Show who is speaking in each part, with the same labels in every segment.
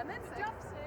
Speaker 1: I meant sixth.
Speaker 2: Jump sixth.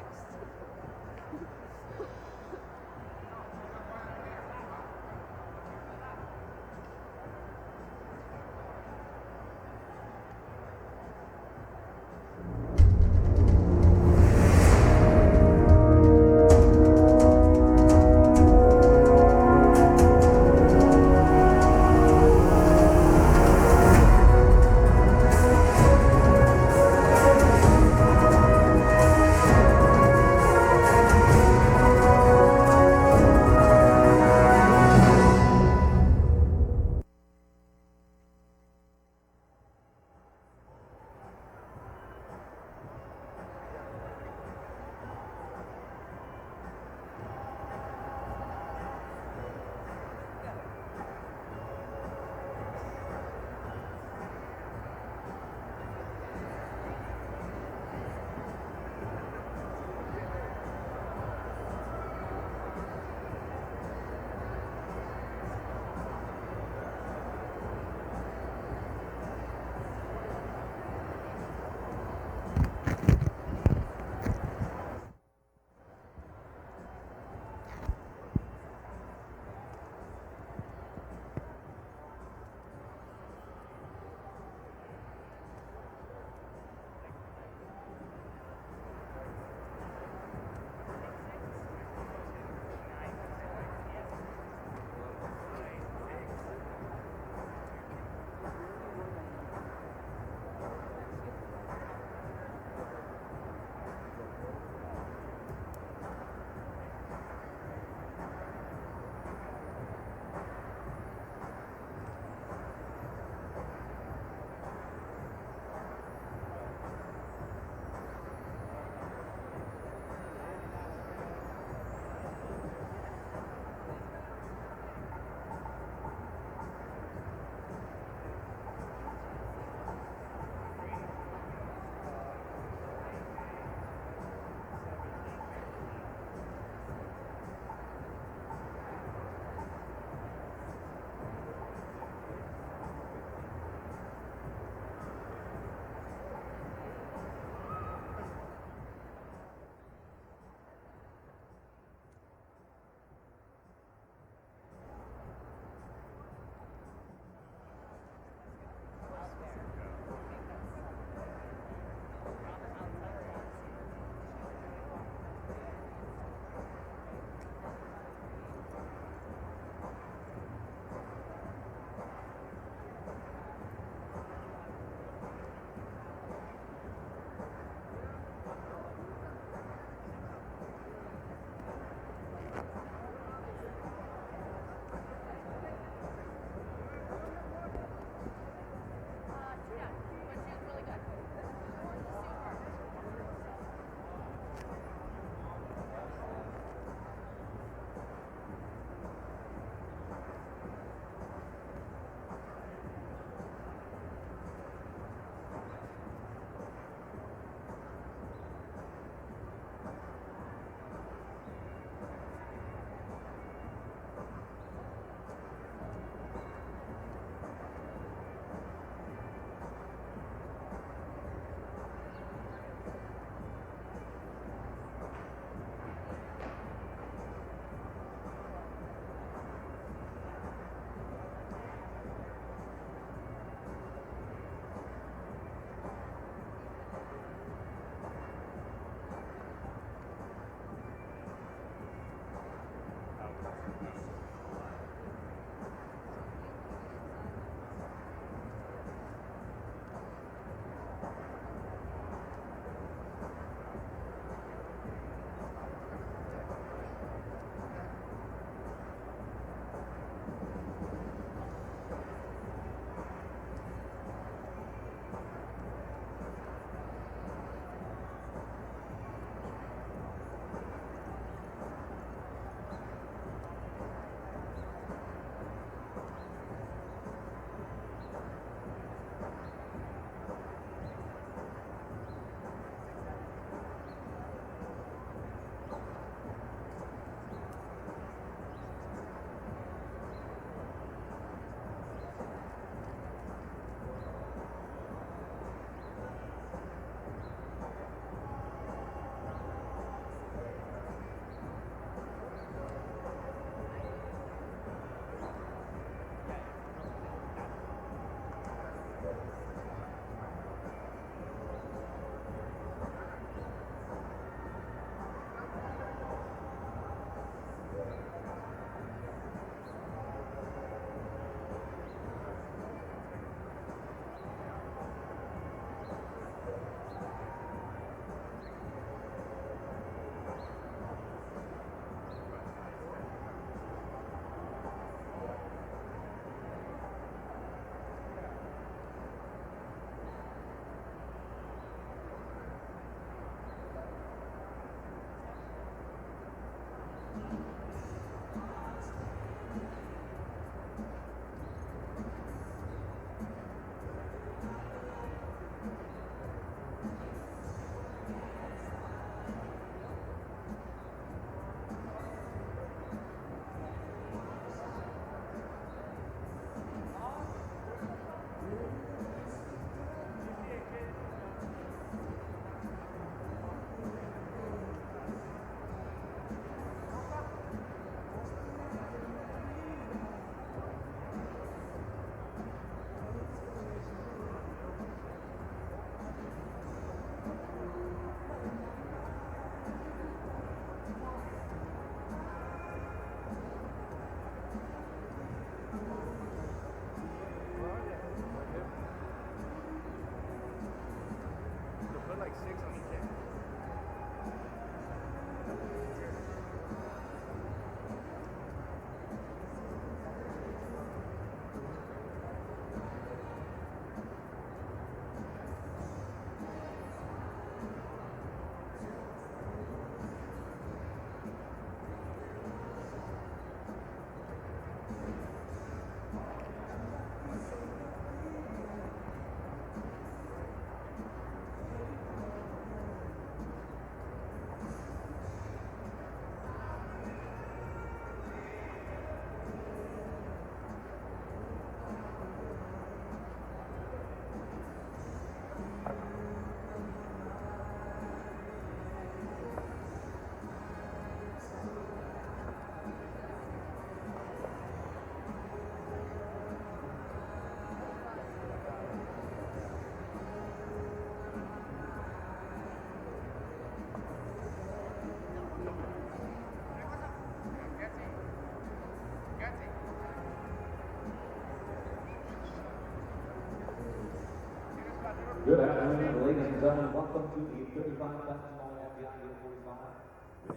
Speaker 1: afternoon, ladies and gentlemen. Welcome to the 35 basketball FEI YouTube 45.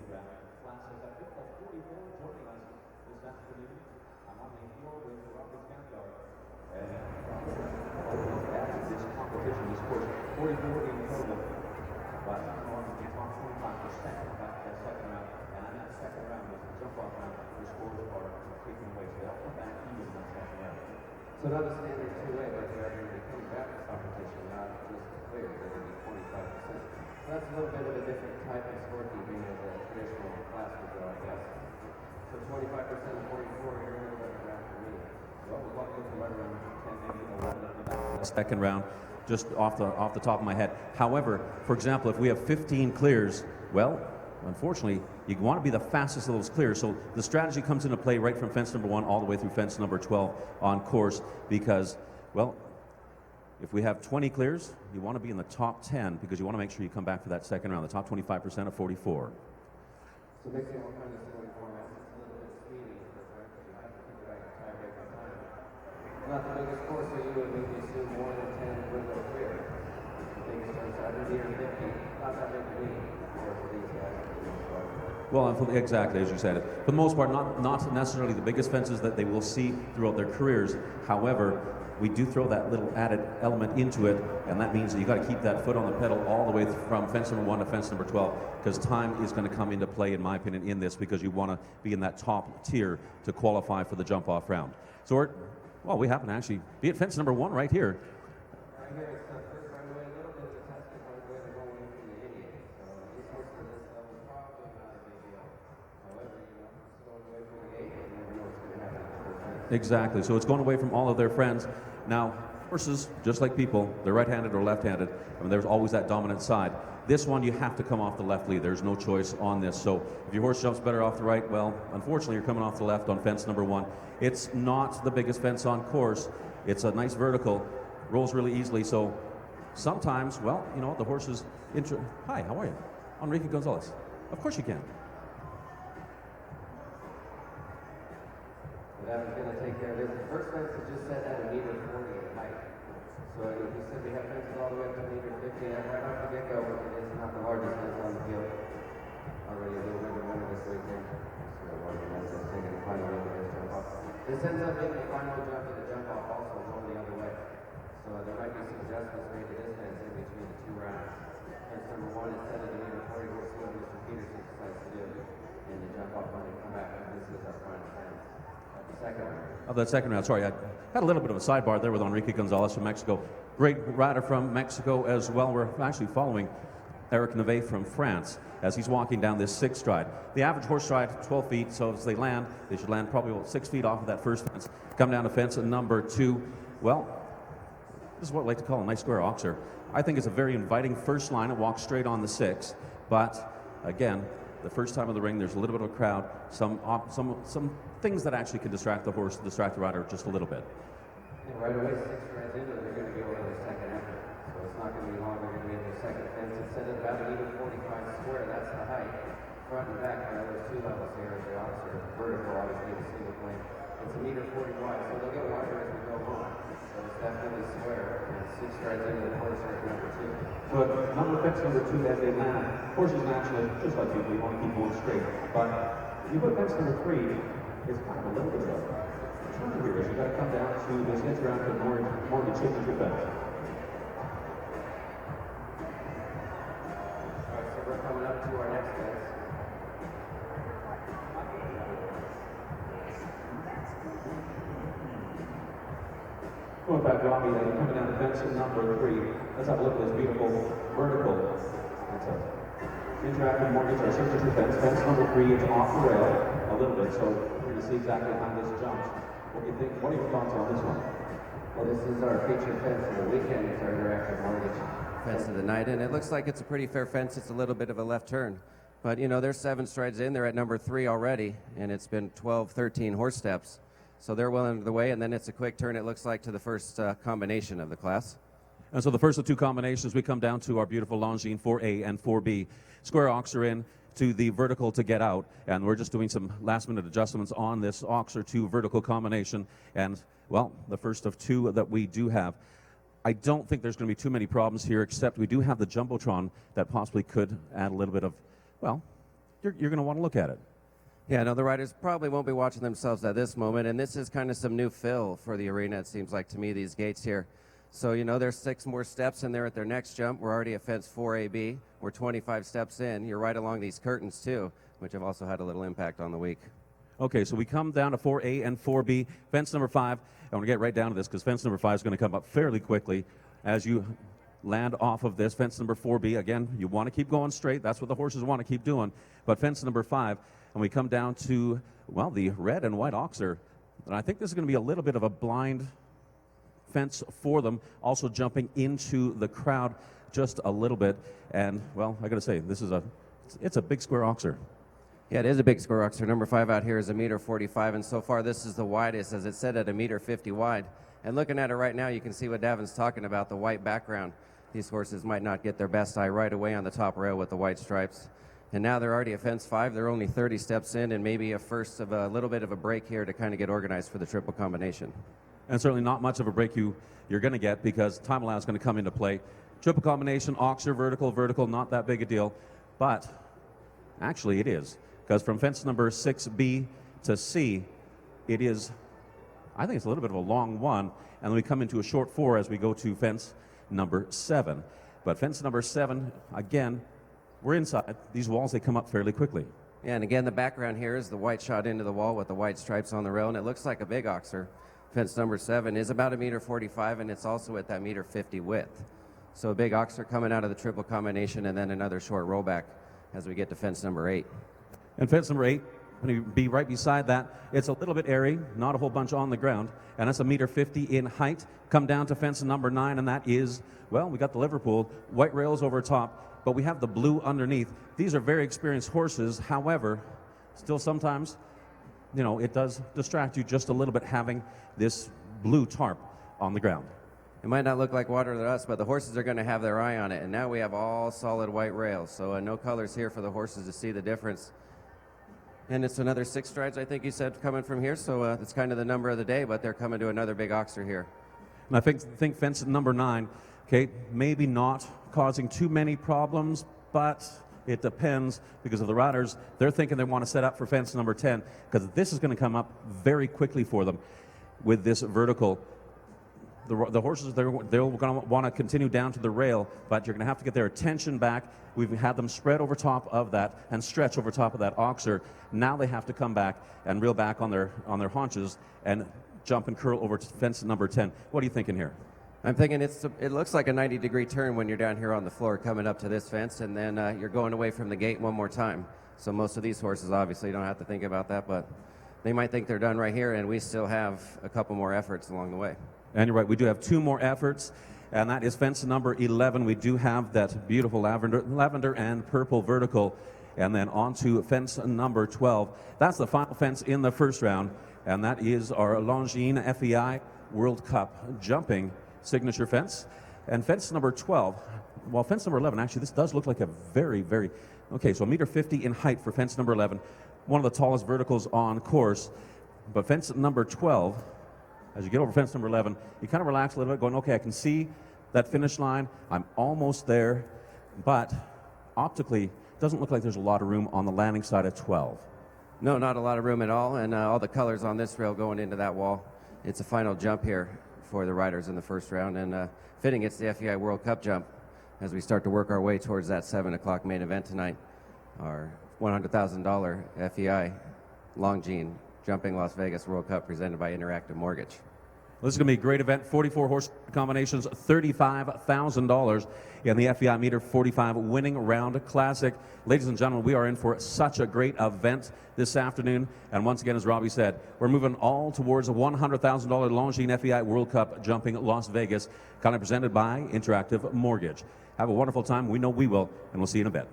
Speaker 1: Classes at 44 joining us this afternoon. I'm on the floor with Robert Campyard. And after this competition, he scores 44 in total. But on the top 25% back to that second round. And in that second round was the jump-off round. The scores are taken away. So they'll come back even in that second round.
Speaker 2: So not a standard two-way, but they're going to come back to competition, not just clear. They're going to be 45%. So that's a little bit of a different type of scorekeeping as a traditional class would go, I guess. So 25% of 44, you're going to go back for me.
Speaker 1: Well, we're lucky to right around 10, maybe 11 at the back.
Speaker 3: Second round, just off the top of my head. However, for example, if we have 15 clears, well, unfortunately, you want to be the fastest of those clears. So the strategy comes into play right from fence number 1 all the way through fence number 12 on course because, well, if we have 20 clears, you want to be in the top 10 because you want to make sure you come back for that second round, the top 25% of 44.
Speaker 2: So mixing all kinds of scoring formats, it's a little bit speedy, right? You have to keep it back to tie-break on time. Not the biggest score, so you would maybe assume more than 10 would go clear. The biggest score is 70 or 50, not that big a lead for these guys.
Speaker 3: Well, exactly, as you said. For the most part, not necessarily the biggest fences that they will see throughout their careers. However, we do throw that little added element into it, and that means that you got to keep that foot on the pedal all the way from fence number 1 to fence number 12, because time is going to come into play, in my opinion, in this, because you want to be in that top tier to qualify for the jump-off round. So, well, we happen to actually be at fence number 1 right here.
Speaker 2: Right here, it's the first runway, a little bit of a test of one way to go in from the idiot. So this horse for this level is probably not a big deal. However, you know, it's going away from the gate, you never know what's going to happen at the first.
Speaker 3: Exactly. So it's going away from all of their friends. Now, horses, just like people, they're right-handed or left-handed. I mean, there's always that dominant side. This one, you have to come off the left lead. There's no choice on this. So if your horse jumps better off the right, well, unfortunately, you're coming off the left on fence number 1. It's not the biggest fence on course. It's a nice vertical, rolls really easily. So sometimes, well, you know, the horse is... Hi, how are you? Enrique Gonzalez. Of course you can.
Speaker 2: That was going to take care of this. The first fence is just set at 1.40 meters in height. So he said we have fences all the way up to 1.50 meters, and right off the get-go, it's not the largest fence on the field. Already a little bit of winner this weekend. So one of the ones that's taking the final look at this jump off. This ends up being the final jump of the jump off also going the other way. So there might be some adjustments made to this fence in between the 2 rounds. Fence number 1 is set at 1.40 meters. We'll see what Mr. Peterson decides to do in the jump off when they come back. And this is our final fence. Of
Speaker 3: that second round, sorry, I had a little bit of a sidebar there with Enrique Gonzalez from Mexico. Great rider from Mexico as well. We're actually following Eric Neve from France as he's walking down this 6th stride. The average horse stride, 12 feet, so as they land, they should land probably about 6 feet off of that first fence. Come down to fence number 2. Well, this is what I like to call a nice square oxer. I think it's a very inviting first line. It walks straight on the 6, but again, the first time in the ring, there's a little bit of a crowd, some things that actually can distract the horse, distract the rider just a little bit.
Speaker 2: And right away, 6 strides into it, they're going to go into the second effort. So it's not going to be long, they're going to be at the second fence. It's set at about 1.45 meters square, that's the height. Front and back, there's 2 levels here at the officer. Vertical, obviously, the single plane. It's 1.40 meters wide, so they'll get wider as we go on. So it's definitely square. And 6 strides into the horse right number 2.
Speaker 1: So at fence number 2, as they land, horses naturally, just like people, you want to keep going straight. But if you put fence number 3, it's kind of a little bit of a turn here. You got to come down to this interactive mortgage signature fence.
Speaker 2: All right, so we're coming up to our next fence.
Speaker 1: Going back, Robbie, then coming down to fence number 3. Let's have a look at this beautiful vertical. It's a interactive mortgage or signature fence. Fence number 3 is off the rail a little bit, so we're going to see exactly how this jumps. What do you think? What are your thoughts on this one?
Speaker 2: Well, this is our featured fence of the weekend. It's our interactive mortgage fence of the night, and it looks like it's a pretty fair fence. It's a little bit of a left turn. But, you know, they're 7 strides in. They're at number 3 already, and it's been 12, 13 horse steps. So they're well under the way, and then it's a quick turn, it looks like, to the first combination of the class.
Speaker 3: And so the first of 2 combinations, we come down to our beautiful Longines 4A and 4B. Square oxer in to the vertical to get out, and we're just doing some last-minute adjustments on this oxer to vertical combination. And, well, the first of 2 that we do have. I don't think there's going to be too many problems here, except we do have the Jumbotron that possibly could add a little bit of, well, you're going to want to look at it.
Speaker 2: Yeah, no, the riders probably won't be watching themselves at this moment, and this is kind of some new fill for the arena, it seems like to me, these gates here. So, you know, there's 6 more steps in there at their next jump. We're already at fence 4AB. We're 25 steps in. You're right along these curtains, too, which have also had a little impact on the week.
Speaker 3: Okay, so we come down to 4A and 4B. Fence number 5, I want to get right down to this because fence number 5 is going to come up fairly quickly as you land off of this. Fence number 4B, again, you want to keep going straight. That's what the horses want to keep doing. But fence number 5, and we come down to, well, the red and white oxer. And I think this is going to be a little bit of a blind fence for them, also jumping into the crowd just a little bit. And, well, I got to say, it's a big square oxer.
Speaker 2: Yeah, it is a big square oxer. Number 5 out here is 1.45 m, and so far this is the widest, as it said, at 1.50 m wide. And looking at it right now, you can see what Davin's talking about, the white background. These horses might not get their best eye right away on the top rail with the white stripes. And now they're already at fence 5. They're only 30 steps in, and maybe a first of a little bit of a break here to kind of get organized for the triple combination.
Speaker 3: And certainly not much of a break you're going to get because time allow is going to come into play. Triple combination, oxer, vertical, not that big a deal. But actually it is, because from fence number 6B to C, it is, I think it's a little bit of a long one, and then we come into a short 4 as we go to fence number 7. But fence number 7, again, we're inside. These walls, they come up fairly quickly.
Speaker 2: Yeah, and again, the background here is the white shot into the wall with the white stripes on the rail, and it looks like a big oxer. Fence number 7 is about 1.45 m, and it's also at that 1.50 m width. So a big oxer coming out of the triple combination, and then another short rollback as we get to fence number 8.
Speaker 3: And fence number 8, going to be right beside that. It's a little bit airy, not a whole bunch on the ground, and that's 1.50 m in height. Come down to fence number 9, and that is, well, we got the Liverpool, white rails over top, but we have the blue underneath. These are very experienced horses. However, still sometimes, you know, it does distract you just a little bit having this blue tarp on the ground.
Speaker 2: It might not look like water to us, but the horses are going to have their eye on it, and now we have all solid white rails, so no colors here for the horses to see the difference. And it's another 6 strides, I think you said, coming from here, so it's kind of the number of the day, but they're coming to another big oxer here.
Speaker 3: And I think fence number 9, okay, maybe not causing too many problems, but it depends because of the riders. They're thinking they want to set up for fence number 10 because this is going to come up very quickly for them with this vertical. The horses, they're going to want to continue down to the rail, but you're going to have to get their attention back. We've had them spread over top of that and stretch over top of that oxer. Now they have to come back and reel back on their haunches and jump and curl over to fence number 10. What are you thinking here?
Speaker 2: I'm thinking it looks like a 90-degree turn when you're down here on the floor coming up to this fence, and then you're going away from the gate one more time. So most of these horses obviously don't have to think about that, but they might think they're done right here, and we still have a couple more efforts along the way.
Speaker 3: And you're right, we do have 2 more efforts, and that is fence number 11. We do have that beautiful lavender and purple vertical, and then on to fence number 12. That's the final fence in the first round, and that is our Longines FEI World Cup jumping signature fence. And fence number 12, well, fence number 11, actually, this does look like a very, very, okay, so 1.50 m in height for fence number 11, one of the tallest verticals on course. But fence number 12, as you get over fence number 11, you kind of relax a little bit, going, okay, I can see that finish line. I'm almost there, but optically, it doesn't look like there's a lot of room on the landing side at 12.
Speaker 2: No, not a lot of room at all, and all the colors on this rail going into that wall. It's a final jump here for the riders in the first round, and fitting it's the FEI World Cup jump as we start to work our way towards that 7 o'clock main event tonight. Our $100,000 FEI Longines Jumping Las Vegas World Cup presented by Interactive Mortgage.
Speaker 3: This is going to be a great event. 44 horse combinations, $35,000 in the FEI Meter 45 Winning Round Classic. Ladies and gentlemen, we are in for such a great event this afternoon. And once again, as Robbie said, we're moving all towards a $100,000 Longines FEI World Cup Jumping Las Vegas, kind of presented by Interactive Mortgage. Have a wonderful time. We know we will, and we'll see you in a bit.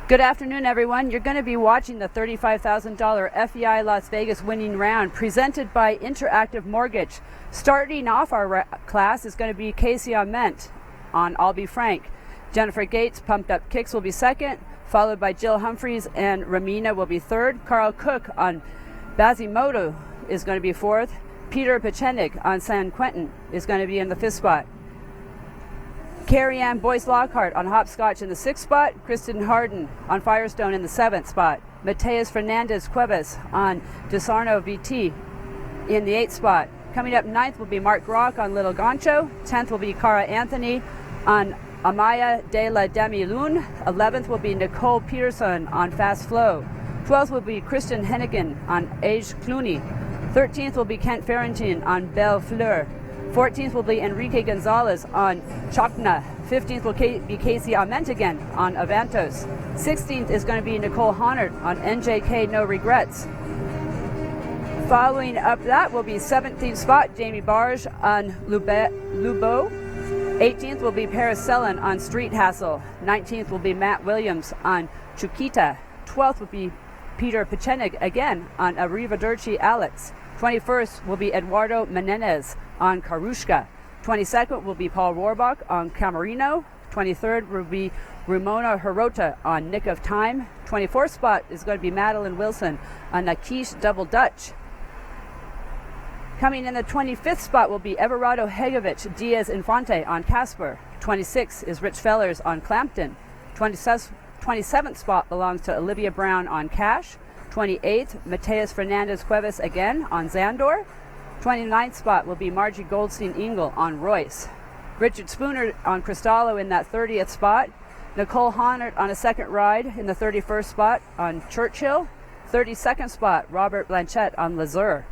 Speaker 4: Good afternoon, everyone. You're going to be watching the $35,000 FEI Las Vegas winning round presented by Interactive Mortgage. Starting off our class is going to be Casey Ament on I'll Be Frank. Jennifer Gates, Pumped Up Kicks, will be second, followed by Jill Humphreys and Ramina will be third. Carl Cook on Bazimoto is going to be fourth. Peter Pechenik on San Quentin is going to be in the fifth spot. Carrie Ann Boyce Lockhart on Hopscotch in the sixth spot. Kristen Harden on Firestone in the seventh spot. Mateus Fernandez Cuevas on DeSarno VT in the eighth spot. Coming up ninth will be Mark Grock on Little Gancho. 10th will be Cara Anthony on Amaya de la Demi-Lune. 11th will be Nicole Peterson on Fast Flow. 12th will be Christian Hennigan on Age Clooney. 13th will be Kent Farrington on Belle Fleur. 14th will be Enrique Gonzalez on Chocna. 15th will be Casey Ament again on Avantos. 16th is going to be Nicole Honnard on NJK No Regrets. Following up that will be 17th spot Jamie Barge on Lubo. 18th will be Paris Sellen on Street Hassle. 19th will be Matt Williams on Chiquita. 12th will be Peter Pechenik again on Arrivederci Alex. 21st will be Eduardo Menendez on Karushka. 22nd will be Paul Rohrbach on Camarino. 23rd will be Ramona Hirota on Nick of Time. 24th spot is going to be Madeline Wilson on Nakish Double Dutch. Coming in the 25th spot will be Everardo Hegovich Diaz Infante on Casper. 26th is Rich Fellers on Clampton. 27th spot belongs to Olivia Brown on Cash. 28th, Mateus Fernandez Cuevas again on Zandor. 29th spot will be Margie Goldstein Ingle on Royce. Richard Spooner on Cristallo in that 30th spot. Nicole Honnard on a second ride in the 31st spot on Churchill. 32nd spot, Robert Blanchette on Lazur.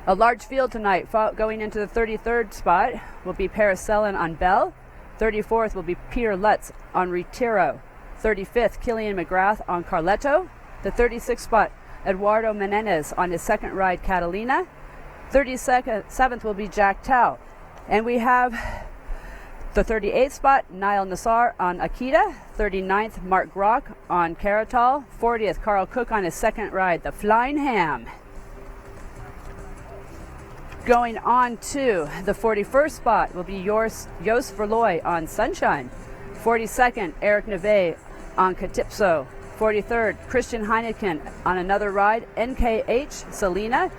Speaker 4: A large field tonight. Going into the 33rd spot will be Paris Sellen on Bell. 34th will be Peter Lutz on Retiro. 35th, Killian McGrath on Carletto. The 36th spot, Eduardo Menendez on his second ride, Catalina. 37th will be Jack Tao. And we have the 38th spot, Niall Nassar on Akita. 39th, Mark Grock on Caratal. 40th, Carl Cook on his second ride, the Flying Ham. Going on to the 41st spot will be Jos Verlooy on Sunshine. 42nd, Eric Neve on Catipso. 43rd, Christian Heineken on another ride, NKH Selena.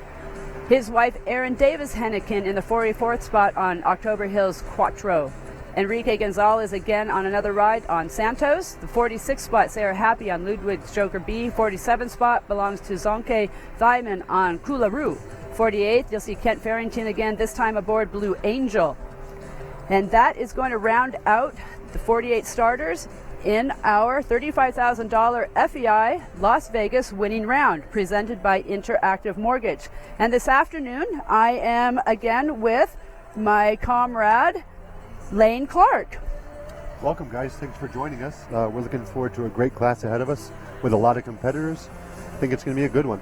Speaker 4: His wife, Erin Davis Heineken, in the 44th spot on October Hills Quattro. Enrique Gonzalez again on another ride on Santos. The 46th spot, Sarah Happy on Ludwig's Joker B. 47th spot belongs to Zonke Thyman on Kularu. 48th, you'll see Kent Farrington again, this time aboard Blue Angel. And that is going to round out the 48 starters in our $35,000 FEI Las Vegas winning round presented by Interactive Mortgage. And this afternoon, I am again with my comrade, Lane Clark.
Speaker 5: Welcome, guys. Thanks for joining us. We're looking forward to a great class ahead of us with a lot of competitors. I think it's going to be a good one.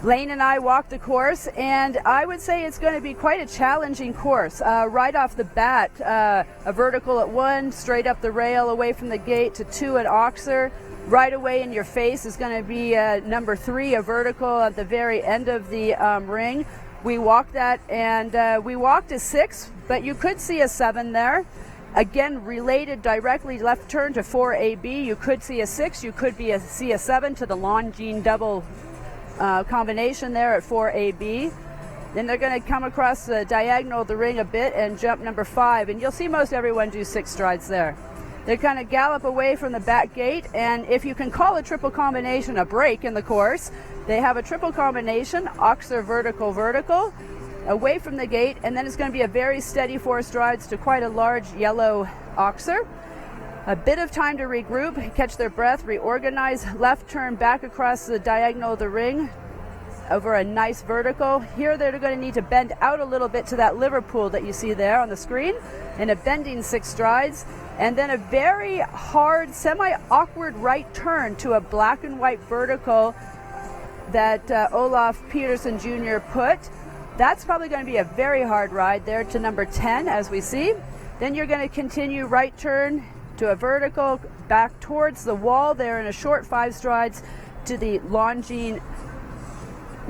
Speaker 4: Lane and I walked the course, and I would say it's going to be quite a challenging course. Right off the bat, a vertical at 1, straight up the rail away from the gate to 2 at Oxer. Right away in your face is going to be number 3, a vertical at the very end of the ring. We walked that, and we walked a 6, but you could see a 7 there. Again, related directly left turn to 4AB. You could see a 6, you could see a 7 to the Longines double combination there at 4AB. Then they're going to come across the diagonal of the ring a bit and jump number 5. And you'll see most everyone do 6 strides there. They kind of gallop away from the back gate, and if you can call a triple combination a break in the course, they have a triple combination, Oxer vertical, vertical, away from the gate, and then it's going to be a very steady 4 strides to quite a large yellow Oxer. A bit of time to regroup, catch their breath, reorganize, left turn back across the diagonal of the ring over a nice vertical. Here they're going to need to bend out a little bit to that Liverpool that you see there on the screen, and a bending 6 strides, and then a very hard, semi-awkward right turn to a black and white vertical that Olaf Peterson Jr. put. That's probably going to be a very hard ride there to number 10, as we see. Then you're going to continue right turn to a vertical, back towards the wall there in a short 5 strides to the Longines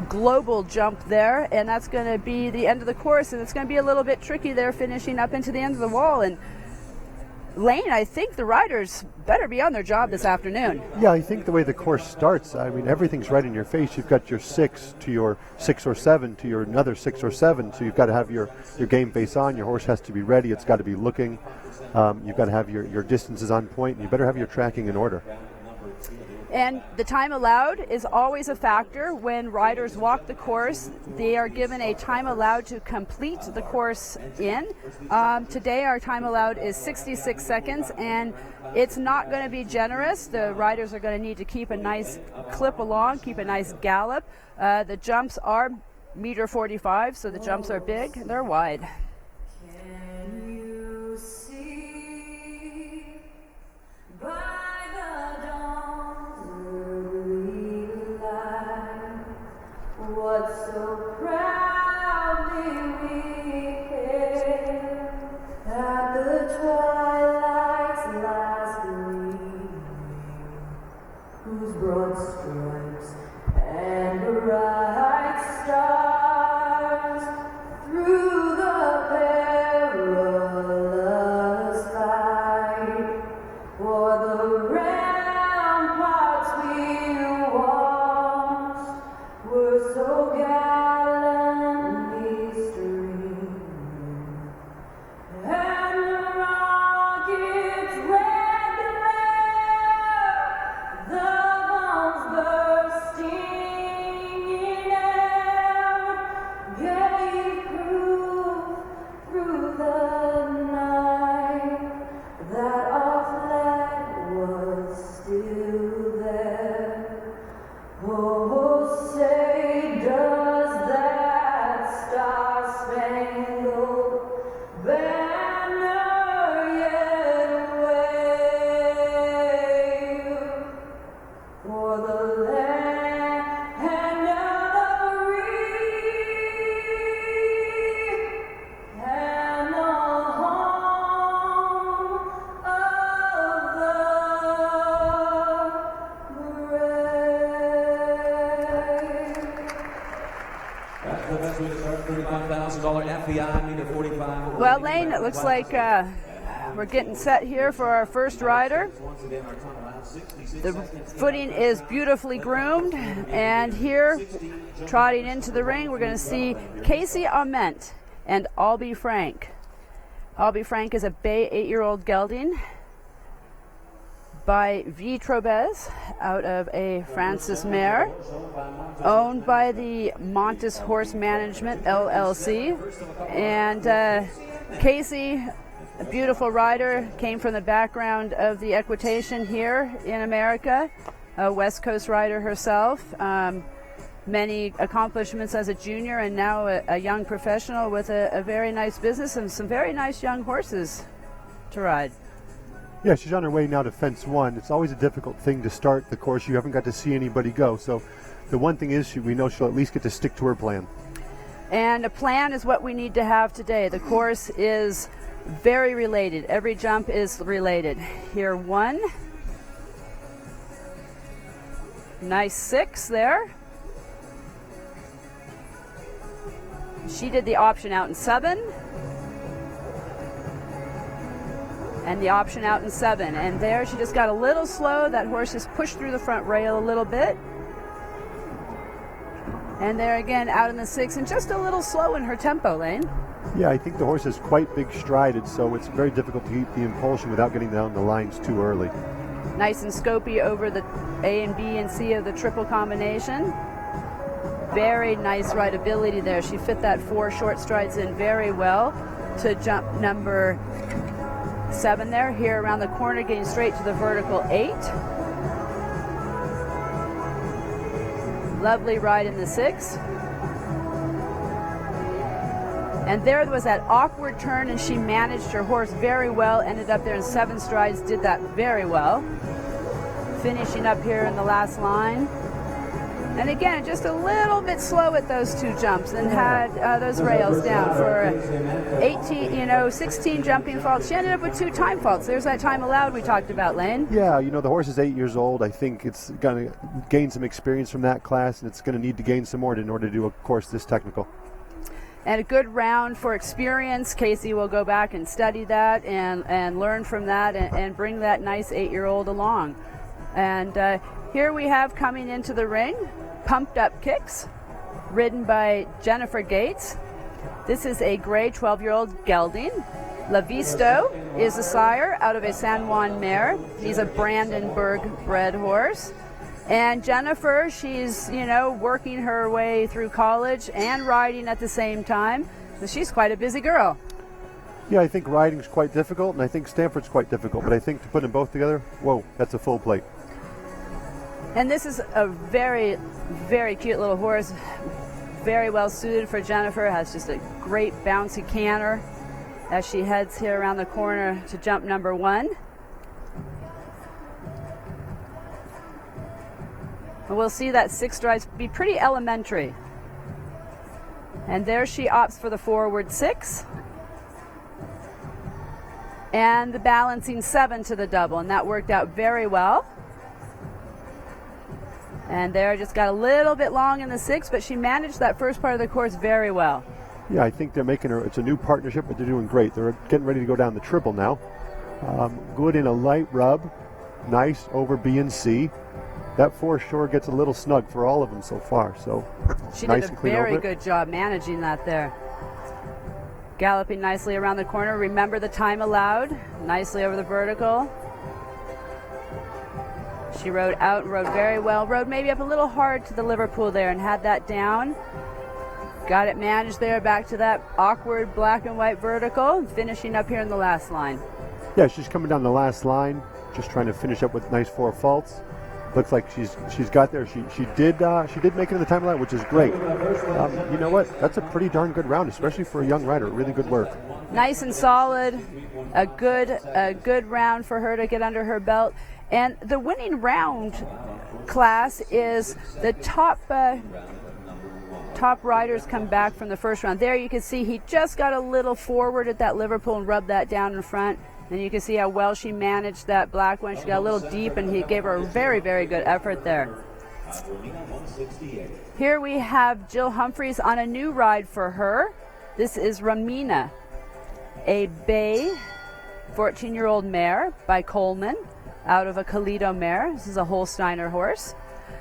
Speaker 4: global jump there, and that's going to be the end of the course, and it's going to be a little bit tricky there finishing up into the end of the wall. And Lane, I think the riders better be on their job this afternoon.
Speaker 5: Yeah, I think the way the course starts, I mean, everything's right in your face. You've got your 6 to your 6 or 7 to your another 6 or 7, so you've got to have your game face on. Your horse has to be ready. It's got to be looking. You've got to have your distances on point. And you better have your tracking in order.
Speaker 4: And the time allowed is always a factor. When riders walk the course, they are given a time allowed to complete the course in. Today our time allowed is 66 seconds, and it's not going to be generous. The riders are going to need to keep a nice clip along, keep a nice gallop. The jumps are 1.45 meters, so the jumps are big, they're wide.
Speaker 6: What so proudly we came at the twilight's last gleaming, whose broad stripes and bright stars through the perilous fight for the ramparts we watched were so gallantly streaming, and the rocket's red glare, the bombs bursting in air, gave proof through the night that our flag was still there. Oh, say does that star-spangled banner yet wave for the land of the free and the home of the brave.
Speaker 3: That's the best way to start. $35,000 FEI meter 45.
Speaker 4: Well, Lane, it looks like we're getting set here for our first rider. The footing is beautifully groomed, and here, trotting into the ring, we're going to see Casey Ament and I'll Be Frank. I'll Be Frank is a bay 8-year-old gelding by V. Trobez out of a Francis mare, owned by the Montes Horse Management LLC. And Casey, a beautiful rider, came from the background of the equitation here in America, a West Coast rider herself. Many accomplishments as a junior, and now a young professional with a very nice business and some very nice young horses to ride.
Speaker 5: Yeah, she's on her way now to fence 1. It's always a difficult thing to start the course. You haven't got to see anybody go. So the one thing is we know she'll at least get to stick to her plan.
Speaker 4: And a plan is what we need to have today. The course is very related. Every jump is related. Here, 1. Nice 6 there. She did the option out in 7. And the option out in 7. And there she just got a little slow. That horse just pushed through the front rail a little bit. And there again out in the 6, and just a little slow in her tempo, Lane.
Speaker 5: Yeah, I think the horse is quite big strided, so it's very difficult to keep the impulsion without getting down the lines too early.
Speaker 4: Nice and scopy over the A and B and C of the triple combination. Very nice rideability there. She fit that 4 short strides in very well to jump number 7 there. Here around the corner, getting straight to the vertical 8. Lovely ride in the 6. And there was that awkward turn, and she managed her horse very well. Ended up there in 7 strides, did that very well. Finishing up here in the last line. And again, just a little bit slow at those 2 jumps and had those rails down for 16 jumping faults. She ended up with 2 time faults. There's that time allowed we talked about, Lane.
Speaker 5: Yeah, the horse is 8 years old. I think it's going to gain some experience from that class, and it's going to need to gain some more in order to do a course this technical.
Speaker 4: And a good round for experience. Casey will go back and study that and learn from that and bring that nice 8-year-old along. And here we have coming into the ring, Pumped Up Kicks, ridden by Jennifer Gates. This is a gray 12-year-old gelding. La Visto is a sire out of a San Juan mare. He's a Brandenburg bred horse. And Jennifer, she's, working her way through college and riding at the same time. So she's quite a busy girl.
Speaker 5: Yeah, I think riding's quite difficult, and I think Stanford's quite difficult. But I think to put them both together, whoa, that's a full plate.
Speaker 4: And this is a very, very cute little horse. Very well suited for Jennifer. Has just a great bouncy canter as she heads here around the corner to jump number 1. And we'll see that 6 strides be pretty elementary. And there she opts for the forward 6. And the balancing 7 to the double, and that worked out very well. And there just got a little bit long in the 6, but she managed that first part of the course very well.
Speaker 5: Yeah, I think they're making her, it's a new partnership, but they're doing great. They're getting ready to go down the triple now. Good in a light rub, nice over B and C. That 4 sure gets a little snug for all of them so far. So
Speaker 4: she
Speaker 5: nice
Speaker 4: did
Speaker 5: and
Speaker 4: a
Speaker 5: clean
Speaker 4: very
Speaker 5: over it.
Speaker 4: good job managing that there. Galloping nicely around the corner. Remember the time allowed. Nicely over the vertical. She rode out and rode very well. Rode maybe up a little hard to the Liverpool there and had that down. Got it managed there back to that awkward black and white vertical. Finishing up here in the last line.
Speaker 5: Yeah, she's coming down the last line, just trying to finish up with nice 4 faults. Looks like she's got there. She did make it in the time line, which is great. You know what? That's a pretty darn good round, especially for a young rider. Really good work.
Speaker 4: Nice and solid. A good round for her to get under her belt. And the winning round class is the top riders come back from the first round. There you can see he just got a little forward at that Liverpool and rubbed that down in front. And you can see how well she managed that black one. She got a little deep, and he gave her a very, very good effort there. Here we have Jill Humphreys on a new ride for her. This is Ramina, a bay 14-year-old mare by Coleman out of a Kalido mare. This is a Holsteiner horse.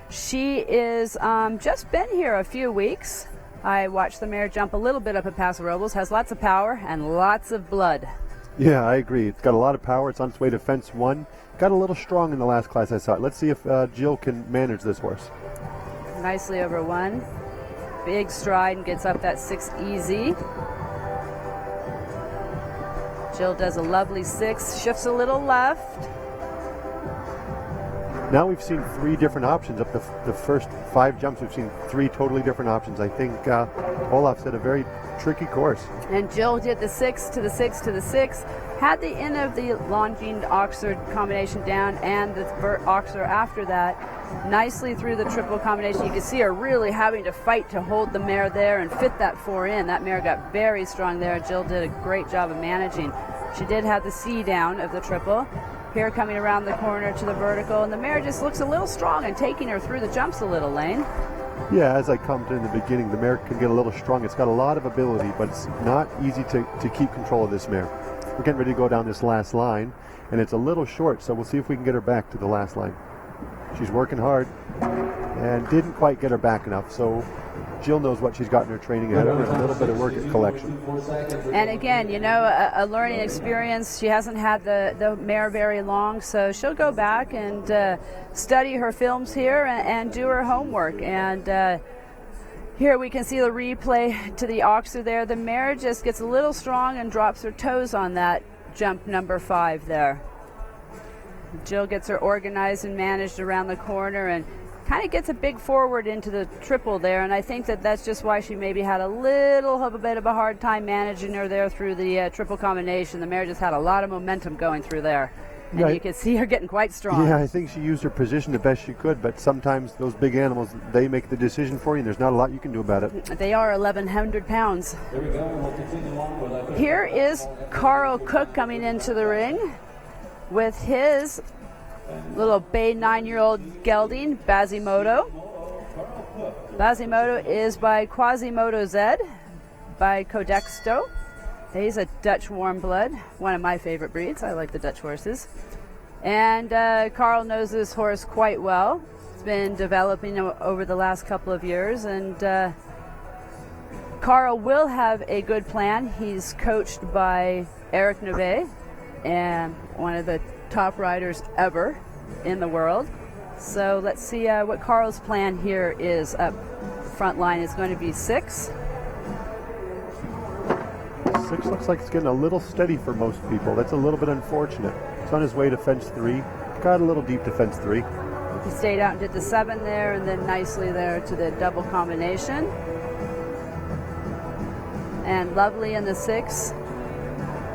Speaker 4: She is just been here a few weeks. I watched the mare jump a little bit up at Paso Robles. Has lots of power and lots of blood.
Speaker 5: Yeah, I agree. It's got a lot of power. It's on its way to fence 1. Got a little strong in the last class I saw it. Let's see if Jill can manage this horse.
Speaker 4: Nicely over 1. Big stride and gets up that 6 easy. Jill does a lovely 6, shifts a little left.
Speaker 5: Now we've seen 3 different options. Up the first 5 jumps, we've seen 3 totally different options. I think Olaf said a very tricky course.
Speaker 4: And Jill did the 6 to the 6 to the 6. Had the end of the Longines Oxford combination down and the Oxford after that. Nicely through the triple combination. You can see her really having to fight to hold the mare there and fit that 4 in. That mare got very strong there. Jill did a great job of managing. She did have the C down of the triple. Here coming around the corner to the vertical, and the mare just looks a little strong and taking her through the jumps a little, Lane.
Speaker 5: Yeah, as I commented in the beginning, the mare can get a little strong. It's got a lot of ability, but it's not easy to keep control of this mare. We're getting ready to go down this last line, and it's a little short, so we'll see if we can get her back to the last line. She's working hard and didn't quite get her back enough, so Jill knows what she's got in her training ahead of her, a little bit of work at collection.
Speaker 4: And again, a learning experience. She hasn't had the mare very long, so she'll go back and study her films here and do her homework. And here we can see the replay to the Oxer there. The mare just gets a little strong and drops her toes on that jump number 5 there. Jill gets her organized and managed around the corner and kind of gets a big forward into the triple there, and I think that's just why she maybe had a little bit of a hard time managing her there through the triple combination. The mare just had a lot of momentum going through there. And
Speaker 5: Right.
Speaker 4: you can see her getting quite strong.
Speaker 5: Yeah, I think she used her position the best she could, but sometimes those big animals, they make the decision for you, and there's not a lot you can do about it.
Speaker 4: They are 1,100 pounds.
Speaker 1: There we go. We'll continue on with our
Speaker 4: Here is Carl Cook coming into the ring with his little bay 9-year-old gelding, Bazimoto. Bazimoto is by Quasimodo Z by Codexto. He's a Dutch warm blood, one of my favorite breeds. I like the Dutch horses. And Carl knows this horse quite well. It's been developing over the last couple of years, and Carl will have a good plan. He's coached by Eric Neve, and one of the top riders ever in the world. So let's see what Carl's plan here is. Up front line is going to be 6.
Speaker 5: 6 looks like it's getting a little steady for most people. That's a little bit unfortunate. It's on his way to fence 3. Got a little deep to fence 3.
Speaker 4: He stayed out and did the 7 there, and then nicely there to the double combination. And lovely in the 6.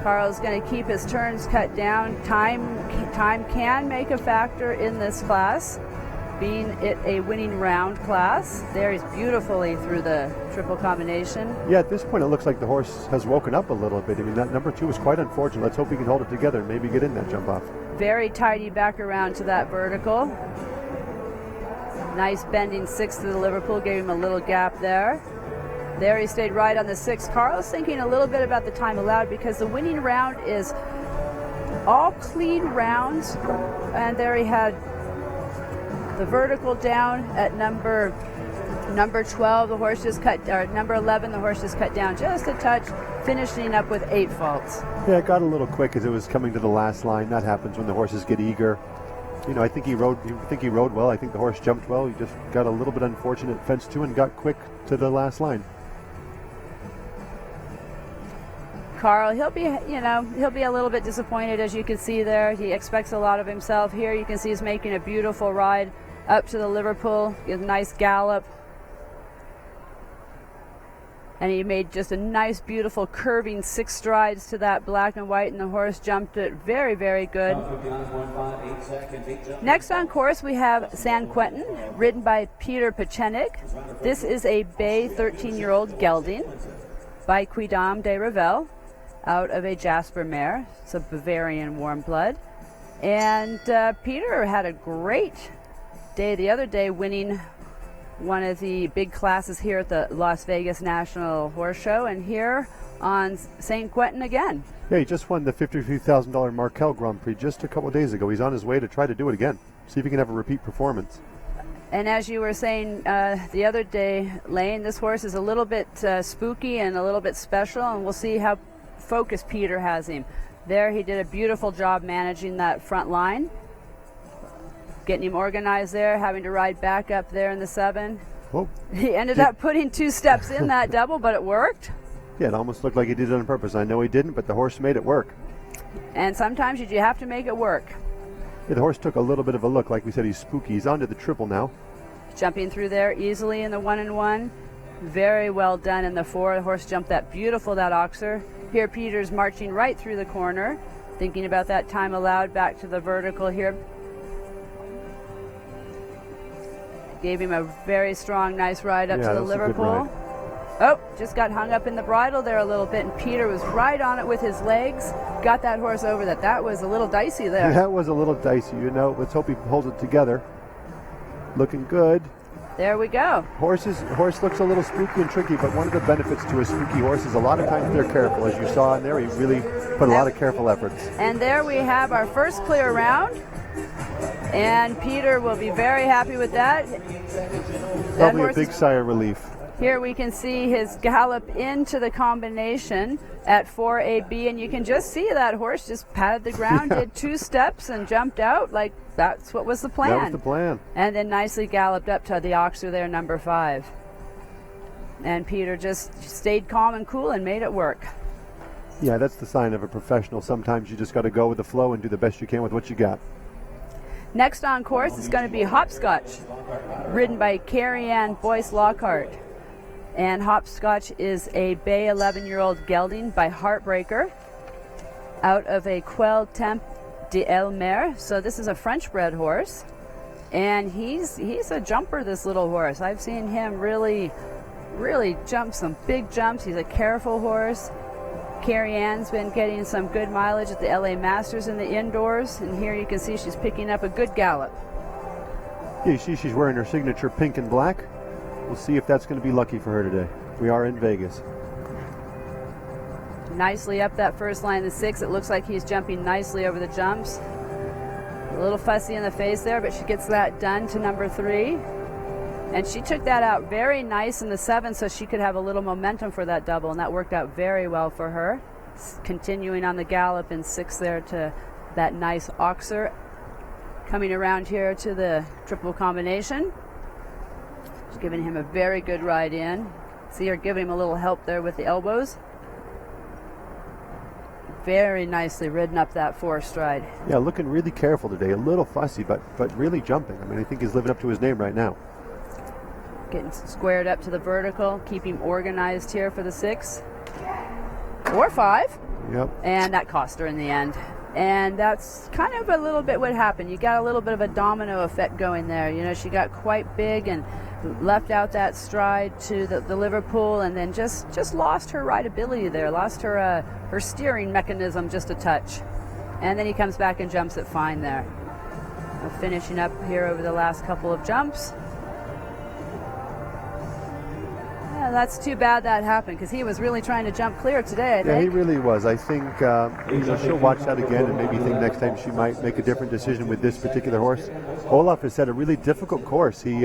Speaker 4: Carl's going to keep his turns cut down. Time can make a factor in this class, being it a winning round class. There he's beautifully through the triple combination.
Speaker 5: Yeah, at this point it looks like the horse has woken up a little bit. I mean, that number 2 was quite unfortunate. Let's hope he can hold it together and maybe get in that jump off.
Speaker 4: Very tidy back around to that vertical. Nice bending 6 to the Liverpool, gave him a little gap there. There he stayed right on the 6. Carl's thinking a little bit about the time allowed because the winning round is all clean rounds. And there he had the vertical down at number 12. The horse just cut, or number 11. The horse just cut down just a touch, finishing up with 8 faults.
Speaker 5: Yeah, it got a little quick as it was coming to the last line. That happens when the horses get eager. You know, I think he rode well. I think the horse jumped well. He just got a little bit unfortunate at fence 2 and got quick to the last line.
Speaker 4: Carl, he'll be a little bit disappointed, as you can see there. He expects a lot of himself. Here you can see he's making a beautiful ride up to the Liverpool, a nice gallop. And he made just a nice, beautiful curving 6 strides to that black and white, and the horse jumped it very, very good. Next on course, we have San Quentin, ridden by Peter Pachenik. This is a bay 13-year-old gelding by Quidam de Revel, out of a Jasper mare. It's a Bavarian warm blood. And Peter had a great day the other day, winning one of the big classes here at the Las Vegas National Horse Show, and here on St. Quentin again.
Speaker 5: Yeah, he just won the $53,000 Markel Grand Prix just a couple of days ago. He's on his way to try to do it again. See if he can have a repeat performance.
Speaker 4: And as you were saying the other day, Lane, this horse is a little bit spooky and a little bit special, and we'll see how focused Peter has him. There he did a beautiful job managing that front line, getting him organized there, having to ride back up there in the 7.
Speaker 5: Oh.
Speaker 4: He ended up putting 2 steps in that double, but it worked.
Speaker 5: Yeah, it almost looked like he did it on purpose. I know he didn't, but the horse made it work.
Speaker 4: And sometimes you have to make it work.
Speaker 5: Yeah, the horse took a little bit of a look. Like we said, he's spooky. He's onto the triple now.
Speaker 4: Jumping through there easily in the 1-1. Very well done in the 4. The horse jumped that beautiful, that oxer. Here Peter's marching right through the corner, thinking about that time allowed back to the vertical here. Gave him a very strong, nice ride up to the Liverpool. Oh, just got hung up in the bridle there a little bit, and Peter was right on it with his legs. Got that horse over that. That was a little dicey there.
Speaker 5: That was a little dicey, you know. Let's hope he holds it together. Looking good.
Speaker 4: There we go.
Speaker 5: Horse looks a little spooky and tricky, but one of the benefits to a spooky horse is a lot of times they're careful. As you saw in there, he really put a lot of careful efforts.
Speaker 4: And there we have our first clear round. And Peter will be very happy with that.
Speaker 5: Probably a big sigh of relief.
Speaker 4: Here we can see his gallop into the combination at 4AB, and you can just see that horse just patted the ground, did 2 steps, and jumped out. Like, that's what was the plan.
Speaker 5: That was the plan.
Speaker 4: And then nicely galloped up to the oxer there, number 5. And Peter just stayed calm and cool and made it work.
Speaker 5: Yeah, that's the sign of a professional. Sometimes you just got to go with the flow and do the best you can with what you got.
Speaker 4: Next on course is going to be Hopscotch, ridden by Carrie-Ann Boyce Lockhart. And Hopscotch is a bay 11-year-old gelding by Heartbreaker, out of a Quell d'El Mer. So this is a French bred horse, and he's a jumper, this little horse. I've seen him really jump some big jumps. He's a careful horse. Carrie Ann's been getting some good mileage at the LA Masters in the indoors, and here you can see she's picking up a good gallop.
Speaker 5: Yeah, you see she's wearing her signature pink and black. We'll see if that's going to be lucky for her today. We are in Vegas.
Speaker 4: Nicely up that first line, the 6. It looks like he's jumping nicely over the jumps. A little fussy in the face there, but she gets that done to number 3. And she took that out very nice in the 7, so she could have a little momentum for that double, and that worked out very well for her. Continuing on the gallop in 6 there to that nice Oxer. Coming around here to the triple combination. She's giving him a very good ride in. See her giving him a little help there with the elbows. Very nicely ridden up that 4 stride.
Speaker 5: Yeah, looking really careful today. A little fussy, but really jumping. I mean, I think he's living up to his name right now.
Speaker 4: Getting squared up to the vertical, keeping organized here for the 6 or 5.
Speaker 5: Yep.
Speaker 4: And that cost her in the end. And that's kind of a little bit what happened. You got a little bit of a domino effect going there. You know, she got quite big and left out that stride to the Liverpool, and then just lost her rideability there, lost her her steering mechanism just a touch. And then he comes back and jumps it fine there. Finishing up here over the last couple of jumps. Yeah, that's too bad that happened, because he was really trying to jump clear today, I think.
Speaker 5: Yeah, he really was. I think she'll watch that again and maybe think next time she might make a different decision with this particular horse. Olaf has set a really difficult course. He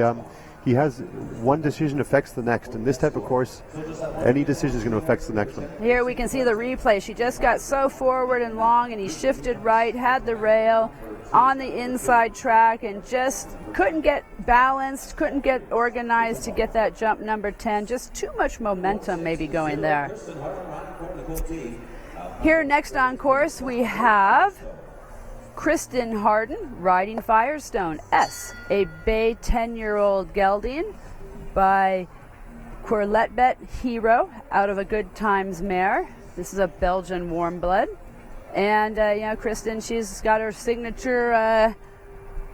Speaker 5: has one decision affects the next, and this type of course, any decision is going to affect the next one.
Speaker 4: Here we can see the replay. She just got so forward and long, and he shifted right, had the rail on the inside track, and just couldn't get balanced, couldn't get organized to get that jump number 10. Just too much momentum maybe going there. Here next on course we have Kristen Harden riding Firestone S, a bay 10-year-old gelding by Corletbet Hero out of a Good Times mare. This is a Belgian warm blood. And, Kristen, she's got her signature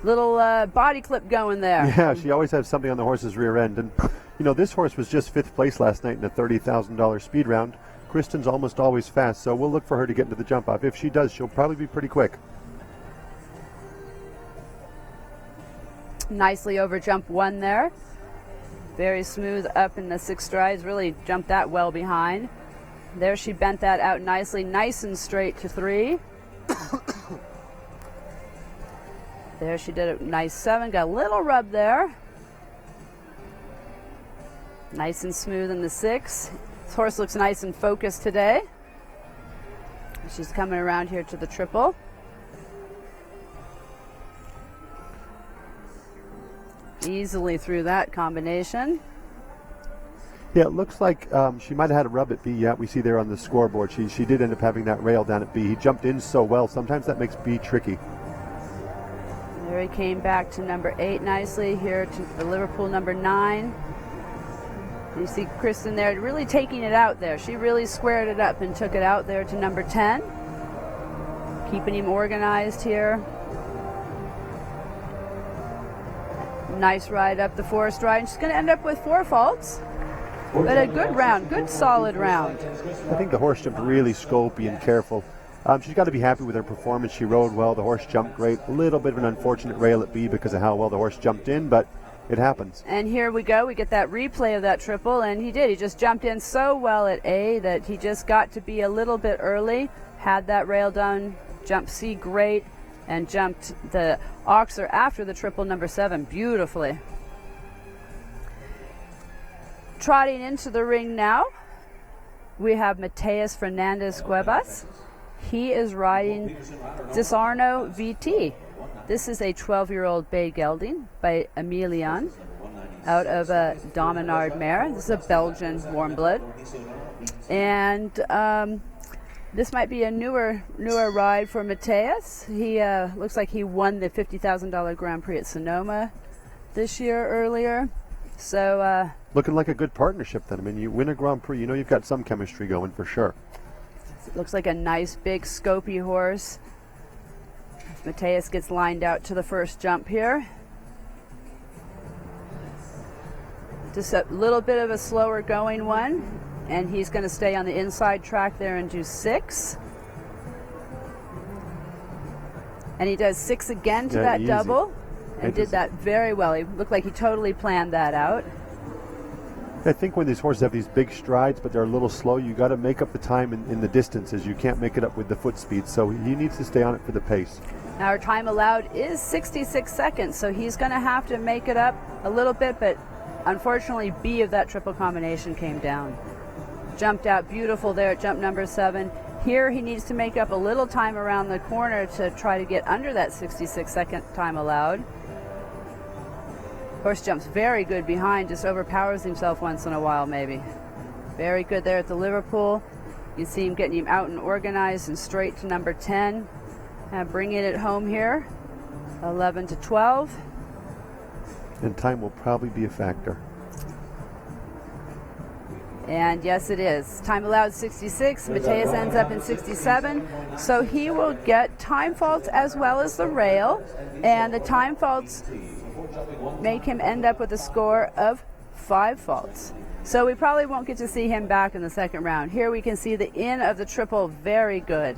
Speaker 4: little body clip going there.
Speaker 5: Yeah, she always has something on the horse's rear end. And, this horse was just 5th place last night in a $30,000 speed round. Kristen's almost always fast, so we'll look for her to get into the jump off. If she does, she'll probably be pretty quick.
Speaker 4: Nicely over jump 1 there. Very smooth up in the 6 strides. Really jumped that well behind. There she bent that out nicely, nice and straight to 3. There she did a nice 7. Got a little rub there. Nice and smooth in the 6. This horse looks nice and focused today. She's coming around here to the triple. Easily through that combination.
Speaker 5: Yeah, it looks like she might have had a rub at B. Yeah, we see there on the scoreboard. She did end up having that rail down at B. He jumped in so well. Sometimes that makes B tricky.
Speaker 4: There he came back to number 8 nicely. Here to the Liverpool number 9. You see Kristen there really taking it out there. She really squared it up and took it out there to number 10. Keeping him organized here. Nice ride up the 4 stride. She's going to end up with 4 faults. But a good round, good solid round.
Speaker 5: I think the horse jumped really scopy and careful. She's got to be happy with her performance. She rode well. The horse jumped great. A little bit of an unfortunate rail at B because of how well the horse jumped in, but it happens.
Speaker 4: And here we go. We get that replay of that triple, and he did. He just jumped in so well at A that he just got to be a little bit early, had that rail done, jumped C great, and jumped the Oxer after the triple number 7 beautifully. Trotting into the ring now, we have Mateus Fernandez Cuevas. He is riding Disarno VT. This is a 12-year-old bay gelding by Emilian out of a Dominard mare. This is a Belgian warm blood. And this might be a newer ride for Mateus. He looks like he won the $50,000 Grand Prix at Sonoma this year earlier. So
Speaker 5: looking like a good partnership then. I mean, you win a Grand Prix, you've got some chemistry going for sure.
Speaker 4: Looks like a nice big scopy horse. Mateus gets lined out to the first jump here. Just a little bit of a slower going one, and he's going to stay on the inside track there and do 6. And he does 6 again to that
Speaker 5: easy.
Speaker 4: double, and did that very well. He looked like he totally planned that out.
Speaker 5: I think when these horses have these big strides, but they're a little slow, you got to make up the time in the distances. You can't make it up with the foot speed, so he needs to stay on it for the pace.
Speaker 4: Now our time allowed is 66 seconds, so he's going to have to make it up a little bit, but unfortunately B of that triple combination came down. Jumped out beautiful there at jump number 7. Here he needs to make up a little time around the corner to try to get under that 66-second time allowed. Horse jumps very good behind, just overpowers himself once in a while maybe. Very good there at the Liverpool. You see him getting him out and organized and straight to number 10. Bringing it home here, 11 to 12.
Speaker 5: And time will probably be a factor.
Speaker 4: And yes, it is. Time allowed 66. Mateus ends up in 67. So he will get time faults as well as the rail. And the time faults make him end up with a score of 5 faults. So we probably won't get to see him back in the second round. Here we can see the in of the triple, very good.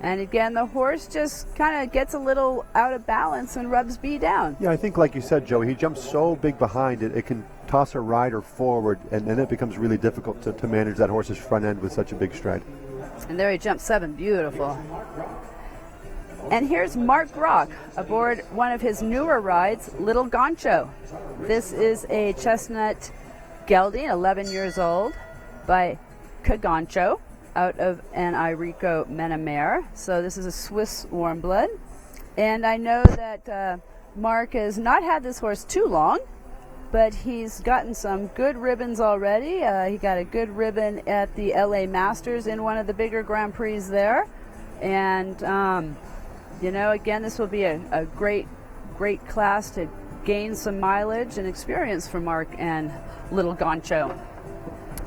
Speaker 4: And again, the horse just kind of gets a little out of balance and rubs B down.
Speaker 5: Yeah, I think like you said, Joey, he jumps so big behind it, it can toss a rider forward, and then it becomes really difficult to manage that horse's front end with such a big stride.
Speaker 4: And there he jumps 7, beautiful. And here's Mark Grock aboard one of his newer rides, Little Gancho. This is a chestnut gelding, 11 years old, by Cagancho, out of an Irico Menamare. So this is a Swiss warm blood. And I know that Mark has not had this horse too long, but he's gotten some good ribbons already. He got a good ribbon at the LA Masters in one of the bigger Grand Prix there. And, you know, again, this will be a great class to gain some mileage and experience for Mark and Little Gancho.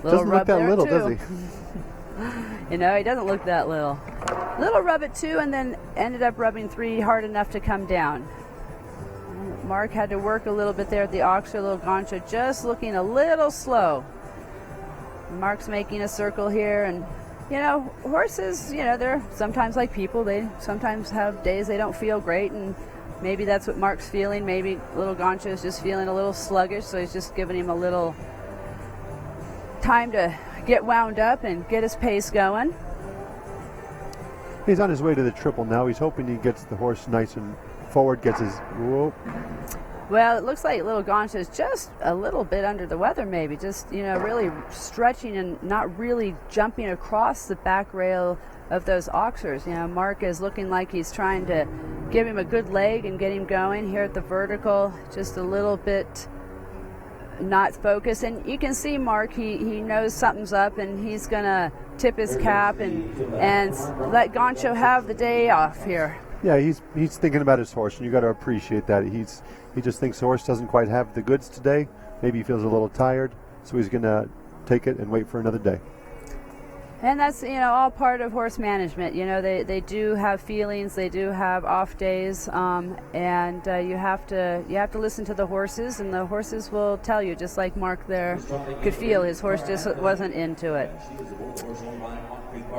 Speaker 5: Doesn't look that little, does he?
Speaker 4: You know, he doesn't look that little. Little rub at 2 and then ended up rubbing 3 hard enough to come down. Mark had to work a little bit there at the Oxford. Little Gancho just looking a little slow. Mark's making a circle here, and you know, horses, you know, they're sometimes like people. They sometimes have days they don't feel great, and maybe that's what Mark's feeling. Maybe Little Gancho is just feeling a little sluggish, so he's just giving him a little time to get wound up and get his pace going.
Speaker 5: He's on his way to the triple now. He's hoping he gets the horse nice and forward, gets his... Whoa.
Speaker 4: Well, it looks like Little Gancho is just a little bit under the weather maybe, just, you know, really stretching and not really jumping across the back rail of those oxers. You know, Mark is looking like he's trying to give him a good leg and get him going here at the vertical, just a little bit not focused. And you can see Mark, he knows something's up, and he's going to tip his cap and let Gancho have the day off here.
Speaker 5: Yeah, he's thinking about his horse, and you got to appreciate that. He just thinks the horse doesn't quite have the goods today. Maybe he feels a little tired, so he's going to take it and wait for another day.
Speaker 4: And that's, you know, all part of horse management. You know, they do have feelings, they do have off days, and you have to listen to the horses, and the horses will tell you, just like Mark there could feel his horse just wasn't into it.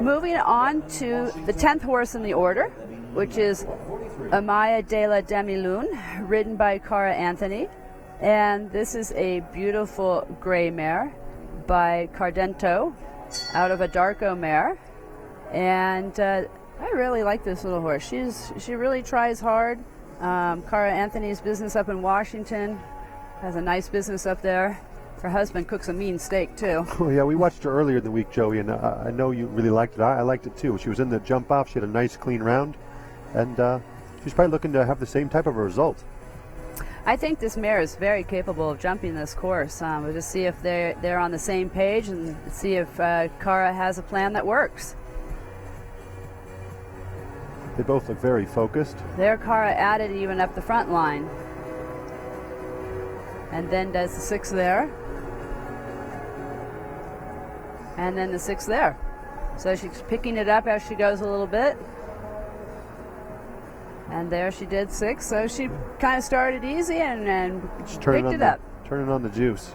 Speaker 4: Moving on to the 10th horse in the order, which is Amaya de la Demilune, ridden by Cara Anthony. And this is a beautiful gray mare by Cardento, out of a Darko mare. And I really like this little horse. She really tries hard. Cara Anthony's business up in Washington, has a nice business up there. Her husband cooks a mean steak too.
Speaker 5: Oh yeah, we watched her earlier in the week, Joey, and I know you really liked it. I liked it too. She was in the jump off. She had a nice clean round, and she's probably looking to have the same type of a result.
Speaker 4: I think this mare is very capable of jumping this course. We'll just see if they're on the same page and see if Cara has a plan that works.
Speaker 5: They both look very focused.
Speaker 4: There, Cara added even up the front line, and then does the 6 there, and then the 6 there. So she's picking it up as she goes a little bit. And there she did 6, so she kind of started easy and
Speaker 5: Just
Speaker 4: picked it up.
Speaker 5: Turning on the juice.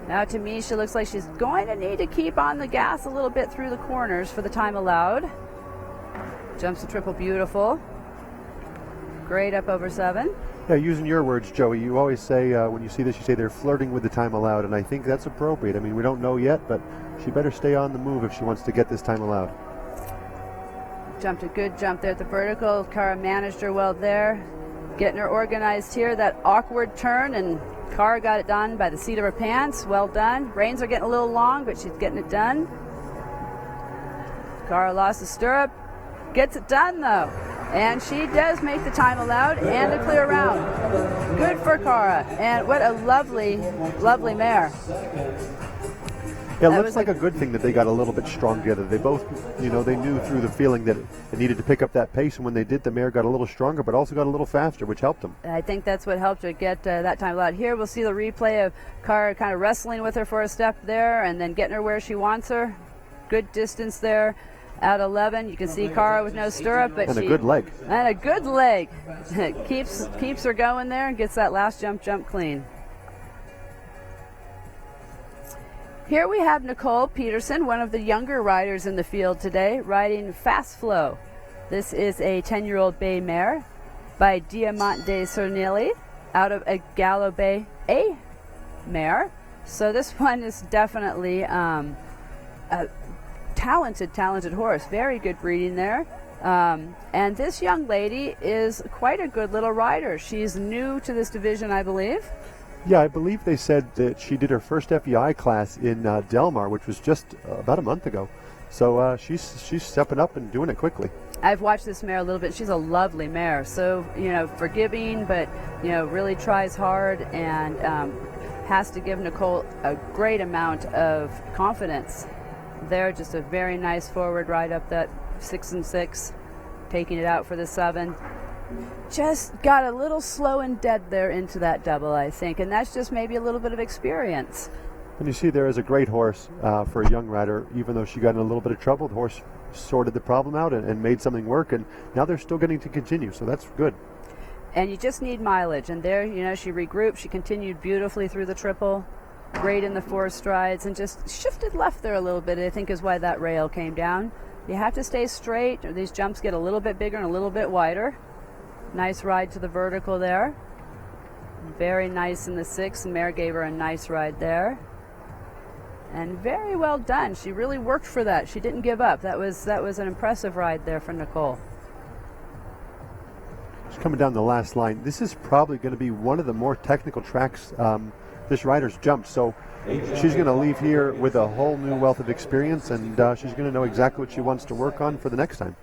Speaker 4: Now to me, she looks like she's going to need to keep on the gas a little bit through the corners for the time allowed. Jumps the triple beautiful. Great up over 7.
Speaker 5: Yeah, using your words, Joey, you always say when you see this, you say they're flirting with the time allowed, and I think that's appropriate. I mean, we don't know yet, but she better stay on the move if she wants to get this time allowed.
Speaker 4: Jumped a good jump there at the vertical. Cara managed her well there. Getting her organized here, that awkward turn, and Cara got it done by the seat of her pants. Well done. Reins are getting a little long, but she's getting it done. Cara lost the stirrup. Gets it done, though. And she does make the time allowed and a clear round. Good for Cara. And what a lovely, lovely mare.
Speaker 5: Yeah, it looks like a good thing that they got a little bit strong together. They both, they knew through the feeling that it needed to pick up that pace, and when they did, the mare got a little stronger, but also got a little faster, which helped them.
Speaker 4: I think that's what helped her get that time allowed. Here we'll see the replay of Cara kind of wrestling with her for a step there and then getting her where she wants her. Good distance there. At 11, you can see Cara with no stirrup, but
Speaker 5: a good leg.
Speaker 4: And a good leg. keeps her going there and gets that last jump clean. Here we have Nicole Peterson, one of the younger riders in the field today, riding Fast Flow. This is a 10-year-old bay mare by Diamante Cernilli out of a Gallo Bay A mare. So this one is definitely a talented horse. Very good breeding there. And this young lady is quite a good little rider. She's new to this division, I believe.
Speaker 5: Yeah, I believe they said that she did her first FEI class in Del Mar, which was just about a month ago. So she's stepping up and doing it quickly.
Speaker 4: I've watched this mare a little bit. She's a lovely mare. So, forgiving, but, really tries hard and has to give Nicole a great amount of confidence. There, just a very nice forward ride up that 6 and 6, taking it out for the 7. Just got a little slow and dead there into that double, I think, and that's just maybe a little bit of experience.
Speaker 5: And you see there is a great horse for a young rider. Even though she got in a little bit of trouble, the horse sorted the problem out and made something work, and now they're still getting to continue, so that's good.
Speaker 4: And you just need mileage, and there, she regrouped, she continued beautifully through the triple. Great in the 4 strides and just shifted left there a little bit, I think is why that rail came down. You have to stay straight, or these jumps get a little bit bigger and a little bit wider. Nice ride to the vertical there. Very nice in the 6, and mare gave her a nice ride there. And very well done. She really worked for that. She didn't give up. That was an impressive ride there for Nicole.
Speaker 5: She's coming down the last line. This is probably going to be one of the more technical tracks this rider's jumped, so she's going to leave here with a whole new wealth of experience, and she's going to know exactly what she wants to work on for the next time.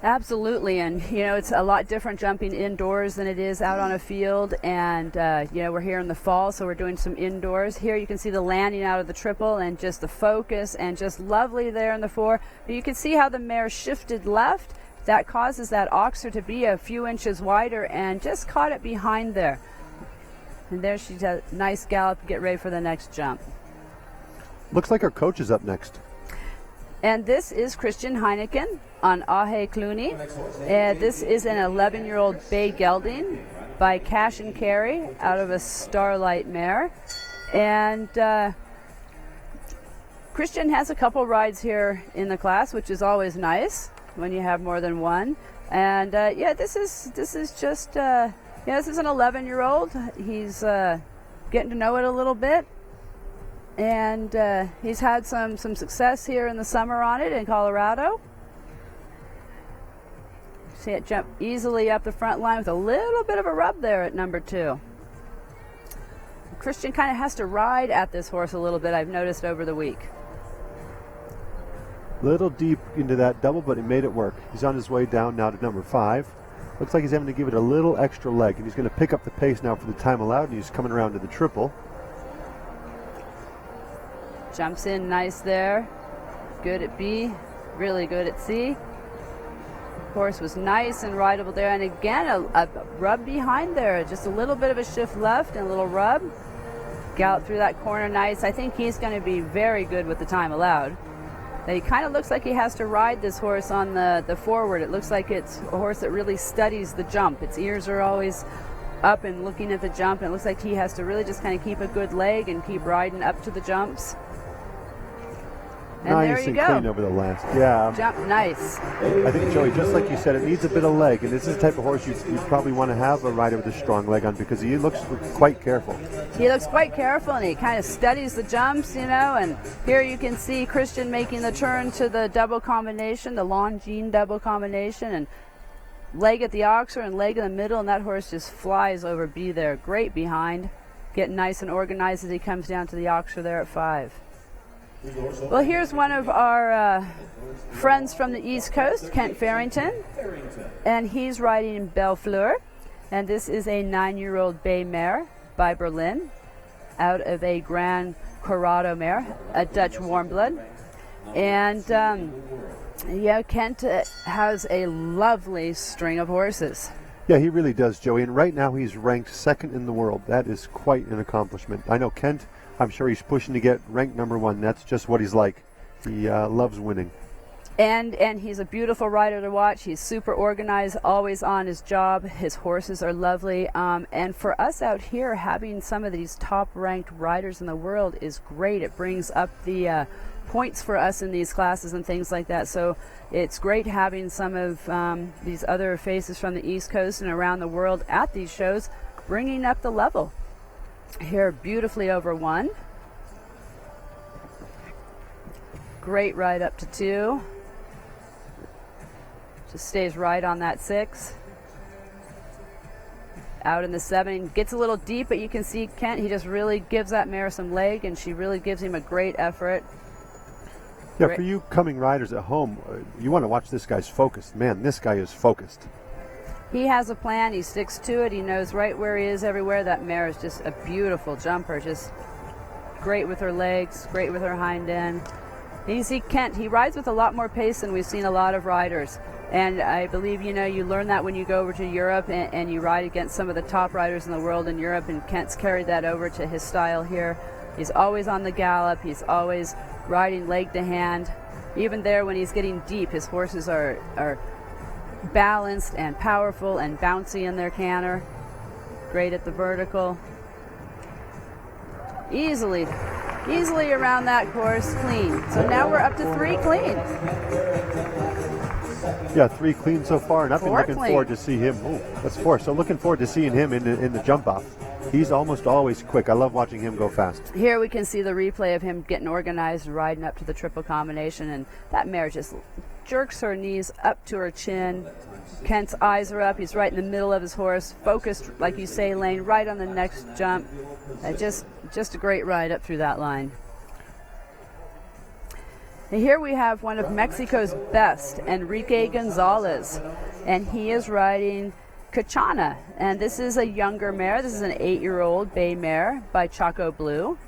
Speaker 4: Absolutely, and it's a lot different jumping indoors than it is out on a field, and we're here in the fall, so we're doing some indoors. Here you can see the landing out of the triple and just the focus and just lovely there in the 4. But you can see how the mare shifted left. That causes that oxer to be a few inches wider and just caught it behind there. And there she's a nice gallop to get ready for the next jump.
Speaker 5: Looks like our coach is up next.
Speaker 4: And this is Christian Heineken on Ahe Clooney. This is an 11-year-old bay gelding by Cash and Carry out of a Starlight mare. And Christian has a couple rides here in the class, which is always nice when you have more than one. And this is just this is an 11-year-old. He's getting to know it a little bit. And he's had some success here in the summer on it in Colorado. See it jump easily up the front line with a little bit of a rub there at number 2. Christian kind of has to ride at this horse a little bit, I've noticed over the week.
Speaker 5: Little deep into that double, but he made it work. He's on his way down now to number 5. Looks like he's having to give it a little extra leg, and he's going to pick up the pace now for the time allowed, and he's coming around to the triple.
Speaker 4: Jumps in nice there. Good at B, really good at C. Horse was nice and rideable there, and again a rub behind there, just a little bit of a shift left and a little rub. Gallop through that corner nice. I think he's going to be very good with the time allowed. He kind of looks like he has to ride this horse on the forward. It looks like it's a horse that really studies the jump. Its ears are always up and looking at the jump, and it looks like he has to really just kind of keep a good leg and keep riding up to the jumps. And
Speaker 5: nice
Speaker 4: there you
Speaker 5: and
Speaker 4: go.
Speaker 5: clean over the last. Yeah.
Speaker 4: Jump nice.
Speaker 5: I think, Joey, just like you said, it needs a bit of leg, and this is the type of horse you probably want to have a rider with a strong leg on, because he looks quite careful.
Speaker 4: He looks quite careful, and he kind of studies the jumps, you know, and here you can see Christian making the turn to the double combination, the Longines double combination, and leg at the oxer and leg in the middle, and that horse just flies over B there. Great behind, getting nice and organized as he comes down to the oxer there at 5. Well, here's one of our friends from the East Coast, Kent Farrington, and he's riding in Bellefleur, and this is a 9-year-old bay mare by Berlin, out of a Grand Corrado mare, a Dutch warm blood, and yeah, Kent has a lovely string of horses.
Speaker 5: Yeah, he really does, Joey, and right now he's ranked 2nd in the world. That is quite an accomplishment. I know Kent, I'm sure he's pushing to get ranked number 1. That's just what he's like. He loves winning.
Speaker 4: And he's a beautiful rider to watch. He's super organized, always on his job. His horses are lovely. And for us out here, having some of these top-ranked riders in the world is great. It brings up the points for us in these classes and things like that. So it's great having some of these other faces from the East Coast and around the world at these shows, bringing up the level. Here, beautifully over 1. Great ride up to 2. Just stays right on that 6. Out in the 7. Gets a little deep, but you can see Kent, he just really gives that mare some leg, and she really gives him a great effort.
Speaker 5: Yeah, for you coming riders at home, you want to watch this guy's focused. Man, this guy is focused.
Speaker 4: He has a plan. He sticks to it. He knows right where he is everywhere. That mare is just a beautiful jumper. Just great with her legs, great with her hind end. And you see Kent, he rides with a lot more pace than we've seen a lot of riders. And I believe, you know, you learn that when you go over to Europe and you ride against some of the top riders in the world in Europe, and Kent's carried that over to his style here. He's always on the gallop. He's always riding leg to hand. Even there when he's getting deep, his horses are balanced and powerful and bouncy in their canter. Great at the vertical. Easily around that course, clean. So now we're up to 3 clean.
Speaker 5: Yeah, 3 clean so far, and I've been
Speaker 4: 4
Speaker 5: looking
Speaker 4: clean.
Speaker 5: forward to see him. Oh, that's 4. So looking forward to seeing him in the jump off. He's almost always quick. I love watching him go fast.
Speaker 4: Here we can see the replay of him getting organized and riding up to the triple combination, and that mare just jerks her knees up to her chin. Kent's eyes are up. He's right in the middle of his horse, focused, like you say, Lane, right on the next jump. Just a great ride up through that line. And here we have one of Mexico's best, Enrique Gonzalez, and he is riding Cachana, and this is a younger mare. This is an 8-year-old bay mare by Choco Blue,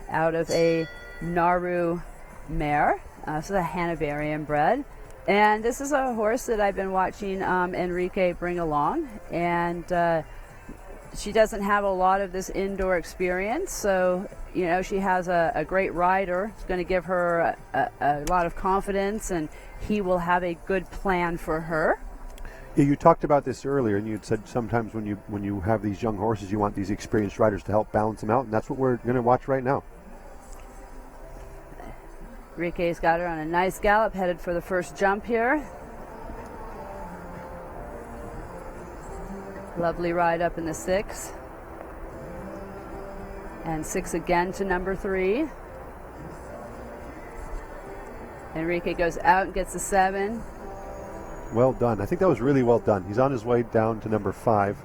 Speaker 4: out of a Nauru mare. This is a Hanoverian bred, and this is a horse that I've been watching Enrique bring along, and she doesn't have a lot of this indoor experience, so you know she has a great rider. It's going to give her a lot of confidence, and he will have a good plan for her.
Speaker 5: Yeah, you talked about this earlier, and you said sometimes when you have these young horses, you want these experienced riders to help balance them out, and that's what we're going to watch right now.
Speaker 4: Enrique's got her on a nice gallop, headed for the first jump here. Lovely ride up in the 6. And 6 again to number 3. Enrique goes out and gets the 7.
Speaker 5: Well done. I think that was really well done. He's on his way down to number 5.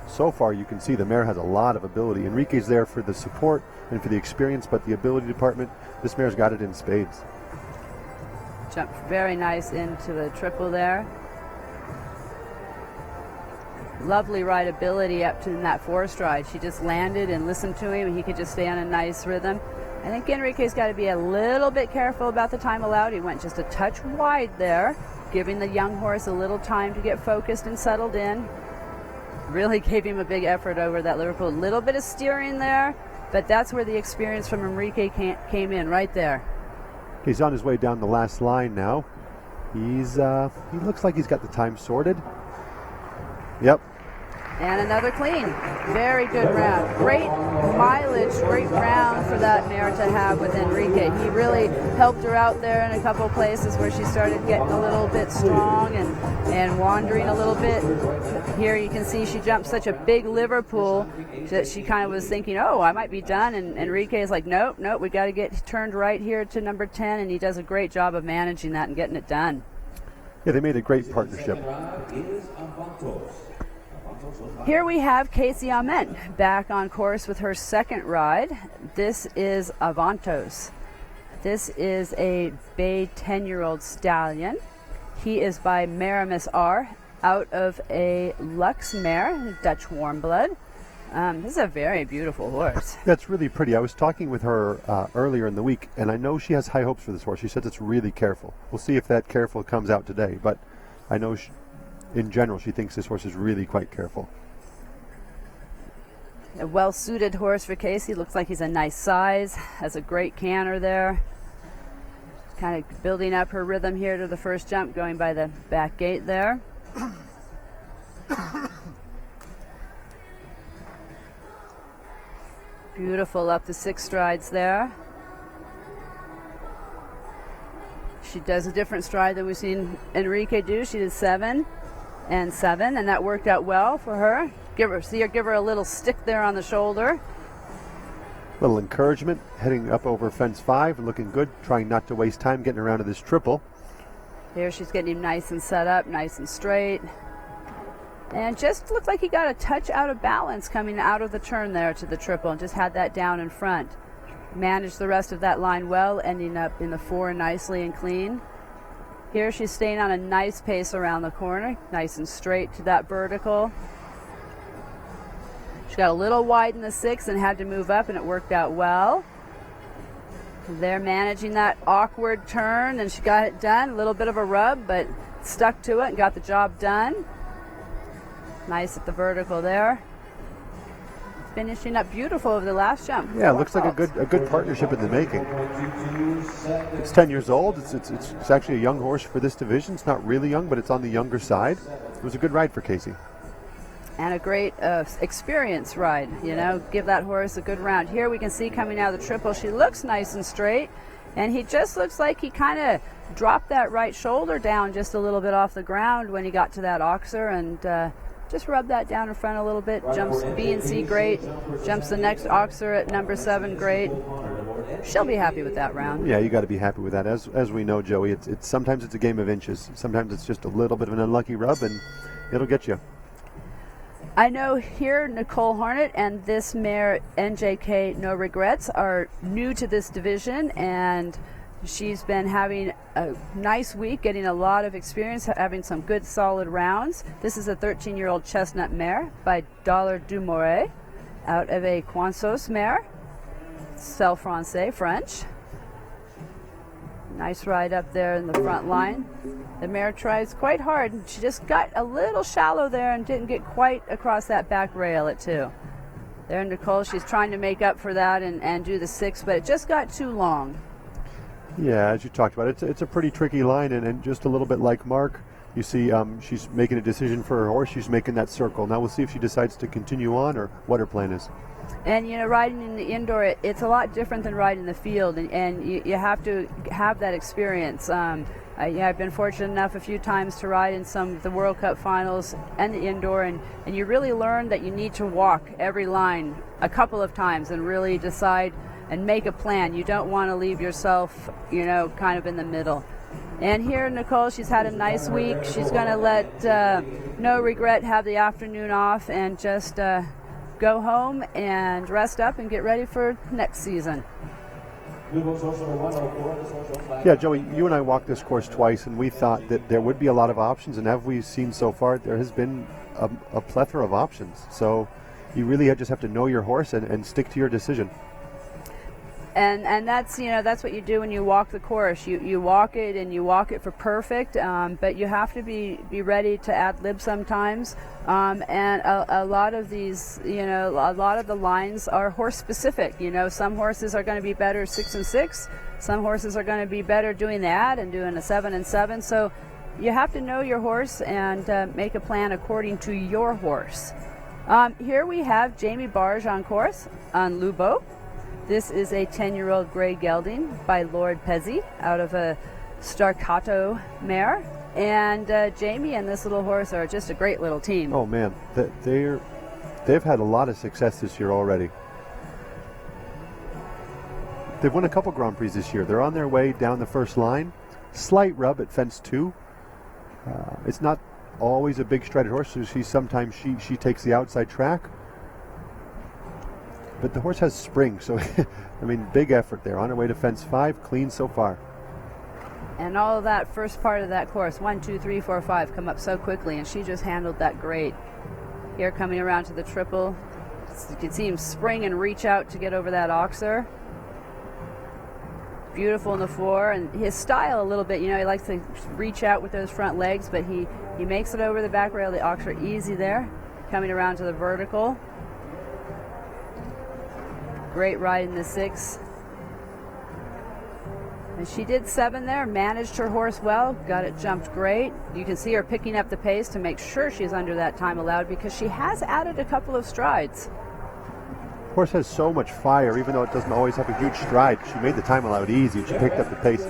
Speaker 5: So far, you can see the mare has a lot of ability. Enrique's there for the support and for the experience, but the ability department, this mare's got it in spades.
Speaker 4: Jumped very nice into the triple there. Lovely rideability up to that 4 stride. She just landed and listened to him, and he could just stay on a nice rhythm. I think Enrique's got to be a little bit careful about the time allowed. He went just a touch wide there, giving the young horse a little time to get focused and settled in. Really gave him a big effort over that Liverpool. A little bit of steering there, but that's where the experience from Enrique came in, right there.
Speaker 5: He's on his way down the last line now. He looks like he's got the time sorted. Yep.
Speaker 4: And another clean. Very good round. Great mileage, great round for that mare to have with Enrique. He really helped her out there in a couple places where she started getting a little bit strong and wandering a little bit. Here you can see she jumped such a big Liverpool that she kind of was thinking, oh, I might be done. And Enrique is like, nope, we got to get turned right here to number 10. And he does a great job of managing that and getting it done.
Speaker 5: Yeah, they made a great partnership.
Speaker 4: Here we have Casey Ament back on course with her second ride. This is Avantos. This is a bay 10-year-old stallion. He is by Maramis R, out of a Lux mare, Dutch warm blood. This is a very beautiful horse.
Speaker 5: That's really pretty. I was talking with her earlier in the week, and I know she has high hopes for this horse. She says it's really careful. We'll see if that careful comes out today, but I know in general she thinks this horse is really quite careful.
Speaker 4: A well-suited horse for Casey. Looks like he's a nice size. Has a great canter there. Kind of building up her rhythm here to the first jump, going by the back gate there. Beautiful up the 6 strides there. She does a different stride than we've seen Enrique do. She did 7 and 7, and that worked out well for her. Give her a little stick there on the shoulder.
Speaker 5: Little encouragement, heading up over fence 5 and looking good, trying not to waste time getting around to this triple.
Speaker 4: Here she's getting him nice and set up, nice and straight. And just looked like he got a touch out of balance coming out of the turn there to the triple and just had that down in front. Managed the rest of that line well, ending up in the 4 nicely and clean. Here she's staying on a nice pace around the corner, nice and straight to that vertical. She got a little wide in the 6 and had to move up, and it worked out well. They're managing that awkward turn, and she got it done. A little bit of a rub, but stuck to it and got the job done. Nice at the vertical there. Finishing up beautiful over the last jump.
Speaker 5: Yeah, it looks like a good partnership in the making. It's 10 years old. It's actually a young horse for this division. It's not really young, but it's on the younger side. It was a good ride for Casey.
Speaker 4: And a great experience ride, give that horse a good round. Here we can see coming out of the triple, she looks nice and straight, and he just looks like he kind of dropped that right shoulder down just a little bit off the ground when he got to that oxer, and just rubbed that down in front a little bit. Jumps B and C, great. Jumps the next oxer at number 7, great. She'll be happy with that round.
Speaker 5: Yeah, you got to be happy with that. As we know, Joey, it's sometimes it's a game of inches. Sometimes it's just a little bit of an unlucky rub, and it'll get you.
Speaker 4: I know here Nicole Hornet and this mare NJK No Regrets are new to this division, and she's been having a nice week, getting a lot of experience, having some good solid rounds. This is a 13-year-old chestnut mare by Dollar du Moret, out of a Quansos mare, Celle Francais, French. Nice ride up there in the front line. The mare tries quite hard. She just got a little shallow there and didn't get quite across that back rail at 2. There, Nicole, she's trying to make up for that and do the 6, but it just got too long.
Speaker 5: Yeah, as you talked about, it's a pretty tricky line, and just a little bit like Mark, you see she's making a decision for her horse. She's making that circle. Now we'll see if she decides to continue on or what her plan is.
Speaker 4: And, riding in the indoor, it's a lot different than riding in the field, and you have to have that experience. I've been fortunate enough a few times to ride in some of the World Cup finals and the indoor, and you really learn that you need to walk every line a couple of times and really decide and make a plan. You don't want to leave yourself, kind of in the middle. And here, Nicole, she's had a nice week. She's going to let No Regret have the afternoon off and just go home and rest up and get ready for next season.
Speaker 5: Yeah, Joey, you and I walked this course twice, and we thought that there would be a lot of options, and as we've seen so far, there has been a plethora of options. So you really just have to know your horse and stick to your decision.
Speaker 4: And that's, you know, that's what you do when you walk the course. You walk it and you walk it for perfect, but you have to be ready to ad lib sometimes. And a lot of these, you know, a lot of the lines are horse specific. You know, some horses are going to be better 6 and 6. Some horses are going to be better doing the ad and doing a 7 and 7. So you have to know your horse and make a plan according to your horse. Here we have Jamie Barge on course on Lubo. This is a 10-year-old gray gelding by Lord Pezzi out of a Staccato mare. And Jamie and this little horse are just a great little team.
Speaker 5: Oh man, they've had a lot of success this year already. They've won a couple Grand Prix this year. They're on their way down the first line. Slight rub at fence 2. It's not always a big strided horse, so sometimes she takes the outside track. But the horse has spring, so I mean, big effort there. On her way to fence 5, clean so far.
Speaker 4: And all of that first part of that course, 1, 2, 3, 4, 5, come up so quickly, and she just handled that great. Here coming around to the triple, you can see him spring and reach out to get over that oxer. Beautiful in the 4, and his style a little bit, you know, he likes to reach out with those front legs, but he makes it over the back rail of the oxer easy there. Coming around to the vertical. Great ride in the 6. And she did 7 there, managed her horse well, got it jumped great. You can see her picking up the pace to make sure she's under that time allowed because she has added a couple of strides.
Speaker 5: Horse has so much fire, even though it doesn't always have a huge stride. She made the time allowed easy. She picked up the pace.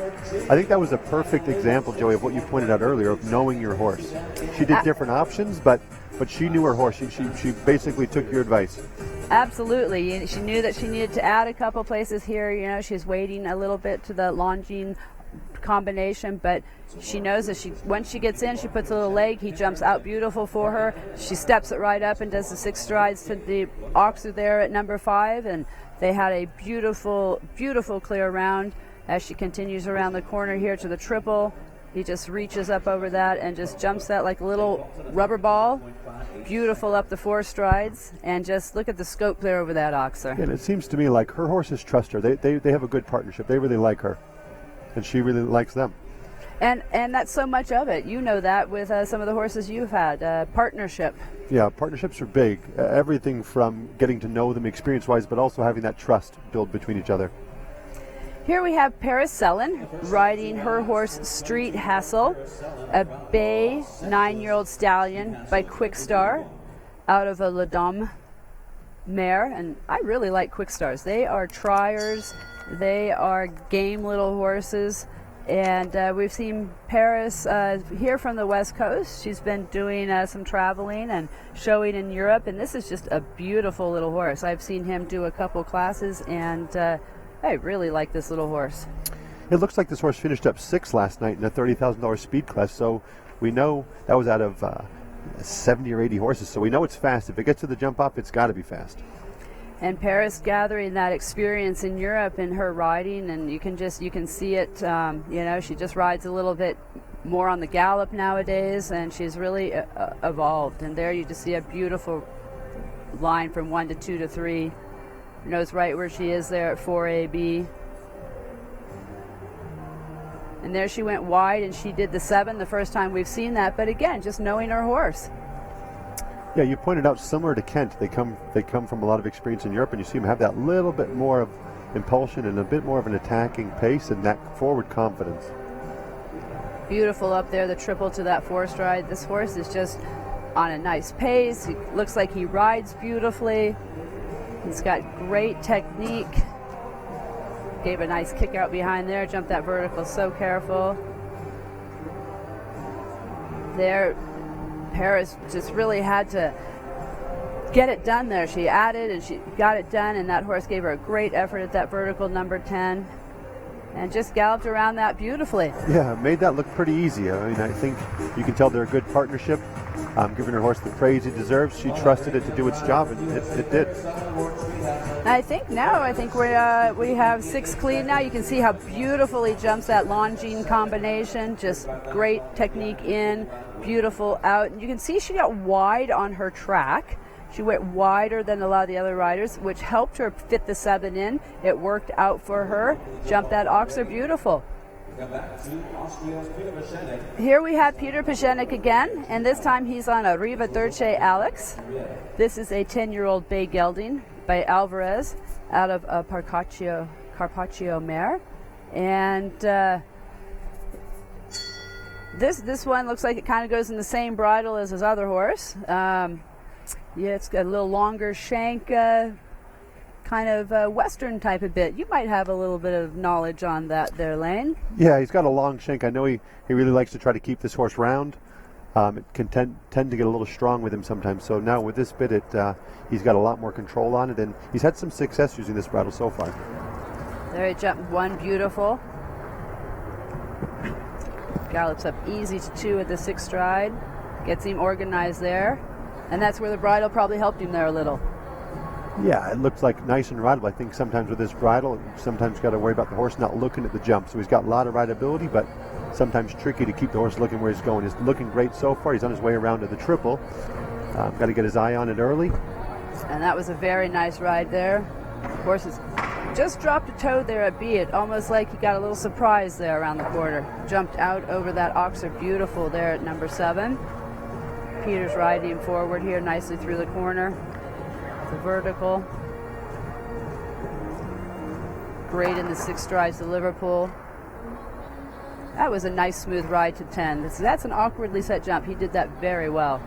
Speaker 5: I think that was a perfect example, Joey, of what you pointed out earlier, of knowing your horse. She did different options, but she knew her horse. She basically took your advice.
Speaker 4: Absolutely. She knew that she needed to add a couple places here. You know, she's waiting a little bit to the Longines combination, but she knows that once she gets in, she puts a little leg, he jumps out beautiful for her. She steps it right up and does the 6 strides to the oxer there at number 5, and they had a beautiful, beautiful clear round. As she continues around the corner here to the triple, he just reaches up over that and just jumps that like a little rubber ball. Beautiful up the 4 strides, and just look at the scope there over that oxer.
Speaker 5: And it seems to me like her horses trust her. They have a good partnership. They really like her, and she really likes them.
Speaker 4: And that's so much of it. You know that with some of the horses you've had. Partnership.
Speaker 5: Yeah, partnerships are big. Everything from getting to know them experience-wise, but also having that trust build between each other.
Speaker 4: Here we have Paris Sellen riding her horse Street Hassle, a bay 9-year-old stallion by Quick Star out of a Ladom mare. And I really like Quick Stars. They are triers. They are game little horses. And we've seen Paris here from the West Coast. She's been doing some traveling and showing in Europe. And this is just a beautiful little horse. I've seen him do a couple classes, and I really like this little horse.
Speaker 5: It looks like this horse finished up 6th last night in a $30,000 speed class, so we know that was out of 70 or 80 horses, so we know it's fast. If it gets to the jump off, it's got to be fast.
Speaker 4: And Paris gathering that experience in Europe in her riding, and you can see it. You know, she just rides a little bit more on the gallop nowadays, and she's really evolved. And there you just see a beautiful line from 1 to 2 to 3. Knows right where she is there at 4AB. And there she went wide, and she did the 7 the first time we've seen that. But again, just knowing her horse.
Speaker 5: Yeah, you pointed out similar to Kent. They come from a lot of experience in Europe, and you see them have that little bit more of impulsion and a bit more of an attacking pace and that forward confidence.
Speaker 4: Beautiful up there, the triple to that 4 stride. This horse is just on a nice pace. He looks like he rides beautifully. He's got great technique. Gave a nice kick out behind there, jumped that vertical so careful. There, Paris just really had to get it done there. She added and she got it done, and that horse gave her a great effort at that vertical number 10 and just galloped around that beautifully.
Speaker 5: Yeah, made that look pretty easy. I mean, I think you can tell they're a good partnership. Giving her horse the praise he deserves. She trusted it to do its job, and it did.
Speaker 4: I think we have 6 clean now. You can see how beautiful he jumps that Longines combination. Just great technique in, beautiful out. You can see she got wide on her track. She went wider than a lot of the other riders, which helped her fit the 7 in. It worked out for her. Jumped that oxer beautiful.
Speaker 1: Come back to Austria's Peter Paschenik.
Speaker 4: Here we have Peter Paschenik again, and this time he's on a Riva Dolce Alex. This is a 10-year-old bay gelding by Alvarez out of Carpaccio mare. And this one looks like it kind of goes in the same bridle as his other horse. Yeah, it's got a little longer shank, kind of Western type of bit. You might have a little bit of knowledge on that there, Lane.
Speaker 5: Yeah, he's got a long shank. I know he really likes to try to keep this horse round. It can tend to get a little strong with him sometimes. So now with this bit, he's got a lot more control on it, and he's had some success using this bridle so far.
Speaker 4: There he jumped one beautiful. Gallops up easy to 2 at the 6th stride. Gets him organized there. And that's where the bridle probably helped him there a little.
Speaker 5: Yeah, it looks like nice and rideable. I think sometimes with this bridle, sometimes got to worry about the horse not looking at the jump. So he's got a lot of rideability, but sometimes tricky to keep the horse looking where he's going. He's looking great so far. He's on his way around to the triple. Got to get his eye on it early.
Speaker 4: And that was a very nice ride there. Horse has just dropped a toe there at B. It almost like he got a little surprise there around the quarter. Jumped out over that oxer beautiful there at number 7. Peter's riding forward here nicely through the corner. The vertical. Great in the 6 strides to Liverpool. That was a nice smooth ride to 10. That's an awkwardly set jump. He did that very well.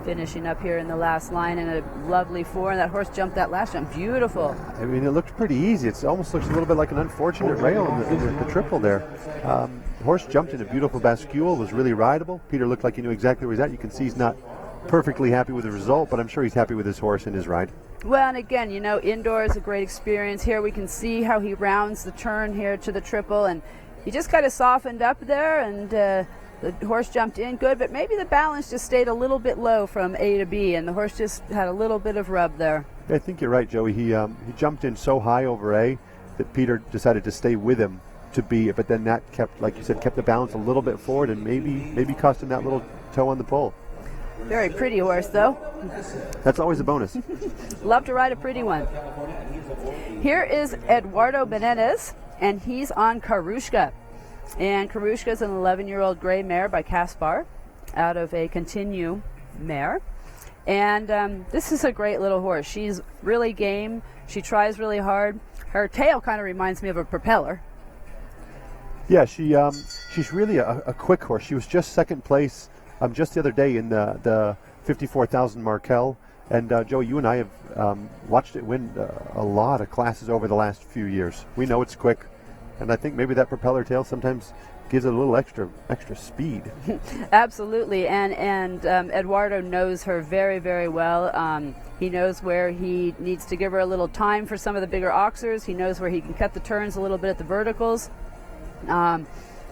Speaker 4: Finishing up here in the last line in a lovely 4, and that horse jumped that last jump. Beautiful.
Speaker 5: I mean, it looked pretty easy. It almost looks a little bit like an unfortunate rail in the triple there. The horse jumped in a beautiful bascule, was really rideable. Peter looked like he knew exactly where he's at. You can see he's not perfectly happy with the result, but I'm sure he's happy with his horse and his ride.
Speaker 4: Well, and again, you know, indoor is a great experience. Here we can see how he rounds the turn here to the triple, and he just kind of softened up there, and the horse jumped in good, but maybe the balance just stayed a little bit low from A to B, and the horse just had a little bit of rub there.
Speaker 5: I think you're right, Joey. He jumped in so high over A that Peter decided to stay with him to B, but then that kept, like you said, kept the balance a little bit forward, and maybe cost him that little toe on the pole.
Speaker 4: Very pretty horse, though.
Speaker 5: That's always a bonus.
Speaker 4: Love to ride a pretty one. Here is Eduardo Benitez, and he's on Karushka. And Karushka is an 11-year-old gray mare by Kaspar out of a Continue mare. And this is a great little horse. She's really game. She tries really hard. Her tail kind of reminds me of a propeller.
Speaker 5: Yeah, she's really a quick horse. She was just second place just the other day in the 54,000 Markel. And Joe, you and I have watched it win a lot of classes over the last few years. We know it's quick, and I think maybe that propeller tail sometimes gives it a little extra speed.
Speaker 4: Absolutely, and Eduardo knows her very, very well. He knows where he needs to give her a little time for some of the bigger oxers. He knows where he can cut the turns a little bit at the verticals.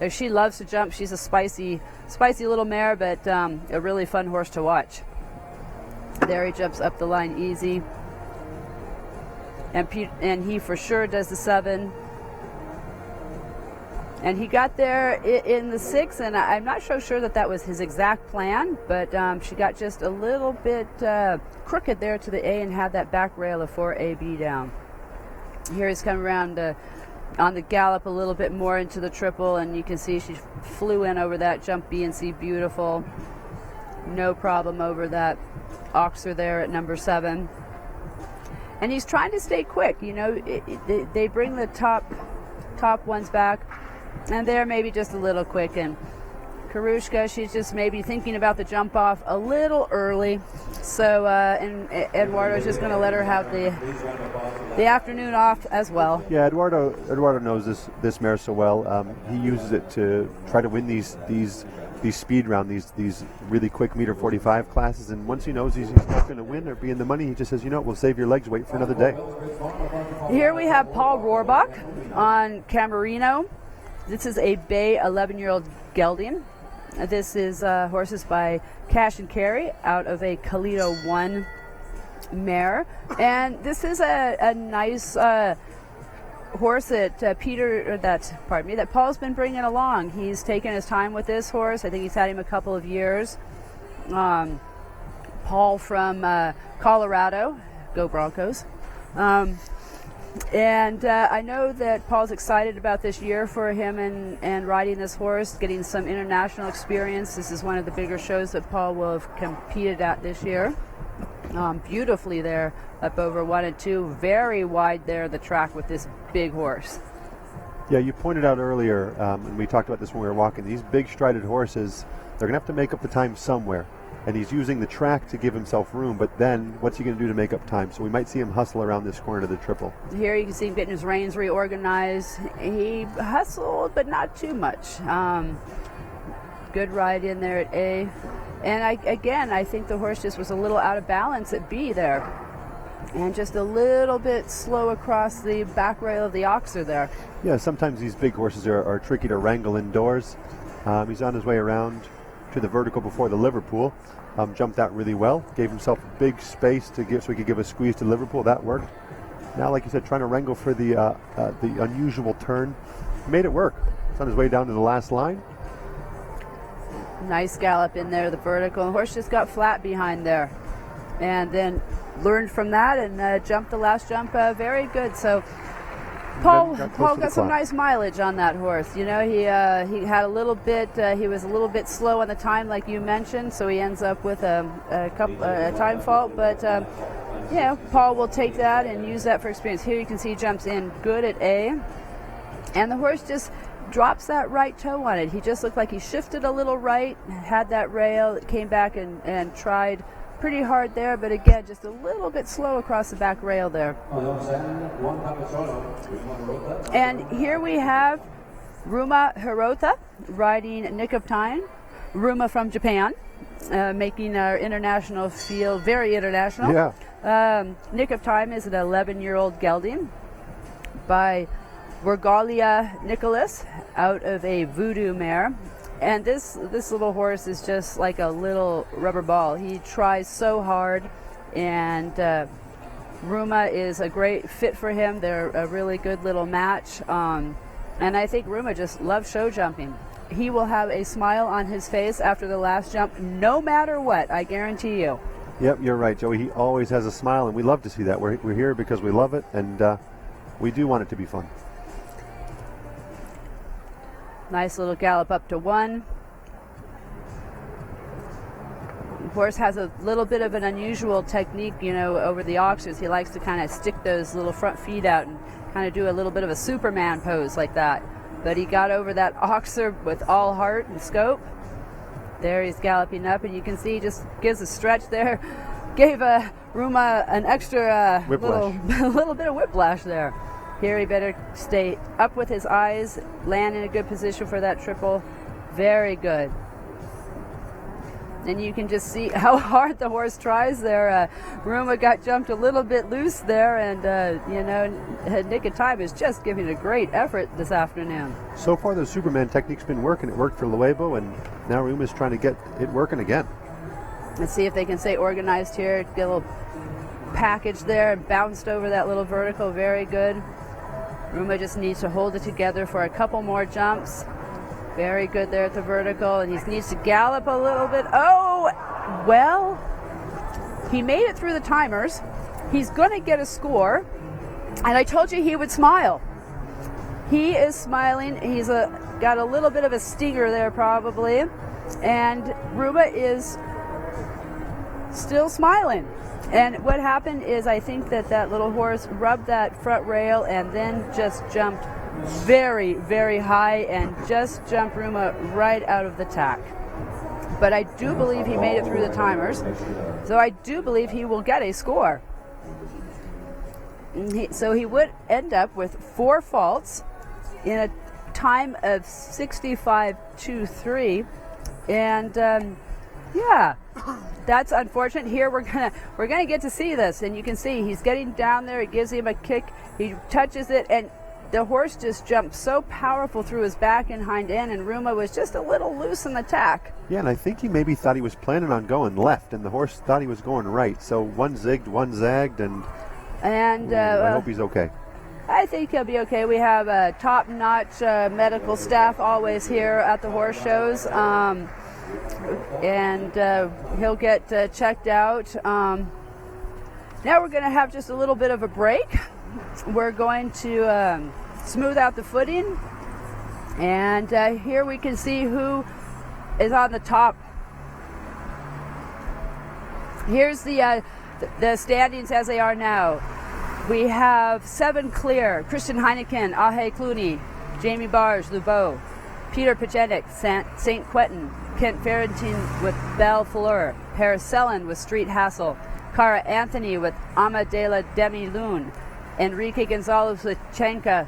Speaker 4: She loves to jump. She's a spicy little mare, but a really fun horse to watch. There he jumps up the line easy, and he for sure does the 7. And he got there in the 6, and I'm not so sure that was his exact plan, but she got just a little bit crooked there to the A and had that back rail of 4AB down. Here he's coming around on the gallop a little bit more into the triple, and you can see she flew in over that jump B and C beautiful. No problem over that oxer there at number 7. And he's trying to stay quick. You know, they bring the top ones back, and they're maybe just a little quick. And Karushka, she's just maybe thinking about the jump off a little early. So, and Eduardo's just going to let her have the afternoon off as well.
Speaker 5: Yeah, Eduardo knows this mare so well. He uses it to try to win these speed round, these really quick meter 45 classes. And once he knows he's not going to win or be in the money, he just says, you know what, we'll save your legs, wait for another day.
Speaker 4: Here we have Paul Rohrbach on Camerino. This is a bay 11-year-old gelding. This is horses by Cash and Carry out of a Calito 1 mare. And this is a nice horse that that Paul's been bringing along. He's taken his time with this horse. I think he's had him a couple of years. Paul from Colorado, go Broncos. And I know that Paul's excited about this year for him and riding this horse, getting some international experience. This is one of the bigger shows that Paul will have competed at this year. Beautifully there, up over 1 and 2, very wide there, the track with this big horse.
Speaker 5: Yeah, you pointed out earlier, and we talked about this when we were walking, these big strided horses, they're going to have to make up the time somewhere. And he's using the track to give himself room, but then what's he going to do to make up time? So we might see him hustle around this corner to the triple.
Speaker 4: Here you can see him getting his reins reorganized. He hustled, but not too much. Good ride in there at A. And I think the horse just was a little out of balance at B there. And just a little bit slow across the back rail of the oxer there.
Speaker 5: Yeah, sometimes these big horses are tricky to wrangle indoors. He's on his way around to the vertical before the Liverpool. Jumped out really well, gave himself a big space to give so he could give a squeeze to Liverpool. That worked. Now, like you said, trying to wrangle for the unusual turn. He made it work. He's on his way down to the last line.
Speaker 4: Nice gallop in there, the vertical. The horse just got flat behind there. And then learned from that and jumped the last jump very good. So Paul got some nice mileage on that horse. You know, he had a little bit. He was a little bit slow on the time, like you mentioned, so he ends up with a time fault. But yeah, Paul will take that and use that for experience. Here you can see he jumps in good at A, and the horse just drops that right toe on it. He just looked like he shifted a little right, had that rail, it came back and tried pretty hard there, but again, just a little bit slow across the back rail there. And here we have Ruma Hirota riding Nick of Time. Ruma from Japan, making our international field very international.
Speaker 5: Yeah.
Speaker 4: Nick of Time is an 11-year-old gelding by Wergalia Nicholas out of a Voodoo mare. And this little horse is just like a little rubber ball. He tries so hard, and Ruma is a great fit for him. They're a really good little match. And I think Ruma just loves show jumping. He will have a smile on his face after the last jump, no matter what, I guarantee you.
Speaker 5: Yep, you're right, Joey. He always has a smile, and we love to see that. We're here because we love it, and we do want it to be fun.
Speaker 4: Nice little gallop up to 1. The horse has a little bit of an unusual technique, you know, over the oxers. He likes to kind of stick those little front feet out and kind of do a little bit of a Superman pose like that. But he got over that oxer with all heart and scope. There he's galloping up, and you can see he just gives a stretch there. Gave Ruma an extra little bit of whiplash there. Here he better stay up with his eyes, land in a good position for that triple. Very good. And you can just see how hard the horse tries there. Ruma got jumped a little bit loose there, and you know, Nick of Time is just giving a great effort this afternoon.
Speaker 5: So far, the Superman technique's been working. It worked for Luebo, and now Ruma's trying to get it working again.
Speaker 4: Let's see if they can stay organized here. Get a little package there and bounced over that little vertical. Very good. Ruma just needs to hold it together for a couple more jumps. Very good there at the vertical, and he needs to gallop a little bit. Oh, well, he made it through the timers. He's going to get a score, and I told you he would smile. He is smiling. He's got a little bit of a stinger there probably, and Ruma is still smiling. And what happened is I think that little horse rubbed that front rail and then just jumped very, very high and just jumped Ruma right out of the tack. But I do believe he made it through the timers, so I do believe he will get a score. So he would end up with 4 faults in a time of 65.23, and yeah, that's unfortunate. Here we're gonna get to see this, and you can see he's getting down there. It gives him a kick. He touches it, and the horse just jumped so powerful through his back and hind end, and Ruma was just a little loose in the tack.
Speaker 5: Yeah, and I think he maybe thought he was planning on going left, and the horse thought he was going right. So one zigged, one zagged, and I hope he's okay.
Speaker 4: I think he'll be okay. We have top-notch medical staff always here at the horse shows. and he'll get checked out. Now we're going to have just a little bit of a break. We're going to smooth out the footing, and here we can see who is on the top. Here's the standings as they are now. We have 7 clear: Christian Heineken, Ahe Clooney, Jamie Barge, Lubeau, Peter Pachenik, St. Quentin, Kent Ferentine with Belle Fleur, Paracellan with Street Hassle, Cara Anthony with Ama de la Demi Lune, Enrique Gonzalez with Chenka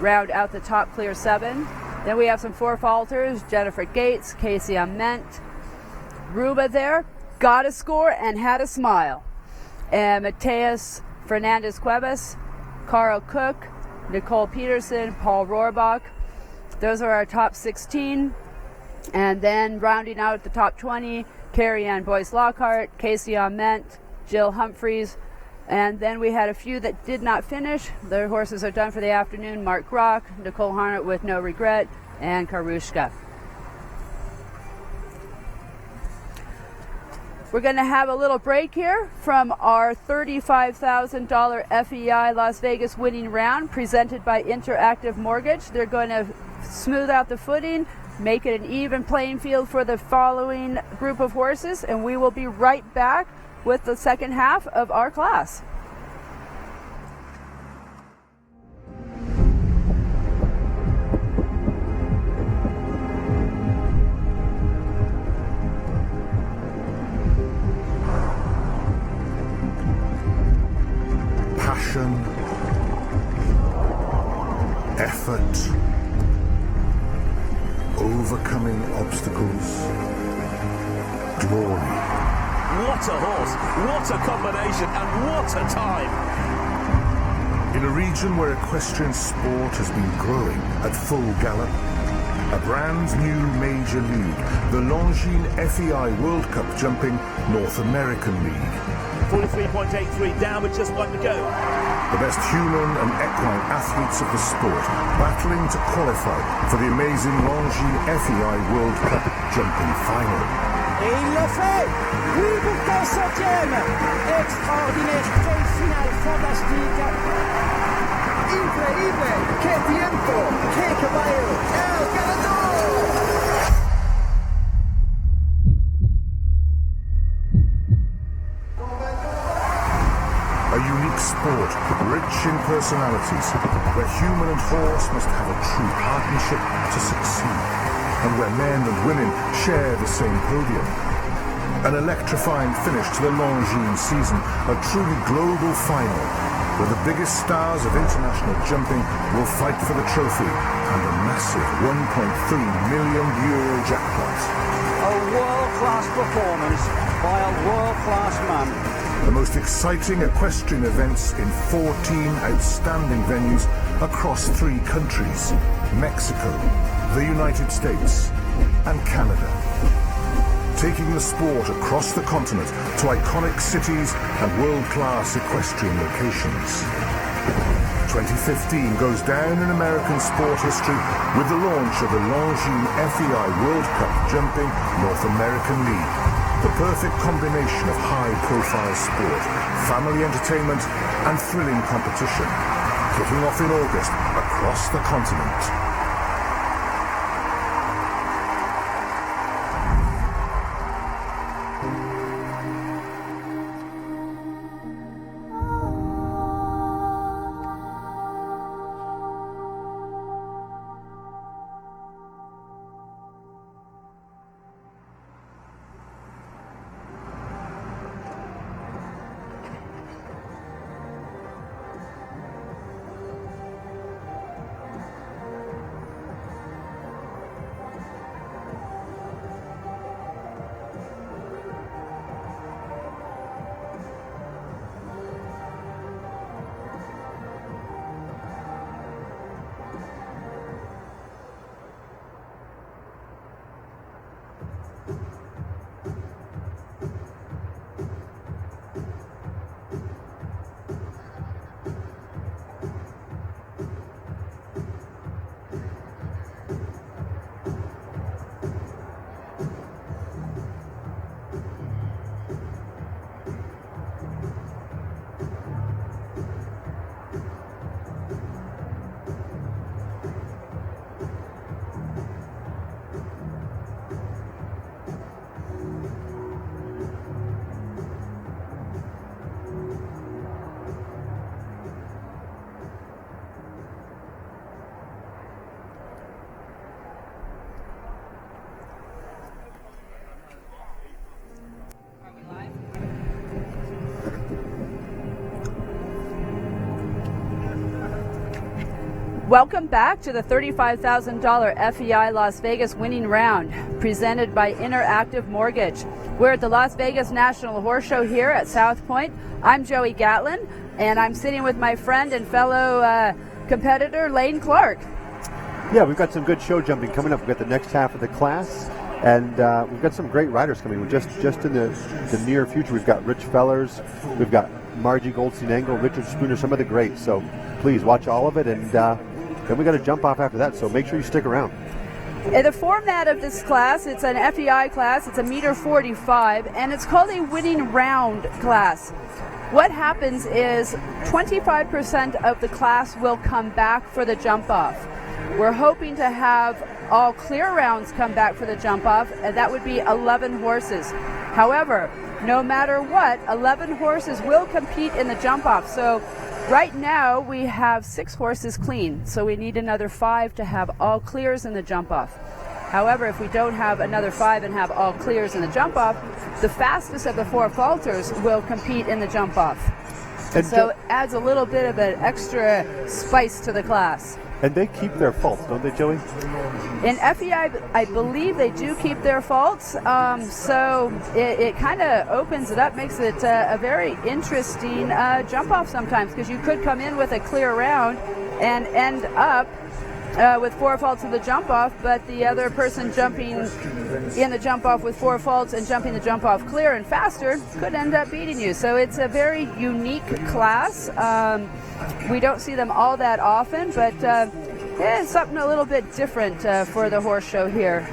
Speaker 4: round out the top clear 7. Then we have some 4 falters: Jennifer Gates, Casey Ament, Ruba there, got a score and had a smile. And Mateus Fernandez Cuevas, Carl Cook, Nicole Peterson, Paul Rohrbach. Those are our top 16. And then rounding out the top 20, Carrie Ann Boyce Lockhart, Casey Ament, Jill Humphreys. And then we had a few that did not finish. Their horses are done for the afternoon: Mark Grock, Nicole Harnett with No Regret, and Karushka. We're going to have a little break here from our $35,000 FEI Las Vegas winning round presented by Interactive Mortgage. They're going to smooth out the footing, make it an even playing field for the following group of horses, and we will be right back with the second half of our class.
Speaker 7: Passion, effort, overcoming obstacles, glory.
Speaker 8: What a horse, what a combination, and what a time!
Speaker 7: In a region where equestrian sport has been growing at full gallop, a brand new major league, the Longines FEI World Cup Jumping North American League.
Speaker 8: 43.83 down with just 1 to go.
Speaker 7: The best human and equine athletes of the sport battling to qualify for the amazing Longines FEI World Cup Jumping Final.
Speaker 9: Et il le fait! Oui, pourtant 7e! Extraordinaire, quelle finale fantastique! Increíble! Que tiempo! Que caballo! El ganador!
Speaker 7: A unique sport, rich in personalities, where human and horse must have a true partnership to succeed, and where men and women share the same podium. An electrifying finish to the Longines season, a truly global final, where the biggest stars of international jumping will fight for the trophy and the massive €1.3 million jackpot.
Speaker 9: A world-class performance by a world-class man.
Speaker 7: The most exciting equestrian events in 14 outstanding venues across 3 countries: Mexico, the United States, and Canada. Taking the sport across the continent to iconic cities and world-class equestrian locations. 2015 goes down in American sport history with the launch of the Longines FEI World Cup Jumping North American League. The perfect combination of high-profile sport, family entertainment, and thrilling competition. Kicking off in August across the continent.
Speaker 4: Welcome back to the $35,000 FEI Las Vegas winning round, presented by Interactive Mortgage. We're at the Las Vegas National Horse Show here at South Point. I'm Joey Gatlin, and I'm sitting with my friend and fellow competitor, Lane Clark.
Speaker 5: Yeah, we've got some good show jumping coming up. We've got the next half of the class, and we've got some great riders coming. We're just in the near future. We've got Rich Fellers, we've got Margie Goldstein-Engel, Richard Spooner, some of the greats. So please watch all of it, and then we got to jump off after that. So make sure you stick around.
Speaker 4: The format of this class, it's an FEI class. It's a meter 45, and it's called a winning round class. What happens is 25% of the class will come back for the jump off. We're hoping to have all clear rounds come back for the jump off, and that would be 11 horses. However, no matter what, 11 horses will compete in the jump off. So right now we have 6 horses clean, so we need another 5 to have all clears in the jump off. However, if we don't have another 5 and have all clears in the jump off, the fastest of the 4 falters will compete in the jump off. And so it adds a little bit of an extra spice to the class.
Speaker 5: And they keep their faults, don't they, Joey?
Speaker 4: In FEI, I believe they do keep their faults. So it kind of opens it up, makes it a very interesting jump off sometimes, because you could come in with a clear round and end up with 4 faults in the jump off, but the other person jumping in the jump off with 4 faults and jumping the jump off clear and faster could end up beating you. So it's a very unique class. We don't see them all that often, but it's something a little bit different for the horse show here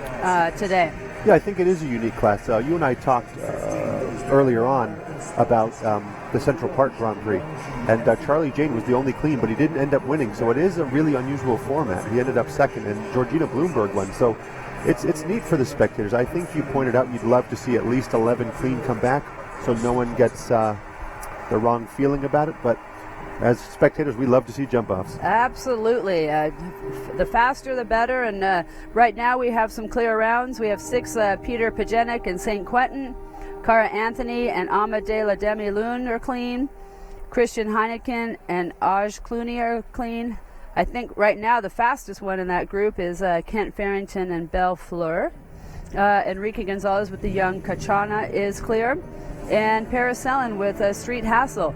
Speaker 4: today.
Speaker 5: Yeah, I think it is a unique class. You and I talked earlier on about the Central Park Grand Prix, and Charlie Jane was the only clean, but he didn't end up winning, so it is a really unusual format. He ended up second, and Georgina Bloomberg won, so it's neat for the spectators. I think you pointed out you'd love to see at least 11 clean come back, so no one gets the wrong feeling about it, but as spectators, we love to see jump-offs.
Speaker 4: Absolutely. The faster, the better. And right now we have some clear rounds. We have 6 Peter Pagenik and St. Quentin. Cara Anthony and Amadee La Demi-Lune are clean. Christian Heineken and Aj Clooney are clean. I think right now the fastest one in that group is Kent Farrington and Belle Fleur. Enrique Gonzalez with the young Kachana is clear. And Paracellin with Street Hassle.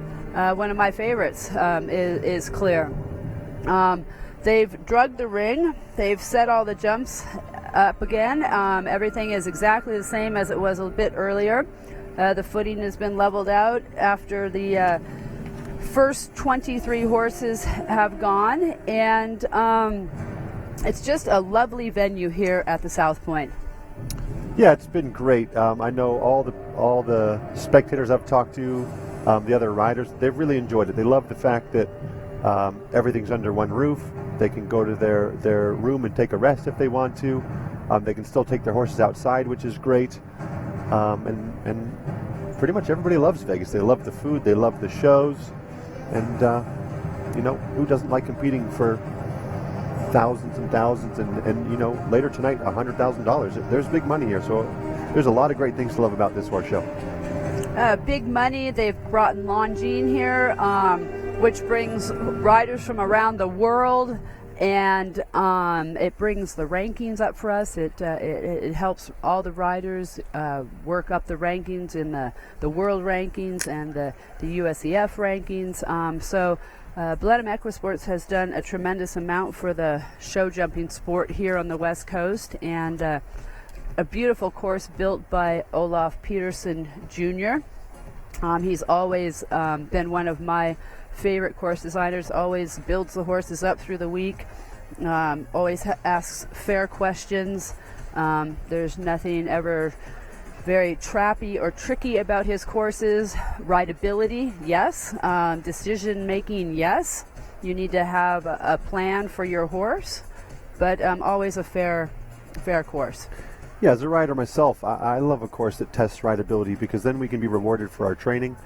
Speaker 4: One of my favorites is clear. They've drugged the ring. They've set all the jumps up again. Everything is exactly the same as it was a bit earlier. The footing has been leveled out after the first 23 horses have gone, and it's just a lovely venue here at the South Point.
Speaker 5: Yeah, it's been great. I know all the spectators I've talked to, the other riders, they've really enjoyed it. They love the fact that everything's under one roof. They can go to their room and take a rest if they want to. They can still take their horses outside, which is great. And pretty much everybody loves Vegas. They love the food, they love the shows, and who doesn't like competing for thousands and thousands and later tonight $100,000. There's big money here, so there's a lot of great things to love about this horse show.
Speaker 4: Big money. They've brought Longines here, which brings riders from around the world, and it brings the rankings up for us. It helps all the riders work up the rankings in the world rankings and the USEF rankings. So Blenheim Equisports has done a tremendous amount for the show jumping sport here on the West Coast, and a beautiful course built by Olaf Peterson Jr. He's always been one of my favorite course designers, always builds the horses up through the week, always asks fair questions. There's nothing ever very trappy or tricky about his courses. Rideability, yes. Decision making, yes. You need to have a plan for your horse, but always a fair course.
Speaker 5: Yeah, as a rider myself, I love a course that tests rideability, because then we can be rewarded for our training.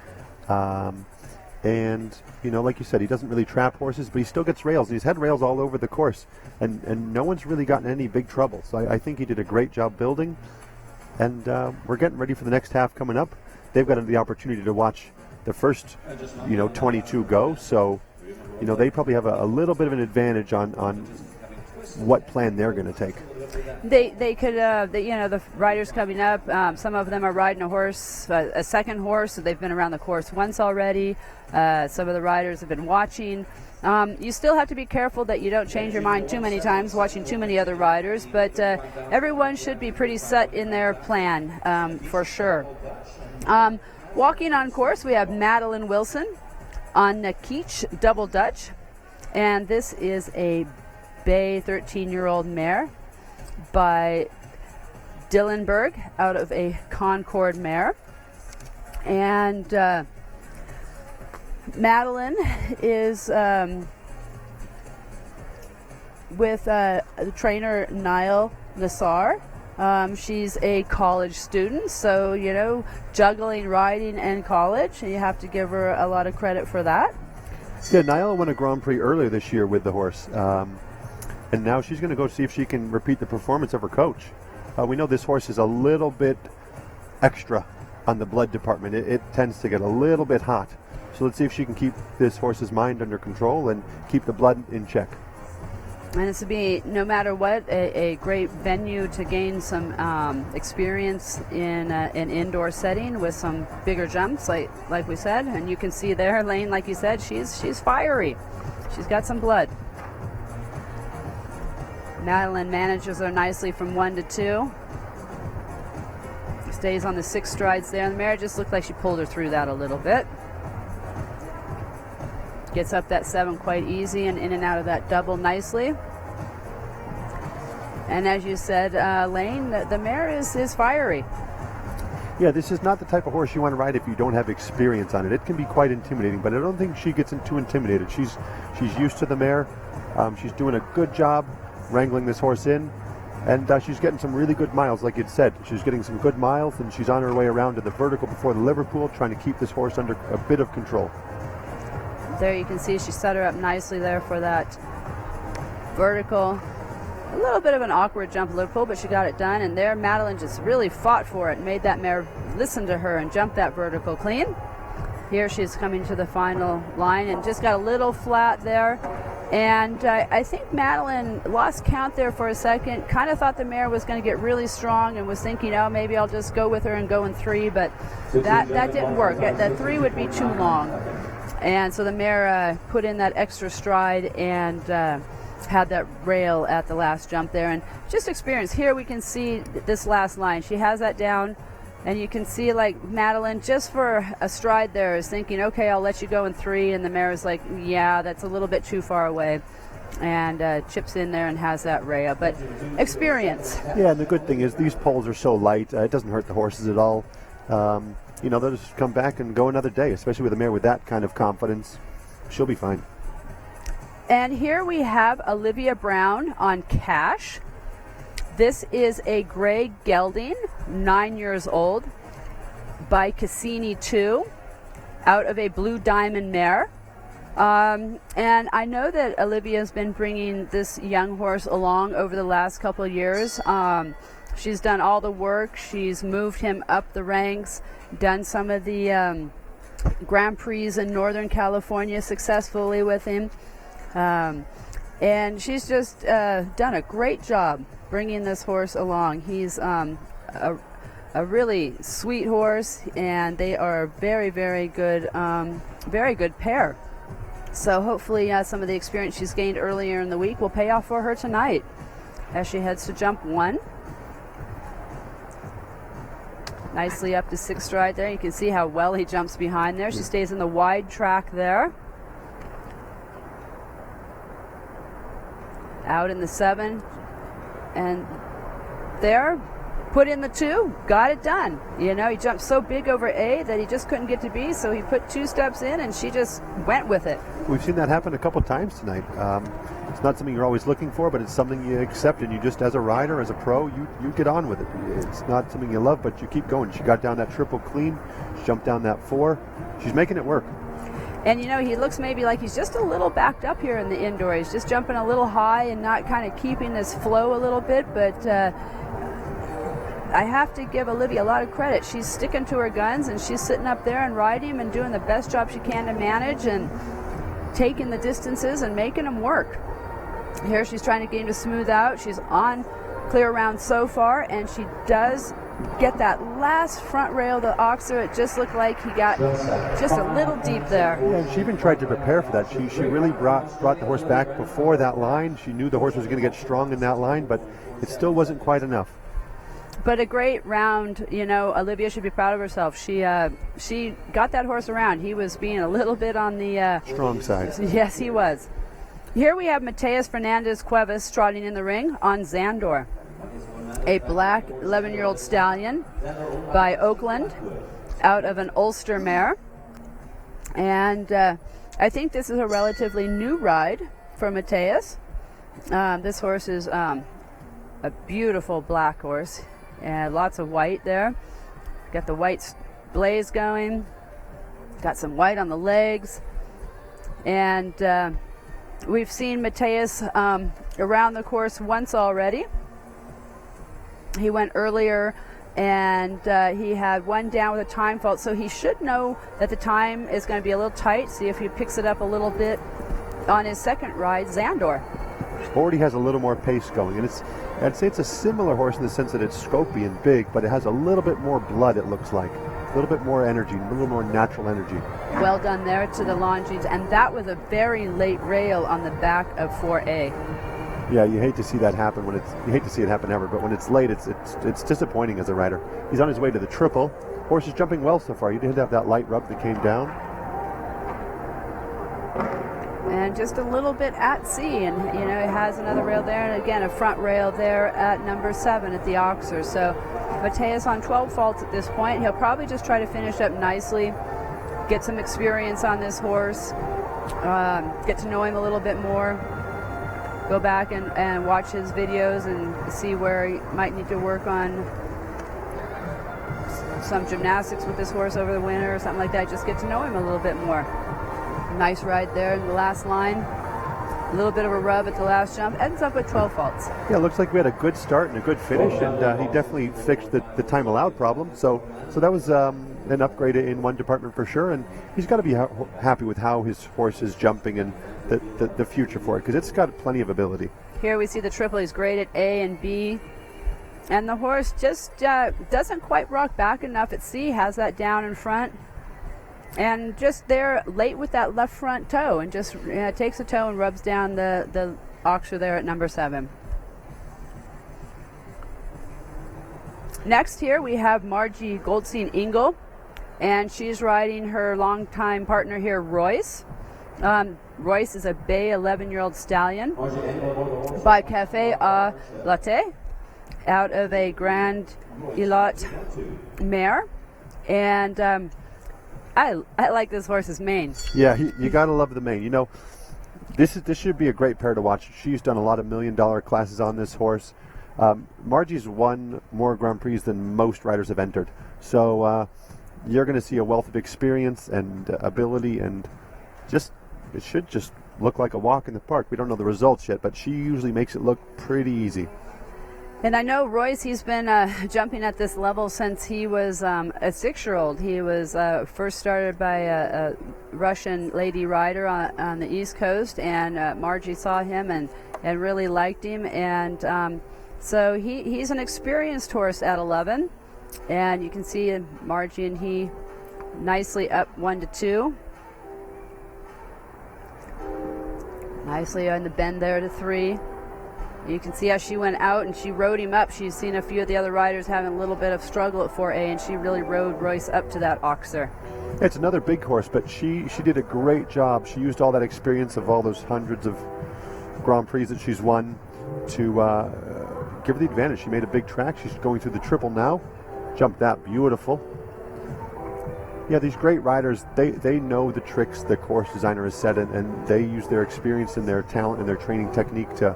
Speaker 5: And, like you said, he doesn't really trap horses, but he still gets rails. He's had rails all over the course, and no one's really gotten any big trouble. So I think he did a great job building, and we're getting ready for the next half coming up. They've got the opportunity to watch the first, 22 go, so they probably have a little bit of an advantage on what plan they're going to take.
Speaker 4: They could, the riders coming up, some of them are riding a horse, a second horse, so they've been around the course once already. Some of the riders have been watching. You still have to be careful that you don't change your mind too many times watching too many other riders, but everyone should be pretty set in their plan for sure. Walking on course, we have Madeline Wilson on Nakich Double Dutch, and this is a Bay 13-year-old mare by Dillenberg out of a Concord mare. And Madeline is with the trainer Niall Nassar. She's a college student, so juggling riding and college, and you have to give her a lot of credit for that.
Speaker 5: Yeah, Niall won a Grand Prix earlier this year with the horse, and now she's going to go see if she can repeat the performance of her coach. We know this horse is a little bit extra on the blood department. It tends to get a little bit hot. So let's see if she can keep this horse's mind under control and keep the blood in check.
Speaker 4: And it's to be, no matter what, a great venue to gain some experience in an indoor setting with some bigger jumps, like we said. And you can see there, Lane, like you said, she's fiery. She's got some blood. Madeline manages her nicely from 1 to 2. Stays on the 6 strides there. And the mare just looked like she pulled her through that a little bit. Gets up that 7 quite easy and in and out of that double nicely. And as you said, Lane, the mare is fiery.
Speaker 5: Yeah, this is not the type of horse you want to ride if you don't have experience on it. It can be quite intimidating, but I don't think she gets too intimidated. She's used to the mare. She's doing a good job wrangling this horse in, and she's getting some really good miles, like you'd said. She's getting some good miles, and she's on her way around to the vertical before the Liverpool, trying to keep this horse under a bit of control.
Speaker 4: There you can see she set her up nicely there for that vertical. A little bit of an awkward jump Liverpool, but she got it done. And there Madeline just really fought for it, made that mare listen to her and jump that vertical clean. Here she's coming to the final line and just got a little flat there. And I think Madeline lost count there for a second, kind of thought the mare was going to get really strong and was thinking, oh, maybe I'll just go with her and go in 3, but that didn't work. That 3 would be too long. And so the mare put in that extra stride and had that rail at the last jump there. And just experience. Here we can see this last line. She has that down, and you can see like Madeline, just for a stride there, is thinking, okay, I'll let you go in 3. And the mare is like, yeah, that's a little bit too far away. And chips in there and has that rail. But experience.
Speaker 5: Yeah, and the good thing is these poles are so light, it doesn't hurt the horses at all. They'll just come back and go another day, especially with a mare with that kind of confidence. She'll be fine.
Speaker 4: And here we have Olivia Brown on Cash. This is a gray gelding, 9 years old, by Cassini 2, out of a Blue Diamond mare. And I know that Olivia's been bringing this young horse along over the last couple of years. She's done all the work. She's moved him up the ranks, done some of the Grand Prix in Northern California successfully with him. And she's just done a great job bringing this horse along. He's a really sweet horse, and they are very, very good pair. So hopefully some of the experience she's gained earlier in the week will pay off for her tonight as she heads to jump 1. Nicely up to 6 stride there. You can see how well he jumps behind there. She stays in the wide track there. Out in the 7. And there, put in the 2, got it done. He jumped so big over A that he just couldn't get to B, so he put 2 steps in and she just went with it.
Speaker 5: We've seen that happen a couple times tonight. It's not something you're always looking for, but it's something you accept, and you just, as a rider, as a pro, you get on with it. It's not something you love, but you keep going. She got down that triple clean, she jumped down that 4. She's making it work.
Speaker 4: And he looks maybe like he's just a little backed up here in the indoor. He's just jumping a little high and not kind of keeping this flow a little bit, but I have to give Olivia a lot of credit. She's sticking to her guns, and she's sitting up there and riding him and doing the best job she can to manage. And taking the distances and making them work. Here she's trying to get him to smooth out. She's on clear around so far, and she does get that last front rail of the oxer. It just looked like he got just a little deep there.
Speaker 5: Yeah, and she even tried to prepare for that. She really brought the horse back before that line. She knew the horse was going to get strong in that line, but it still wasn't quite enough.
Speaker 4: But a great round, you know. Olivia should be proud of herself. She got that horse around. He was being a little bit on the
Speaker 5: strong side.
Speaker 4: Yes, he was. Here we have Mateus Fernandez Cuevas trotting in the ring on Zandor, a black 11-year-old stallion by Oakland, out of an Ulster mare. And I think this is a relatively new ride for Mateus. This horse is a beautiful black horse. Lots of white there. Got the white blaze going. Got some white on the legs. And we've seen Mateus around the course once already. He went earlier and he had one down with a time fault, so he should know that the time is going to be a little tight. See if he picks it up a little bit on his second ride, Zandor.
Speaker 5: Already has a little more pace going, and I'd say it's a similar horse in the sense that it's scopy and big, but it has a little bit more blood, it looks like. A little bit more energy, a little more natural energy.
Speaker 4: Well done there to the Longines, and that was a very late rail on the back of 4A.
Speaker 5: Yeah, you hate to see that happen you hate to see it happen ever, but when it's late, it's disappointing as a rider. He's on his way to the triple. Horse is jumping well so far. You did have that light rub that came down.
Speaker 4: And just a little bit at sea, and you know, it has another rail there, and again a front rail there at number 7 at the Oxer. So Mateus on 12 faults at this point. He'll probably just try to finish up nicely, get some experience on this horse, get to know him a little bit more, go back and watch his videos and see where he might need to work on some gymnastics with this horse over the winter or something like that. Just get to know him a little bit more. Nice ride there in the last line. A little bit of a rub at the last jump. Ends up with 12 faults.
Speaker 5: Yeah, it looks like we had a good start and a good finish, and he definitely fixed the time allowed problem. So that was an upgrade in one department for sure, and he's got to be happy with how his horse is jumping and the future for it, because it's got plenty of ability.
Speaker 4: Here we see the triple. He's graded A and B, and the horse just doesn't quite rock back enough at C. Has that down in front. And just there late with that left front toe, and just takes a toe and rubs down the Oxer there at number 7. Next here we have Margie Goldstein-Ingle, and she's riding her longtime partner here, Royce. Royce is a bay 11-year-old stallion by Café à Latte, out of a Grand Ilot mare. And I like this horse's mane.
Speaker 5: Yeah, you gotta love the mane. You know, this should be a great pair to watch. She's done a lot of $1 million classes on this horse. Margie's won more Grand Prix than most riders have entered. So you're going to see a wealth of experience and ability, and it should just look like a walk in the park. We don't know the results yet, but she usually makes it look pretty easy.
Speaker 4: And I know Royce, he's been jumping at this level since he was a 6-year-old. He was first started by a Russian lady rider on the East Coast, and Margie saw him and really liked him. And so he's an experienced horse at 11. And you can see Margie and he nicely up 1-2. Nicely on the bend there to 3. You can see how she went out and she rode him up. She's seen a few of the other riders having a little bit of struggle at 4A, and she really rode Royce up to that Oxer.
Speaker 5: It's another big horse, but she did a great job. She used all that experience of all those hundreds of Grand Prix that she's won to give her the advantage. She made a big track. She's going through the triple now. Jumped that beautiful. Yeah, these great riders, they know the tricks the course designer has set, and they use their experience and their talent and their training technique to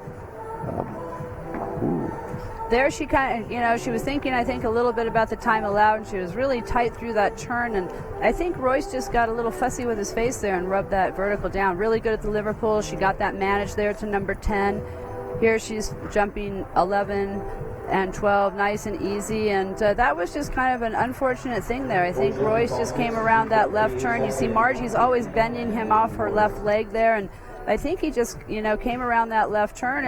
Speaker 4: There she kind of, she was thinking, I think, a little bit about the time allowed, and she was really tight through that turn, and I think Royce just got a little fussy with his face there and rubbed that vertical down. Really good at the Liverpool. She got that managed there to number 10. Here she's jumping 11, and 12, nice and easy. And that was just kind of an unfortunate thing there. I think Royce just came around that left turn. You see Margie's always bending him off her left leg there, and I think he just, came around that left turn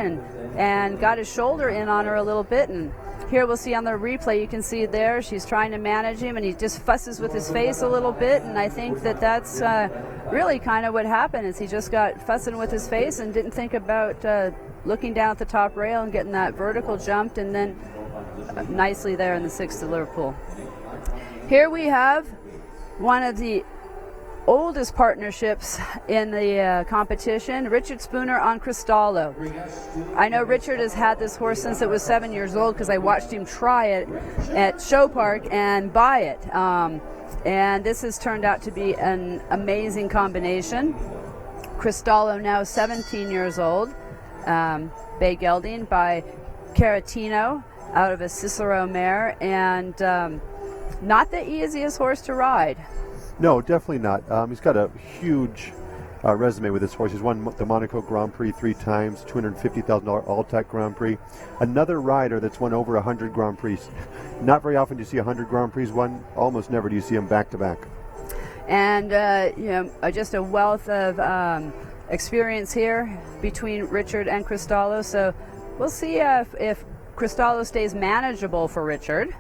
Speaker 4: and got his shoulder in on her a little bit. And here we'll see on the replay, you can see there, she's trying to manage him, and he just fusses with his face a little bit. And I think that's really kind of what happened, is he just got fussing with his face and didn't think about looking down at the top rail and getting that vertical jumped, and then nicely there in the 6th of Liverpool. Here we have one of the oldest partnerships in the competition, Richard Spooner on Cristallo. I know Richard has had this horse since it was 7 years old, because I watched him try it at Show Park and buy it. And this has turned out to be an amazing combination. Cristallo now 17 years old. Bay Gelding by Caratino out of a Cicero mare, and not the easiest horse to ride.
Speaker 5: No, definitely not. He's got a huge resume with this horse. He's won the Monaco Grand Prix 3 times, $250,000 All-Tech Grand Prix. Another rider that's won over 100 Grand Prix. Not very often do you see 100 Grand Prix won. Almost never do you see them back-to-back.
Speaker 4: And, just a wealth of experience here between Richard and Cristallo. So we'll see if Cristallo stays manageable for Richard.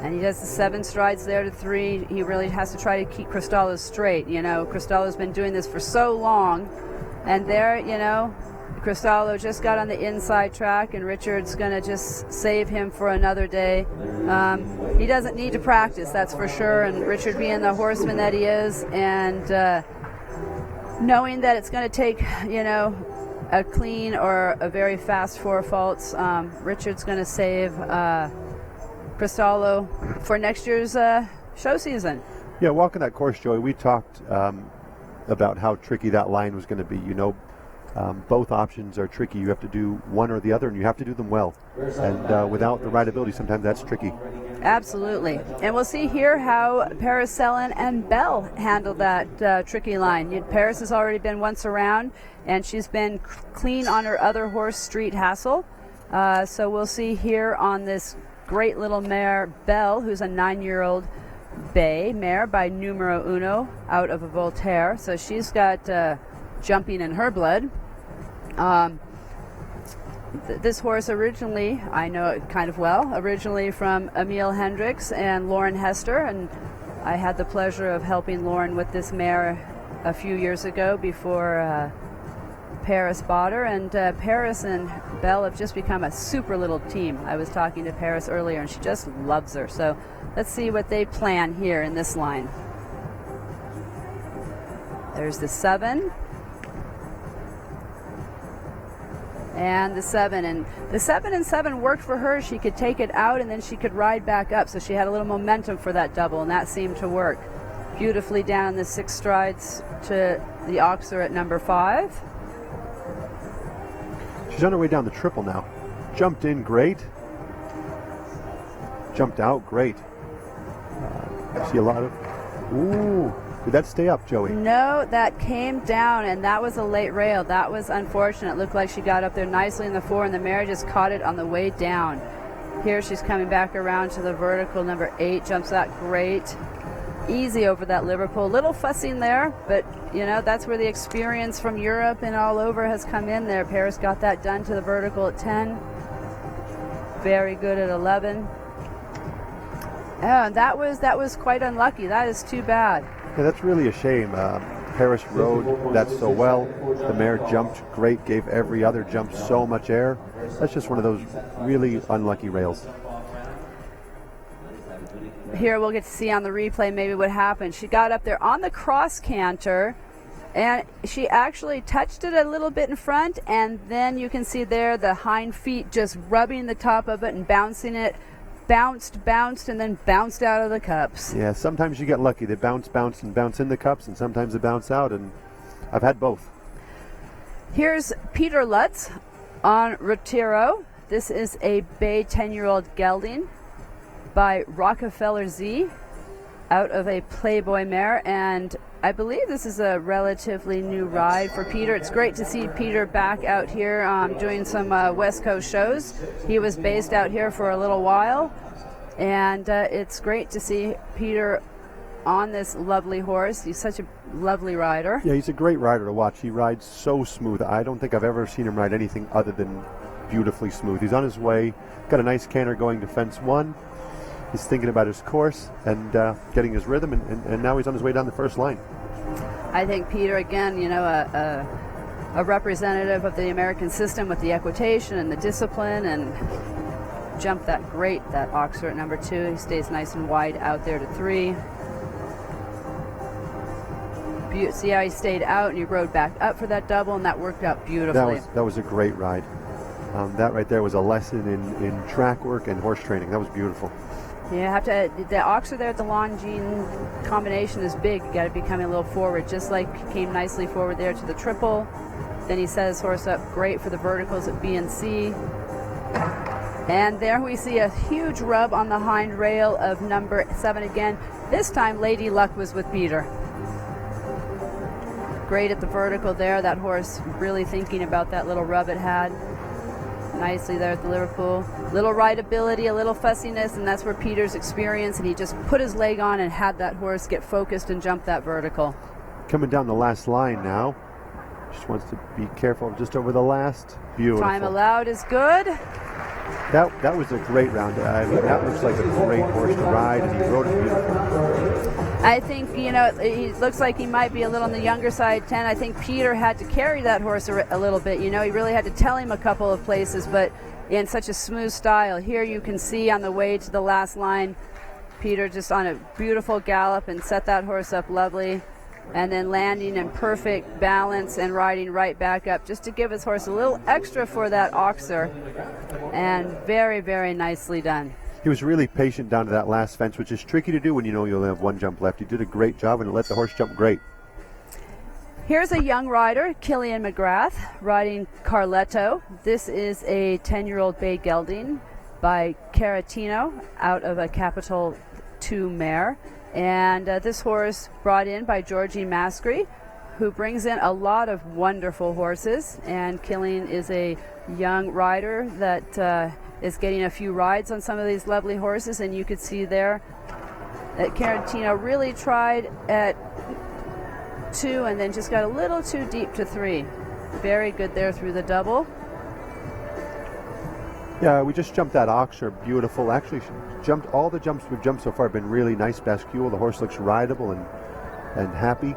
Speaker 4: And he does the 7 strides there to 3. He really has to try to keep Cristallo straight. Cristallo's been doing this for so long. And there, Cristallo just got on the inside track, and Richard's going to just save him for another day. He doesn't need to practice, that's for sure. And Richard, being the horseman that he is, and knowing that it's going to take, a clean or a very fast 4 faults, Richard's going to save Cristallo for next year's show season.
Speaker 5: Yeah, walking that course, Joey, we talked about how tricky that line was going to be. Both options are tricky. You have to do one or the other, and you have to do them well. And without the rideability, sometimes that's tricky.
Speaker 4: Absolutely. And we'll see here how Paris Cellen and Belle handle that tricky line. Paris has already been once around, and she's been clean on her other horse, Street Hassle. So we'll see here on this great little mare, Belle, who's a 9-year-old bay mare by Numero Uno out of a Voltaire. So she's got jumping in her blood. This horse originally, I know it kind of well, originally from Emile Hendricks and Lauren Hester, and I had the pleasure of helping Lauren with this mare a few years ago before Paris bought her, and Paris and Belle have just become a super little team. I was talking to Paris earlier, and she just loves her. So let's see what they plan here in this line. There's the 7. And the 7. And the 7 and 7 worked for her. She could take it out, and then she could ride back up. So she had a little momentum for that double, and that seemed to work beautifully down the 6 strides to the Oxer at number 5.
Speaker 5: She's on her way down the triple now. Jumped in, great. Jumped out, great. I see a lot of... Ooh, did that stay up, Joey?
Speaker 4: No, that came down, and that was a late rail. That was unfortunate. It looked like she got up there nicely in the 4, and the mare just caught it on the way down. Here she's coming back around to the vertical. Number 8 jumps out great. Easy over that Liverpool. Little fussing there, but that's where the experience from Europe and all over has come in there. Paris got that done to the vertical at 10. Very good at 11. And that was quite unlucky. That is too bad.
Speaker 5: Yeah, that's really a shame. Paris rode that so well. The mare jumped great, gave every other jump so much air. That's just one of those really unlucky rails.
Speaker 4: Here we'll get to see on the replay maybe what happened. She got up there on the cross canter, and she actually touched it a little bit in front, and then you can see there the hind feet just rubbing the top of it and bouncing it. Bounced, and then bounced out of the cups.
Speaker 5: Yeah, sometimes you get lucky. They bounce, and bounce in the cups, and sometimes they bounce out, and I've had both.
Speaker 4: Here's Peter Lutz on Retiro. This is a bay 10-year-old gelding by Rockefeller Z out of a Playboy mare, and I believe this is a relatively new ride for Peter. It's great to see Peter back out here doing some West Coast shows. He was based out here for a little while, and it's great to see Peter on this lovely horse. He's such a lovely rider.
Speaker 5: Yeah, he's a great rider to watch. He rides so smooth. I don't think I've ever seen him ride anything other than beautifully smooth. He's on his way, got a nice canter going to fence 1. He's thinking about his course and getting his rhythm, and now he's on his way down the first line.
Speaker 4: I think Peter, again, you know, a representative of the American system with the equitation and the discipline, and jumped that Oxer at number 2. He stays nice and wide out there to 3. See how he stayed out and he rode back up for that double, and that worked out beautifully.
Speaker 5: That was a great ride. That right there was a lesson in track work and horse training. That was beautiful.
Speaker 4: Yeah, have to. The Oxer there at the Longines combination is big. You got to be coming a little forward, just like he came nicely forward there to the triple. Then he set his horse up great for the verticals at B and C. And there we see a huge rub on the hind rail of number 7 again. This time Lady Luck was with Peter. Great at the vertical there. That horse really thinking about that little rub it had. Nicely there at the Liverpool. Little rideability, a little fussiness, and that's where Peter's experience, and he just put his leg on and had that horse get focused and jump that vertical.
Speaker 5: Coming down the last line now. Just wants to be careful just over the last. Beautiful.
Speaker 4: Time allowed is good.
Speaker 5: That was a great round. I mean, that looks like a great horse to ride, and he rode it beautifully.
Speaker 4: I think, you know, he looks like he might be a little on the younger side, 10. I think Peter had to carry that horse a little bit. You know, he really had to tell him a couple of places, but in such a smooth style. Here you can see on the way to the last line, Peter just on a beautiful gallop and set that horse up lovely, and then landing in perfect balance and riding right back up just to give his horse a little extra for that Oxer, and very, very nicely done.
Speaker 5: He was really patient down to that last fence, which is tricky to do when you know you only have 1 jump left. He did a great job and let the horse jump great.
Speaker 4: Here's a young rider, Killian McGrath, riding Carletto. This is a 10-year-old bay gelding by Caratino out of a Capital 2 mare. And this horse brought in by Georgie Mascry, who brings in a lot of wonderful horses. And Killian is a young rider that is getting a few rides on some of these lovely horses, and you could see there that Caratino really tried at 2 and then just got a little too deep to 3. Very good there through the double.
Speaker 5: Yeah, we just jumped that Oxer, beautiful. Actually, jumped all the jumps we've jumped so far have been really nice bascule. The horse looks rideable and happy.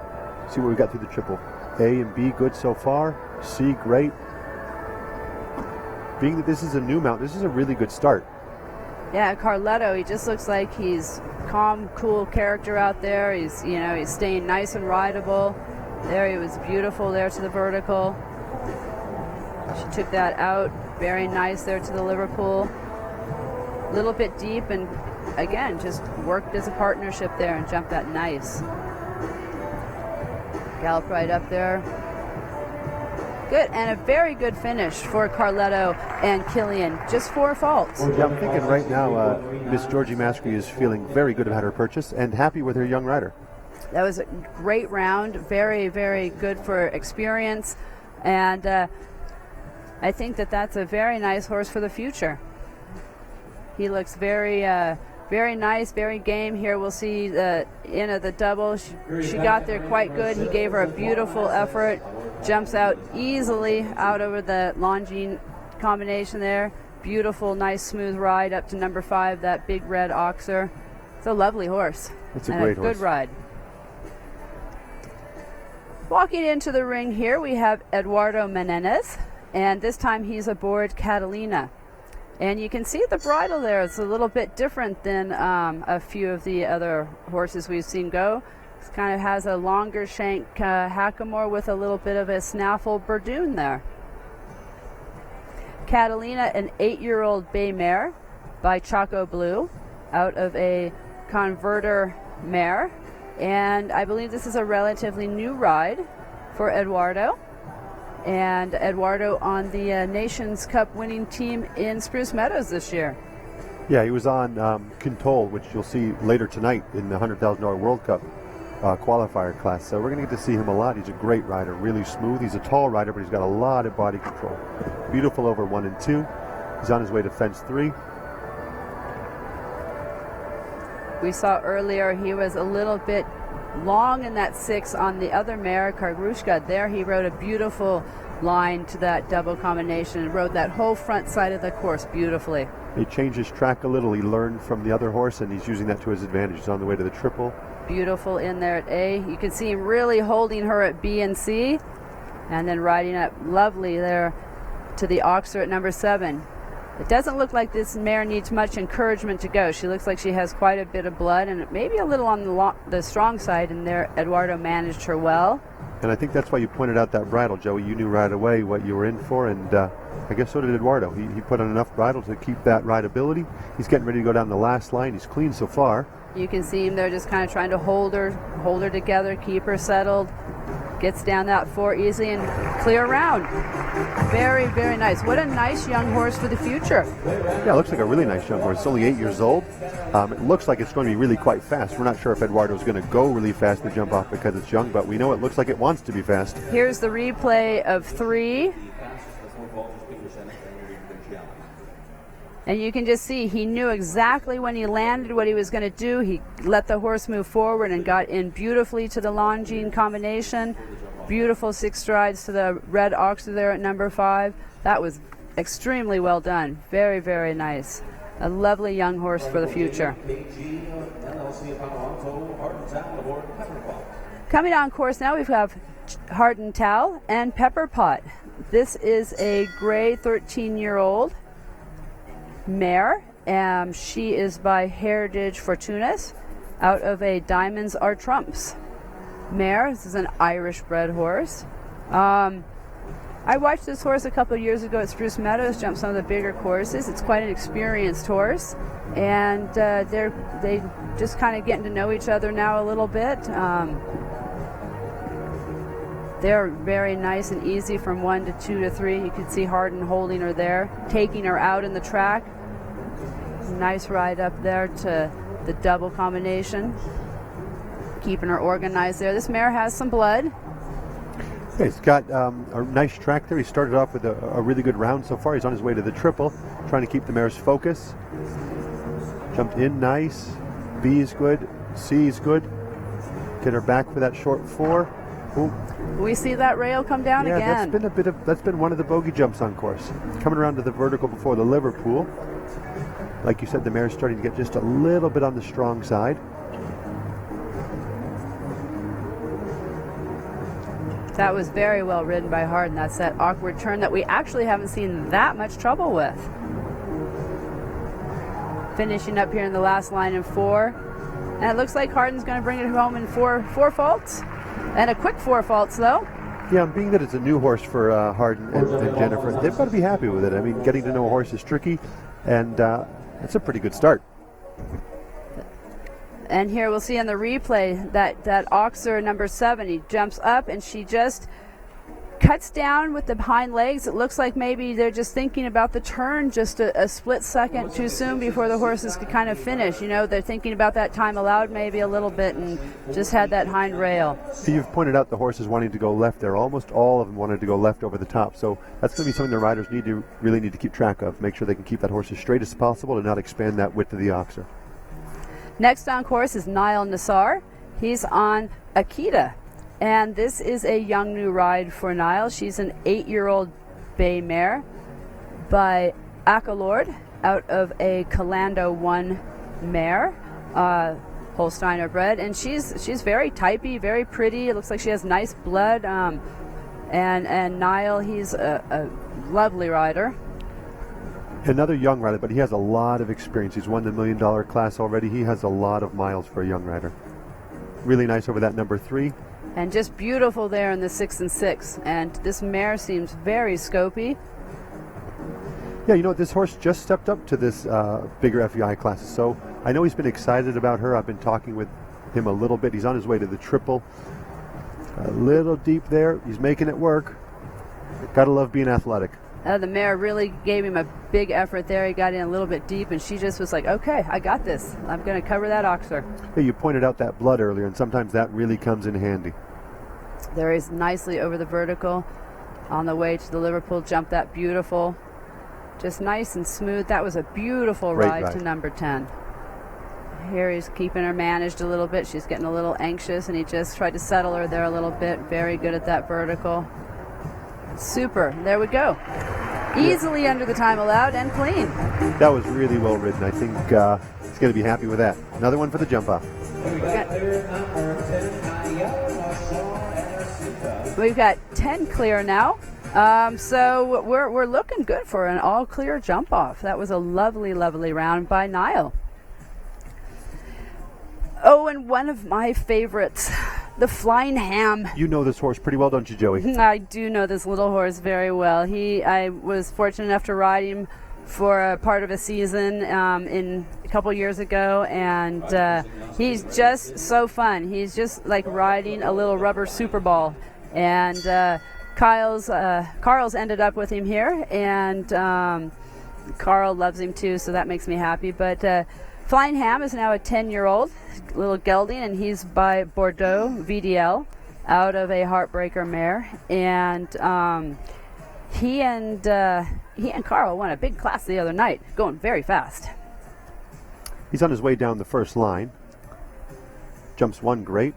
Speaker 5: See what we got through the triple. A and B good so far. C great. Being that this is a new mount, this is a really good start.
Speaker 4: Yeah, Carletto, he just looks like he's calm, cool character out there. He's, you know, he's staying nice and rideable. There he was beautiful there to the vertical. She took that out. Very nice there to the Liverpool. A little bit deep, and again, just worked as a partnership there and jumped that nice. Gallop right up there. Good, and a very good finish for Carletto and Killian. Just 4 faults.
Speaker 5: Yeah, I'm thinking right now Miss Georgie Mascry is feeling very good about her purchase and happy with her young rider.
Speaker 4: That was a great round. Very, very good for experience. And I think that that's a very nice horse for the future. He looks very, very nice, very game. Here we'll see the end of the double. She got there quite good. He gave her a beautiful effort. Jumps out easily out over the Longines combination there. Beautiful, nice, smooth ride up to number 5, that big red Oxer. It's a lovely horse.
Speaker 5: It's a great horse.
Speaker 4: Good ride. Walking into the ring here, we have Eduardo Menendez, and this time he's aboard Catalina. And you can see the bridle there. It's a little bit different than a few of the other horses we've seen go. It kind of has a longer shank hackamore with a little bit of a snaffle Berdoon there. Catalina, an 8-year-old bay mare by Choco Blue out of a converter mare. And I believe this is a relatively new ride for Eduardo. And Eduardo on the Nations Cup winning team in Spruce Meadows this year.
Speaker 5: Yeah, he was on Quintole, which you'll see later tonight in the $100,000 World Cup. qualifier class. So we're going to get to see him a lot. He's a great rider, really smooth. He's a tall rider, but he's got a lot of body control. Beautiful over 1 and 2. He's on his way to fence 3.
Speaker 4: We saw earlier he was a little bit long in that 6 on the other mare, Kargushka. There he rode a beautiful line to that double combination and rode that whole front side of the course beautifully.
Speaker 5: He changed his track a little. He learned from the other horse, and he's using that to his advantage. He's on the way to the triple.
Speaker 4: Beautiful in there at A. You can see him really holding her at B and C, and then riding up lovely there to the Oxer at number 7. It doesn't look like this mare needs much encouragement to go. She looks like she has quite a bit of blood, and maybe a little on the strong side, and there Eduardo managed her well.
Speaker 5: And I think that's why you pointed out that bridle, Joey. You knew right away what you were in for, and I guess so did Eduardo. He put on enough bridle to keep that rideability. He's getting ready to go down the last line. He's clean so far.
Speaker 4: You can see him there just kind of trying to hold her together, keep her settled. Gets down that 4 easily and clear round. Very, very nice. What a nice young horse for the future.
Speaker 5: Yeah, it looks like a really nice young horse. It's only 8 years old. It looks like it's going to be really quite fast. We're not sure if Eduardo's going to go really fast to jump off because it's young, but we know it looks like it wants to be fast.
Speaker 4: Here's the replay of 3. And you can just see he knew exactly when he landed what he was going to do. He let the horse move forward and got in beautifully to the Longines combination. Beautiful 6 strides to the red Oxer there at number 5. That was extremely well done. Very, very nice. A lovely young horse for the future. Coming on course now, we have Hardin Tal and Pepper Pot. This is a gray 13-year-old mare. She is by Heritage Fortunas out of a Diamonds Are Trumps mare. This is an Irish bred horse. I watched this horse a couple of years ago at Spruce Meadows jump some of the bigger courses. It's quite an experienced horse, and they just kind of getting to know each other now a little bit. They're very nice and easy from 1 to 2 to 3. You can see Hardin holding her there, taking her out in the track. Nice ride up there to the double combination, keeping her organized there. This mare has some blood.
Speaker 5: Yeah, he's got a nice track there. He started off with a really good round so far. He's on his way to the triple, trying to keep the mare's focus. Jumped in nice. B is good. C is good. Get her back for that short 4. Ooh.
Speaker 4: We see that rail come down again.
Speaker 5: Yeah, that's been one of the bogey jumps on course. Coming around to the vertical before the Liverpool. Like you said, the mare's starting to get just a little bit on the strong side.
Speaker 4: That was very well ridden by Hardin. That's that awkward turn that we actually haven't seen that much trouble with. Finishing up here in the last line in 4. And it looks like Hardin's going to bring it home in four faults. And a quick 4 faults, though.
Speaker 5: Yeah, being that it's a new horse for Hardin and Jennifer, they've got to be happy with it. I mean, getting to know a horse is tricky, and it's a pretty good start.
Speaker 4: And here we'll see on the replay that Oxer number 7, he jumps up and she just cuts down with the hind legs. It looks like maybe they're just thinking about the turn just a split second too soon before the horses could kind of finish. You know, they're thinking about that time allowed maybe a little bit and just had that hind rail.
Speaker 5: So you've pointed out the horses wanting to go left there. Almost all of them wanted to go left over the top. So that's going to be something the riders really need to keep track of. Make sure they can keep that horse as straight as possible and not expand that width of the Oxer.
Speaker 4: Next on course is Niall Nassar. He's on Akita. And this is a young new ride for Niall. She's an 8-year-old bay mare by Accolord out of a Calando 1 mare, Holsteiner bred. And she's very typey, very pretty. It looks like she has nice blood. And Niall, he's a lovely rider.
Speaker 5: Another young rider, but he has a lot of experience. He's won the $1 million class already. He has a lot of miles for a young rider. Really nice over that number 3.
Speaker 4: And just beautiful there in the 6 and 6. And this mare seems very scopy.
Speaker 5: Yeah, you know, this horse just stepped up to this bigger FEI classes. So I know he's been excited about her. I've been talking with him a little bit. He's on his way to the triple. A little deep there. He's making it work. Gotta love being athletic.
Speaker 4: The mare really gave him a big effort there. He got in a little bit deep, and she just was like, okay, I got this. I'm going to cover that oxer.
Speaker 5: Hey, you pointed out that blood earlier, and sometimes that really comes in handy.
Speaker 4: There he's nicely over the vertical on the way to the Liverpool jump. That beautiful, just nice and smooth. That was a beautiful
Speaker 5: Great
Speaker 4: ride
Speaker 5: ride.
Speaker 4: to number 10. Here he's keeping her managed a little bit. She's getting a little anxious, and he just tried to settle her there a little bit. Very good at that vertical. Super. There we go. Easily under the time allowed and clean.
Speaker 5: That was really well ridden. I think he's going to be happy with that. Another one for the jump off.
Speaker 4: We've got 10 clear now. So we're looking good for an all clear jump off. That was a lovely, lovely round by NAL. Oh, and one of my favorites, the Flying Ham.
Speaker 5: You know this horse pretty well, don't you, Joey?
Speaker 4: I do know this little horse very well. I was fortunate enough to ride him for a part of a season in a couple years ago, and he's just so fun. He's just like riding a little rubber Super Ball. And Carl's ended up with him here, and Carl loves him too, so that makes me happy. But Flying Ham is now a 10-year-old little gelding, and he's by Bordeaux VDL out of a Heartbreaker mare. And he and Carl won a big class the other night, going very fast.
Speaker 5: He's on his way down the first line. Jumps one great.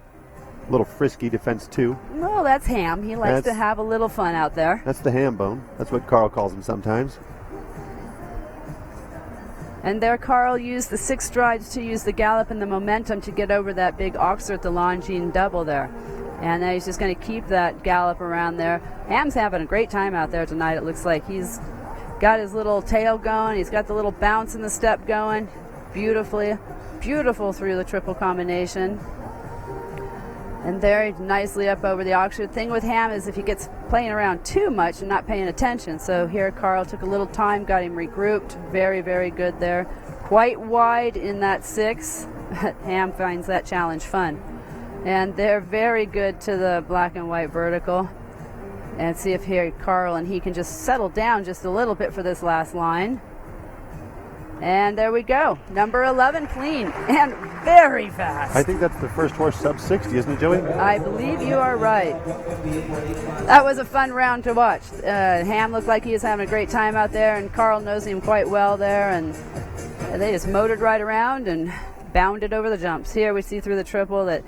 Speaker 5: A little frisky, defense two.
Speaker 4: Well, that's Ham. He likes to have a little fun out there.
Speaker 5: That's the ham bone. That's what Carl calls him sometimes.
Speaker 4: And there Carl used the 6 strides to use the gallop and the momentum to get over that big oxer at the Longines double there. And now he's just going to keep that gallop around there. Ham's having a great time out there tonight. It looks like he's got his little tail going. He's got the little bounce in the step going. Beautiful through the triple combination. And there he's nicely up over the oxer. The thing with Ham is if he gets playing around too much and not paying attention. So here Carl took a little time, got him regrouped. Very, very good there. Quite wide in that 6. Ham finds that challenge fun. And they're very good to the black and white vertical. And see if here Carl and he can just settle down just a little bit for this last line. And there we go. Number 11 clean and very fast.
Speaker 5: I think that's the first horse sub 60, isn't it, Joey?
Speaker 4: I believe you are right. That was a fun round to watch. Ham looked like he was having a great time out there, and Carl knows him quite well there, and they just motored right around and bounded over the jumps. Here we see through the triple that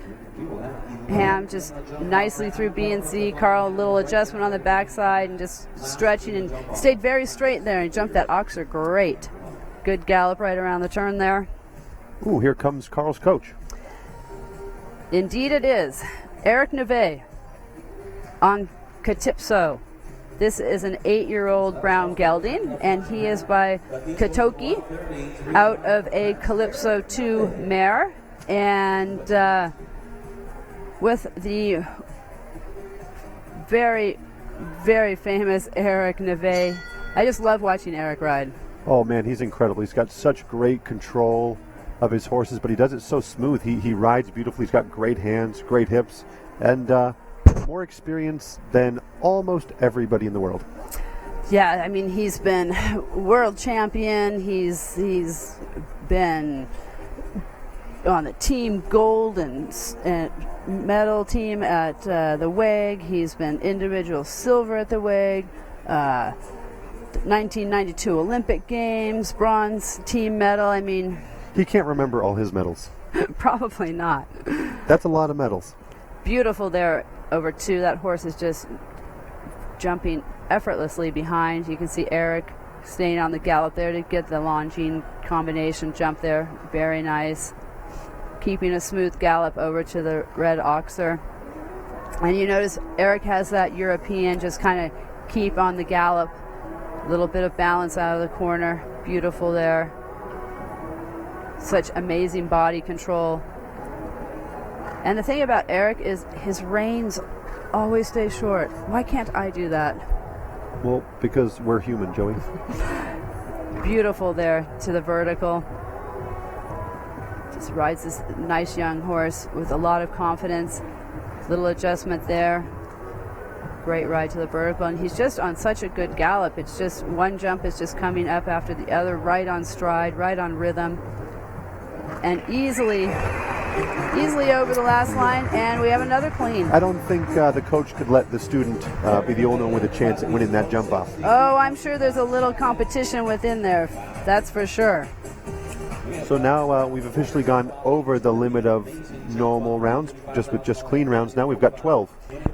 Speaker 4: Ham just nicely through B and C. Carl, a little adjustment on the backside and just stretching and stayed very straight there and jumped that oxer great. Good gallop right around the turn there.
Speaker 5: Ooh, here comes Carl's coach.
Speaker 4: Indeed it is. Eric Neve on Katipso. This is an 8-year-old brown gelding, and he is by Katoki out of a Calypso 2 mare. And with the very, very famous Eric Neve. I just love watching Eric ride.
Speaker 5: Oh, man, he's incredible. He's got such great control of his horses, but he does it so smooth. He rides beautifully. He's got great hands, great hips, and more experience than almost everybody in the world.
Speaker 4: Yeah, I mean, he's been world champion. He's been on the team gold and medal team at the WEG. He's been individual silver at the WEG. 1992 Olympic Games, bronze team medal. I mean,
Speaker 5: he can't remember all his medals.
Speaker 4: Probably not.
Speaker 5: That's a lot of medals.
Speaker 4: Beautiful there over 2. That horse is just jumping effortlessly behind. You can see Eric staying on the gallop there to get the Longines combination jump there. Very nice. Keeping a smooth gallop over to the red oxer. And you notice Eric has that European just kind of keep on the gallop. A little bit of balance out of the corner. Beautiful there. Such amazing body control. And the thing about Eric is his reins always stay short. Why can't I do that?
Speaker 5: Well, because we're human, Joey.
Speaker 4: Beautiful there to the vertical. Just rides this nice young horse with a lot of confidence. Little adjustment there. great ride to the vertical, and he's just on such a good gallop. It's just one jump is just coming up after the other, right on stride, right on rhythm, and easily over the last line, and we have another clean.
Speaker 5: I don't think the coach could let the student be the only one with a chance at winning that jump off.
Speaker 4: Oh, I'm sure there's a little competition within there. That's for sure.
Speaker 5: So now we've officially gone over the limit of normal rounds, just clean rounds. Now we've got 12.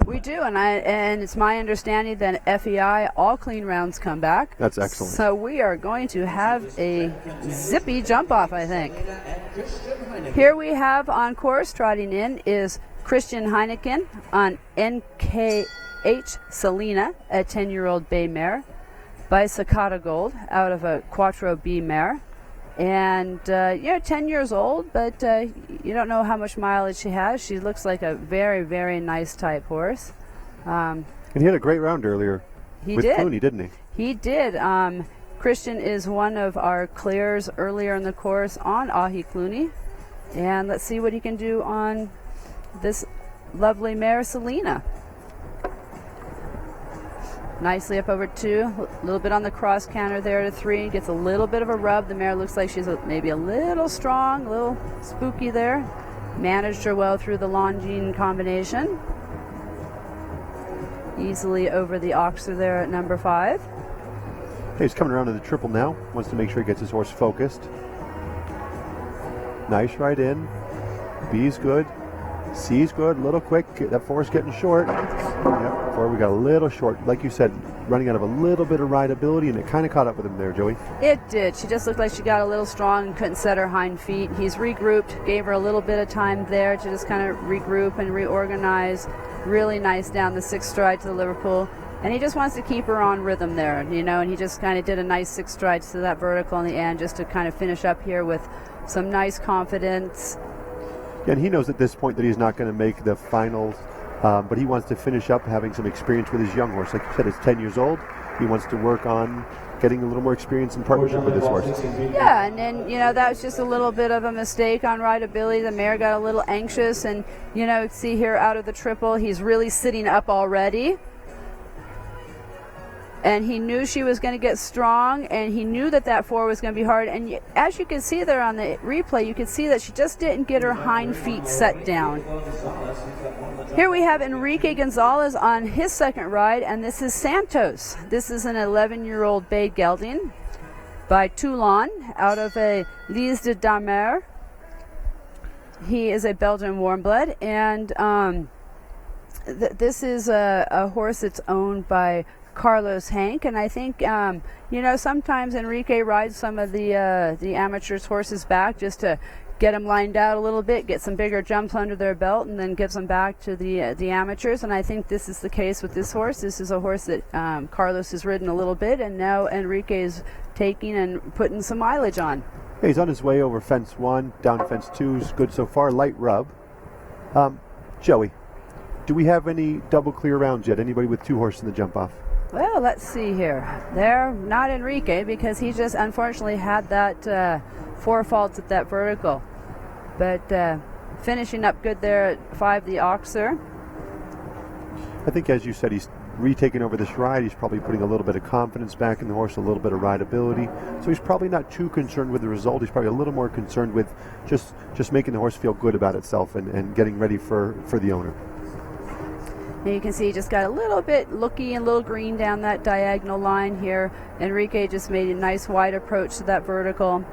Speaker 4: We do, and it's my understanding that FEI, all clean rounds come back.
Speaker 5: That's excellent.
Speaker 4: So we are going to have a zippy jump off, I think. Here we have on course, trotting in, is Christian Heineken on NKH Selena, a 10-year-old bay mare, by Sakata Gold out of a Quattro B mare. And 10 years old, but you don't know how much mileage she has. She looks like a very, very nice type horse.
Speaker 5: And he had a great round earlier with Clooney, didn't he?
Speaker 4: He did. Christian is one of our clears earlier in the course on Ahi Clooney. And let's see what he can do on this lovely mare, Selena. Nicely up over 2, a little bit on the cross canter there to 3, gets a little bit of a rub. The mare looks like she's maybe a little strong, a little spooky there. Managed her well through the Longines combination. Easily over the oxer there at number 5.
Speaker 5: Okay, he's coming around to the triple now. Wants to make sure he gets his horse focused. Nice right in. B's good. C's good, a little quick. That 4's getting short. Yep, 4 we got a little short. Like you said, running out of a little bit of rideability, and it kind of caught up with him there, Joey.
Speaker 4: It did. She just looked like she got a little strong and couldn't set her hind feet. He's regrouped, gave her a little bit of time there to just kind of regroup and reorganize. Really nice down the 6th stride to the Liverpool. And he just wants to keep her on rhythm there, and he just kind of did a nice 6 strides to that vertical in the end just to kind of finish up here with some nice confidence.
Speaker 5: Yeah, and he knows at this point that he's not going to make the finals, but he wants to finish up having some experience with his young horse. Like you said, he's 10 years old. He wants to work on getting a little more experience in partnership with this horse.
Speaker 4: Yeah, and then, that was just a little bit of a mistake on rideability. The mare got a little anxious, and, see here out of the triple, he's really sitting up already. And he knew she was going to get strong, and he knew that 4 was going to be hard. And as you can see there on the replay, you can see that she just didn't get her hind feet set down. Here we have Enrique Gonzalez on his 2nd ride, and this is Santos. This is an 11-year-old bay gelding by Toulon out of a Lise de Damer. He is a Belgian warmblood, and this is a horse that's owned by Carlos Hank, and I think sometimes Enrique rides some of the amateurs' horses back just to get them lined out a little bit, get some bigger jumps under their belt, and then gives them back to the amateurs. And I think this is the case with this horse. This is a horse that Carlos has ridden a little bit, and now Enrique is taking and putting some mileage on.
Speaker 5: Yeah, he's on his way over fence 1, down fence 2 is good so far. Light rub. Joey, do we have any double clear rounds yet? Anybody with 2 horses in the jump off?
Speaker 4: Well, let's see here. They're not Enrique, because he just unfortunately had that 4 faults at that vertical. But finishing up good there at 5, the oxer.
Speaker 5: I think, as you said, he's retaking over this ride. He's probably putting a little bit of confidence back in the horse, a little bit of rideability. So he's probably not too concerned with the result. He's probably a little more concerned with just making the horse feel good about itself and getting ready for the owner.
Speaker 4: And you can see he just got a little bit looky and a little green down that diagonal line here. Enrique just made a nice wide approach to that vertical.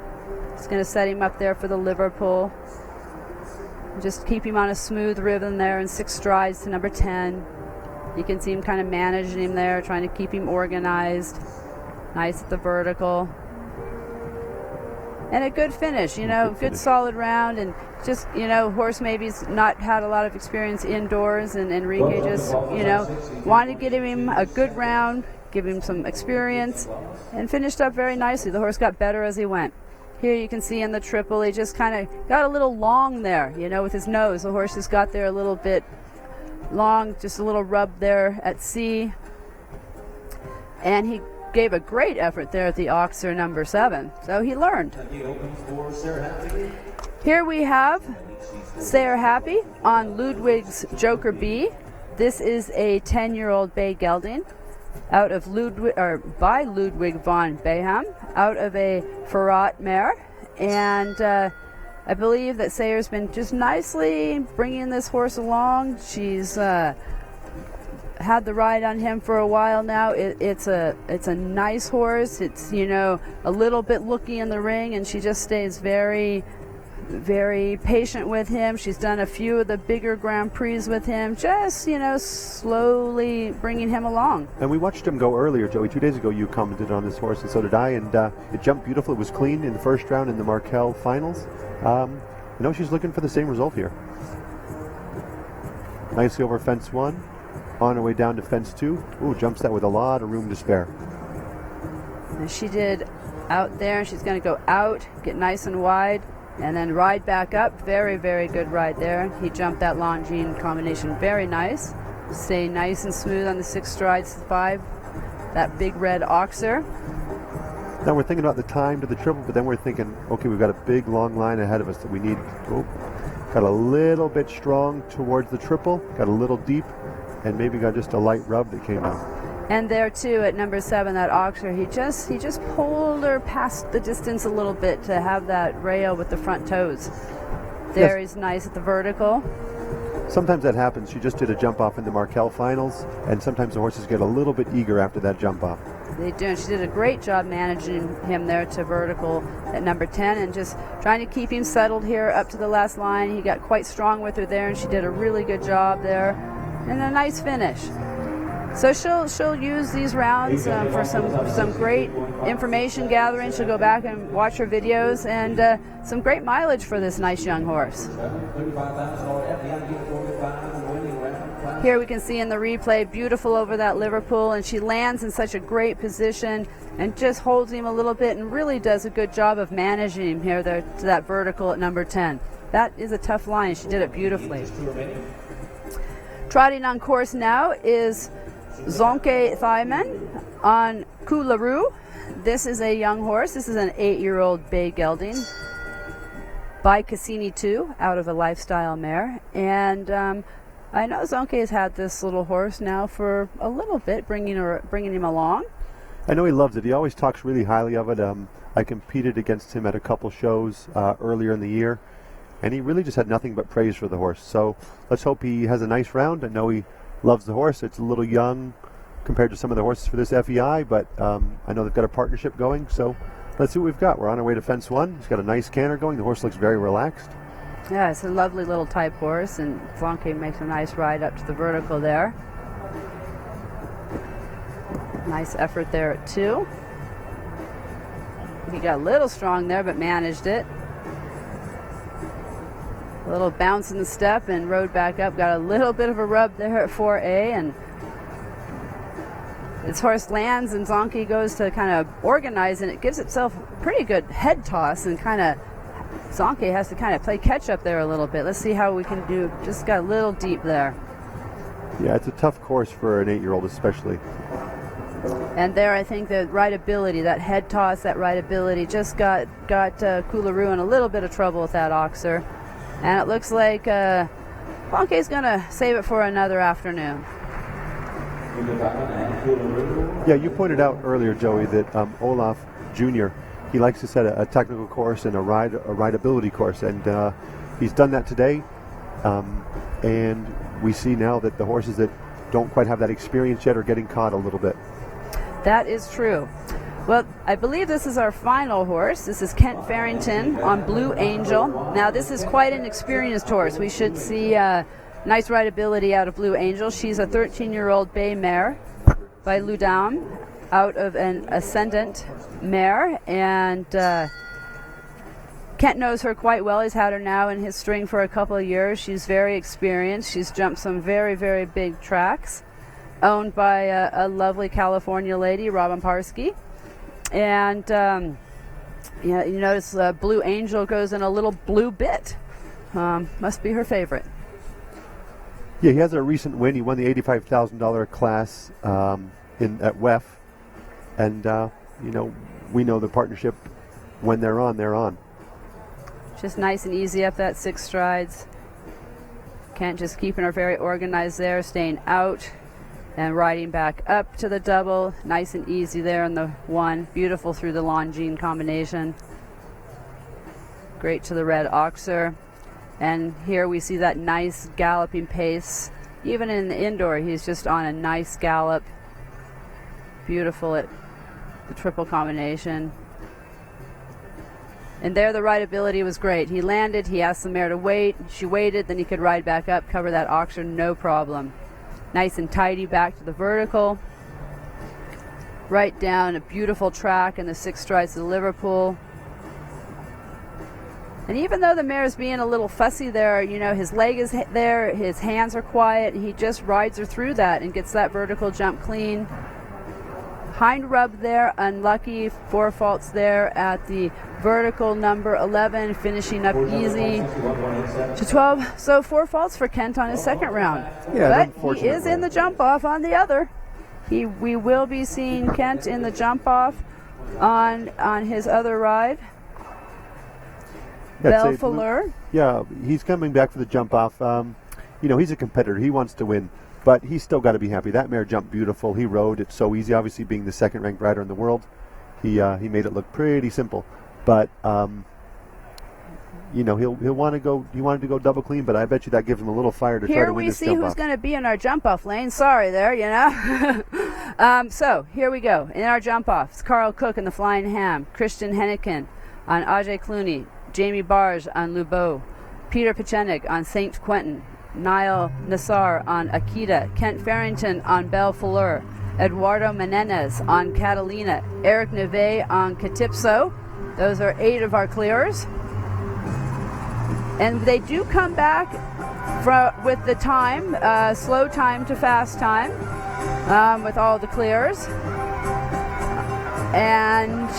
Speaker 4: It's going to set him up there for the Liverpool. Just keep him on a smooth rhythm there in 6 strides to number 10. You can see him kind of managing him there, trying to keep him organized. Nice at the vertical. And a good finish, good solid round, and just, horse maybe's not had a lot of experience indoors, and Enrique just, wanted to give him a good round, give him some experience, and finished up very nicely. The horse got better as he went. Here you can see in the triple, he just kind of got a little long there, with his nose. The horse just got there a little bit long, just a little rub there at C. And he gave a great effort there at the oxer number 7. So he learned. Here we have Sarah Happy on Ludwig's Joker B. This is a 10-year-old bay gelding out of by Ludwig von Beham, out of a Ferrat mare, and I believe that Sayer's been just nicely bringing this horse along. She's had the ride on him for a while now. It's a nice horse. It's, you know, a little bit looky in the ring, and she just stays very, very patient with him. She's done a few of the bigger Grand Prix with him, just, you know, slowly bringing him along.
Speaker 5: And we watched him go earlier, Joey. 2 days ago you commented on this horse, and so did I, and it jumped beautiful. It was clean in the first round in the Markel finals. You know, she's looking for the same result here. Nicely over fence 1, on her way down to fence 2. Ooh, jumps that with a lot of room to spare.
Speaker 4: And she did out there. She's going to go out, get nice and wide, and then ride back up. Very, very good ride there. He jumped that Longines combination very nice. Stay nice and smooth on the 6 strides to 5. That big red oxer.
Speaker 5: Now we're thinking about the time to the triple, but then we're thinking, okay, we've got a big long line ahead of us that we need. Oh, got a little bit strong towards the triple, got a little deep, and maybe got just a light rub that came out.
Speaker 4: And there too at number 7, that oxer, he just pulled her past the distance a little bit to have that rail with the front toes. There is nice at the vertical.
Speaker 5: Sometimes that happens. She just did a jump off in the Markel finals, and sometimes the horses get a little bit eager after that jump off.
Speaker 4: They do, and she did a great job managing him there to vertical at number 10 and just trying to keep him settled here up to the last line. He got quite strong with her there, and she did a really good job there, and a nice finish. So she'll use these rounds for some great information gathering. She'll go back and watch her videos, and some great mileage for this nice young horse. Here we can see in the replay, beautiful over that Liverpool, and she lands in such a great position and just holds him a little bit and really does a good job of managing him here there to that vertical at number 10. That is a tough line. She did it beautifully. Trotting on course now is Zonke Thyman on Coularoo. This is a young horse. This is an 8-year-old bay gelding by Cassini 2 out of a lifestyle mare. And I know Zonke has had this little horse now for a little bit, bringing him along.
Speaker 5: I know he loves it. He always talks really highly of it. I competed against him at a couple shows earlier in the year, and he really just had nothing but praise for the horse. So let's hope he has a nice round. I know he loves the horse. It's a little young compared to some of the horses for this FEI, but I know they've got a partnership going, so let's see what we've got. We're on our way to fence 1. He's got a nice canter going. The horse looks very relaxed.
Speaker 4: Yeah, it's a lovely little type horse, and Zonke makes a nice ride up to the vertical there. Nice effort there at 2. He got a little strong there, but managed it. A little bounce in the step and rode back up. Got a little bit of a rub there at 4A, and this horse lands, and Zonke goes to kind of organize, and it gives itself a pretty good head toss, and kind of Zonke has to kind of play catch up there a little bit. Let's see how we can do. Just got a little deep there.
Speaker 5: Yeah, it's a tough course for an 8-year-old especially.
Speaker 4: And there, I think the rideability, that head toss, that rideability just got Coularoo in a little bit of trouble with that oxer. And it looks like Zonke's going to save it for another afternoon.
Speaker 5: Yeah, you pointed out earlier, Joey, that Olaf Jr., he likes to set a technical course and a rideability course, and he's done that today. And we see now that the horses that don't quite have that experience yet are getting caught a little bit.
Speaker 4: That is true. Well, I believe this is our final horse. This is Kent Farrington on Blue Angel. Now, this is quite an experienced horse. We should see nice rideability out of Blue Angel. She's a 13-year-old bay mare by Ludam out of an Ascendant mare, and Kent knows her quite well. He's had her now in his string for a couple of years. She's very experienced. She's jumped some very, very big tracks, owned by a lovely California lady, Robin Parsky. And yeah, you notice Blue Angel goes in a little blue bit. Must be her favorite.
Speaker 5: Yeah, he has a recent win. He won the $85,000 class at WEF. And, you know, we know the partnership, when they're on, they're on.
Speaker 4: Just nice and easy up that 6 strides. Kent just keeping her very organized there, staying out and riding back up to the double. Nice and easy there in the one. Beautiful through the Longines combination. Great to the red oxer. And here we see that nice galloping pace. Even in the indoor, he's just on a nice gallop. Beautiful at the triple combination. And there the rideability was great. He landed, he asked the mare to wait. She waited, then he could ride back up, cover that oxer, no problem. Nice and tidy back to the vertical. Right down a beautiful track in the 6 strides of Liverpool. And even though the mare is being a little fussy there, you know, his leg is there, his hands are quiet, he just rides her through that and gets that vertical jump clean. Hind rub there, unlucky, 4 faults there at the vertical number 11, finishing up easy to 12. So 4 faults for Kent on his second round.
Speaker 5: Yeah,
Speaker 4: but he is in the jump off on the other. We will be seeing Kent in the jump off on his other ride. Belfleur.
Speaker 5: Yeah, he's coming back for the jump off. You know, he's a competitor. He wants to win, but he's still got to be happy. That mare jumped beautiful. He rode it so easy. Obviously, being the second-ranked rider in the world, he made it look pretty simple. But you know, he'll want to go. He wanted to go double clean, but I bet you that gives him a little fire to try to win this jump off.
Speaker 4: Here we see who's going to be in our jump off lane. Sorry there, you know. So here we go in our jump off. It's Carl Cook in the Flying Ham, Christian Henneken on Ajay Clooney, Jamie Barge on Lubeau, Peter Pechenik on St. Quentin, Niall Nassar on Akita, Kent Farrington on Belfleur, Eduardo Menendez on Catalina, Eric Neve on Catipso. Those are 8 of our clears. And they do come back with the time, slow time to fast time, with all the clears. And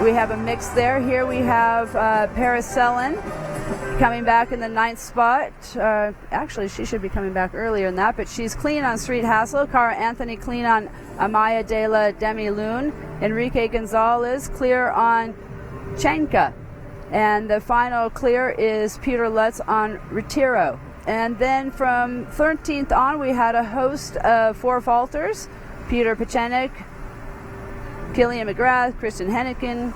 Speaker 4: we have a mix there. Here we have Paracellan coming back in the 9th spot. Actually, she should be coming back earlier than that, but she's clean on Street Hassle. Cara Anthony clean on Amaya de la Demi-Lune. Enrique Gonzalez clear on Chenka. And the final clear is Peter Lutz on Retiro. And then from 13th on, we had a host of 4 falters. Peter Pechenik, Killian McGrath, Christian Henneken,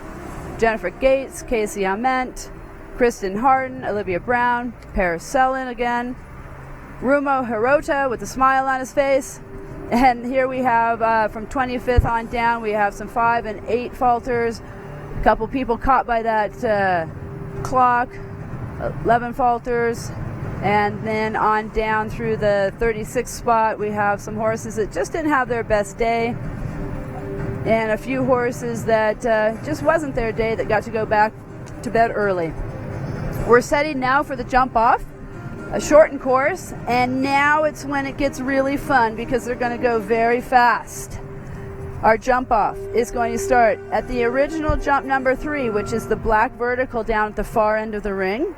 Speaker 4: Jennifer Gates, Casey Ament, Kristen Harden, Olivia Brown, Paracellan again, Rumo Hirota with a smile on his face. And here we have from 25th on down, we have some 5 and 8 falters. A couple people caught by that clock, 11 falters. And then on down through the 36th spot, we have some horses that just didn't have their best day. And a few horses that just wasn't their day that got to go back to bed early. We're setting now for the jump off, a shortened course, and now it's when it gets really fun because they're going to go very fast. Our jump off is going to start at the original jump number 3, which is the black vertical down at the far end of the ring.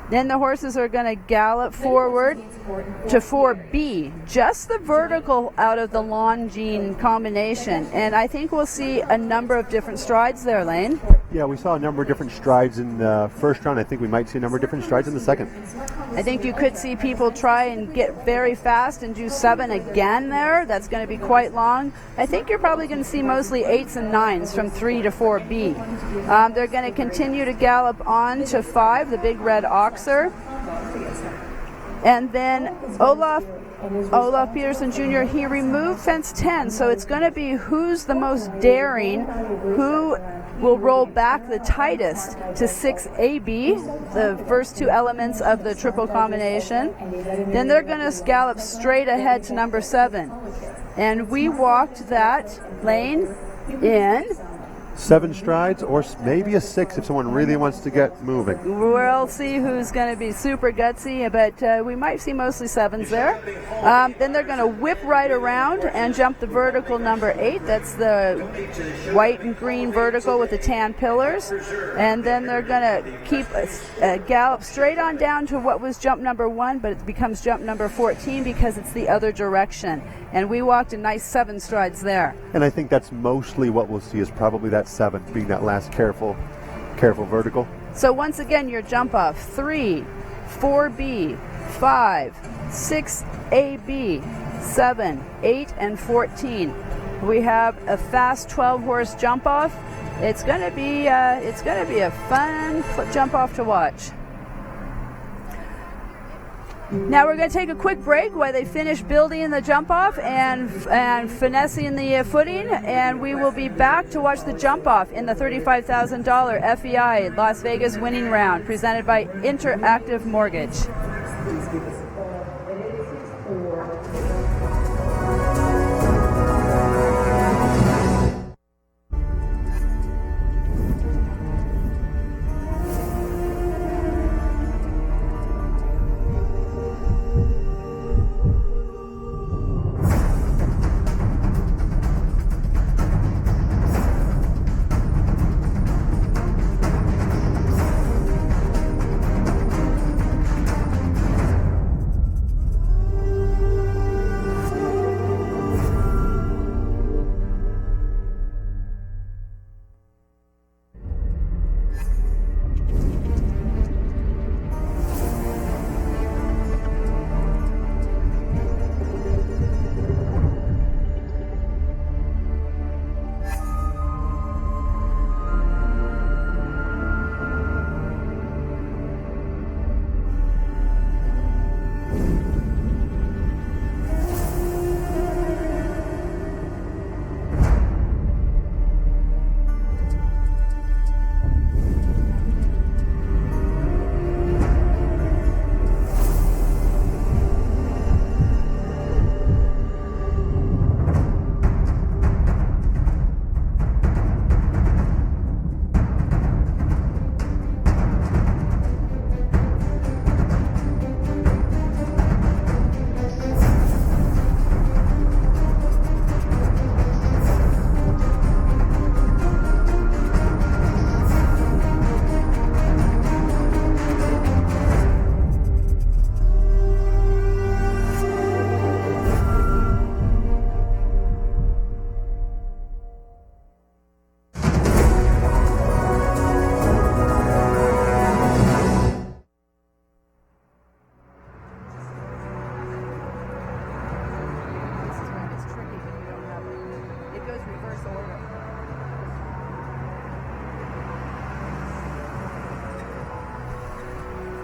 Speaker 4: Then the horses are going to gallop forward to 4B, just the vertical out of the Longines combination. And I think we'll see a number of different strides there, Lane.
Speaker 5: Yeah, we saw a number of different strides in the first round. I think we might see a number of different strides in the second.
Speaker 4: I think you could see people try and get very fast and do 7 again there. That's going to be quite long. I think you're probably going to see mostly 8s and 9s from 3 to 4B. They're going to continue to gallop on to 5, the big red oxer. And then Olaf Peterson Jr., he removed fence 10, so it's going to be who's the most daring, who will roll back the tightest to 6AB, the first 2 elements of the triple combination. Then they're going to gallop straight ahead to number 7. And we walked that lane in
Speaker 5: 7 strides, or maybe a 6 if someone really wants to get moving.
Speaker 4: We'll see who's going to be super gutsy, but we might see mostly 7s there. Then they're going to whip right around and jump the vertical number 8. That's the white and green vertical with the tan pillars. And then they're going to keep a gallop straight on down to what was jump number 1, but it becomes jump number 14 because it's the other direction. And we walked a nice 7 strides there.
Speaker 5: And I think that's mostly what we'll see is probably that 7 being that last careful vertical.
Speaker 4: So once again, your jump off 3, 4B, 5, 6 AB, 7, 8, and 14. We have a fast 12-horse jump off. It's going to be a fun jump off to watch. Now we're going to take a quick break while they finish building the jump off and finessing the footing, and we will be back to watch the jump off in the $35,000 FEI Las Vegas winning round presented by Interactive Mortgage.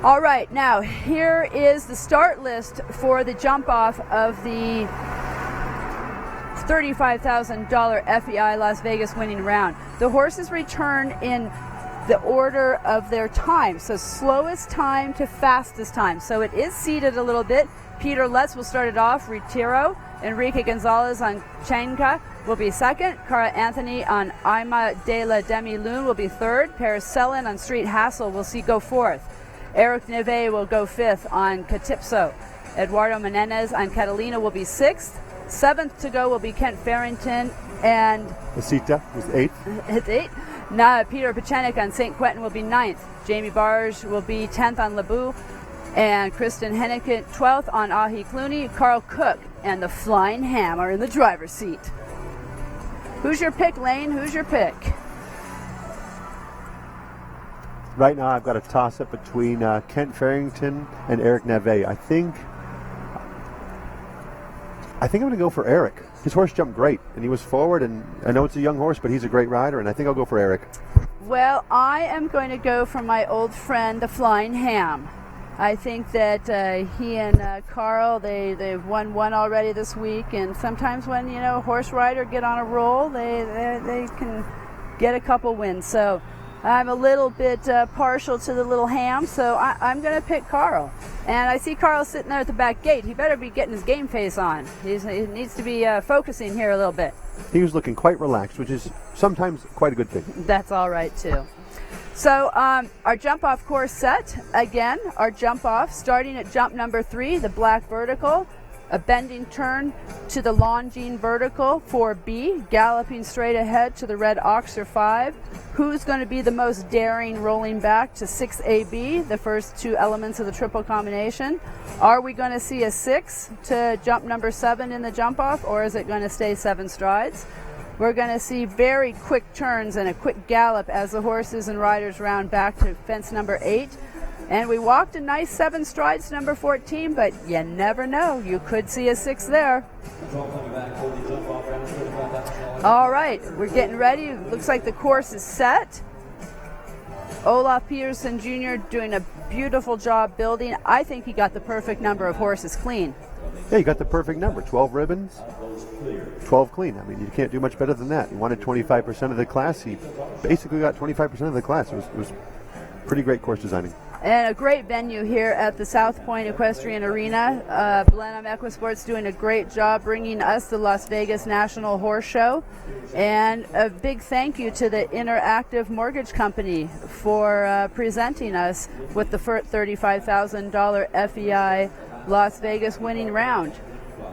Speaker 4: All right, now here is the start list for the jump off of the $35,000 FEI Las Vegas winning round. The horses return in the order of their time, so slowest time to fastest time. So it is seeded a little bit. Peter Lutz will start it off. Retiro. Enrique Gonzalez on Chenka will be second. Cara Anthony on Ima de la Demi-Lune will be third. Paris Sellen on Street Hassel will go fourth. Eric Neve will go fifth on Catipso. Eduardo Menendez on Catalina will be sixth. Seventh to go will be Kent Farrington and
Speaker 5: Masita is eighth.
Speaker 4: It's eight. Now Peter Pachenik on St. Quentin will be ninth. Jamie Barge will be 10th on Lebu. And Kristen Henneken 12th on Ahi Clooney. Carl Cook and the Flying Ham are in the driver's seat. Who's your pick, Lane? Who's your pick?
Speaker 5: Right now, I've got a toss-up between Kent Farrington and Eric Neve. I think I'm going to go for Eric. His horse jumped great, and he was forward, and I know it's a young horse, but he's a great rider, and I think I'll go for Eric.
Speaker 4: Well, I am going to go for my old friend, the Flying Ham. I think that he and Carl, they've won one already this week, and sometimes when, a horse rider get on a roll, they can get a couple wins. So I'm a little bit partial to the little Ham, so I'm going to pick Carl. And I see Carl sitting there at the back gate. He better be getting his game face on. He needs to be focusing here a little bit.
Speaker 5: He was looking quite relaxed, which is sometimes quite a good thing.
Speaker 4: That's all right, too. So our jump-off course set, again, our jump-off, starting at jump number 3, the black vertical, a bending turn to the Longines vertical, 4B, galloping straight ahead to the red Oxer 5. Who's going to be the most daring rolling back to 6AB, the first two elements of the triple combination? Are we going to see a 6 to jump number 7 in the jump-off, or is it going to stay 7 strides? We're going to see very quick turns and a quick gallop as the horses and riders round back to fence number 8. And we walked a nice 7 strides to number 14, but you never know. You could see a 6 there. All right, we're getting ready. Looks like the course is set. Olaf Peterson Jr. doing a beautiful job building. I think he got the perfect number of horses clean.
Speaker 5: Yeah, you got the perfect number. 12 ribbons, 12 clean. I mean, you can't do much better than that. He wanted 25% of the class. He basically got 25% of the class. It was pretty great course designing.
Speaker 4: And a great venue here at the South Point Equestrian Arena. Blenheim Equisports doing a great job bringing us the Las Vegas National Horse Show. And a big thank you to the Interactive Mortgage Company for presenting us with the $35,000 FEI Las Vegas winning round.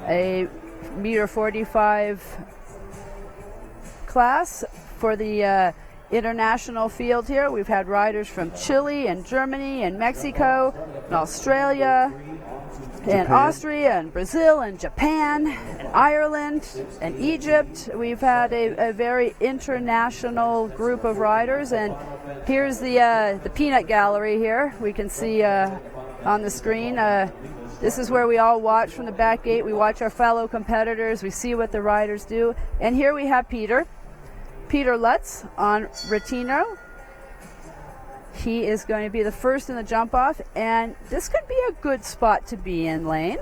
Speaker 4: A meter 45 class for the international field here. We've had riders from Chile and Germany and Mexico and Australia and Austria and Brazil and Japan and Ireland and Egypt. We've had a very international group of riders, and here's the peanut gallery here. We can see on the screen. This is where we all watch from the back gate. We watch our fellow competitors. We see what the riders do. And here we have Peter Lutz on Retino. He is going to be the first in the jump off, and this could be a good spot to be in, Lane.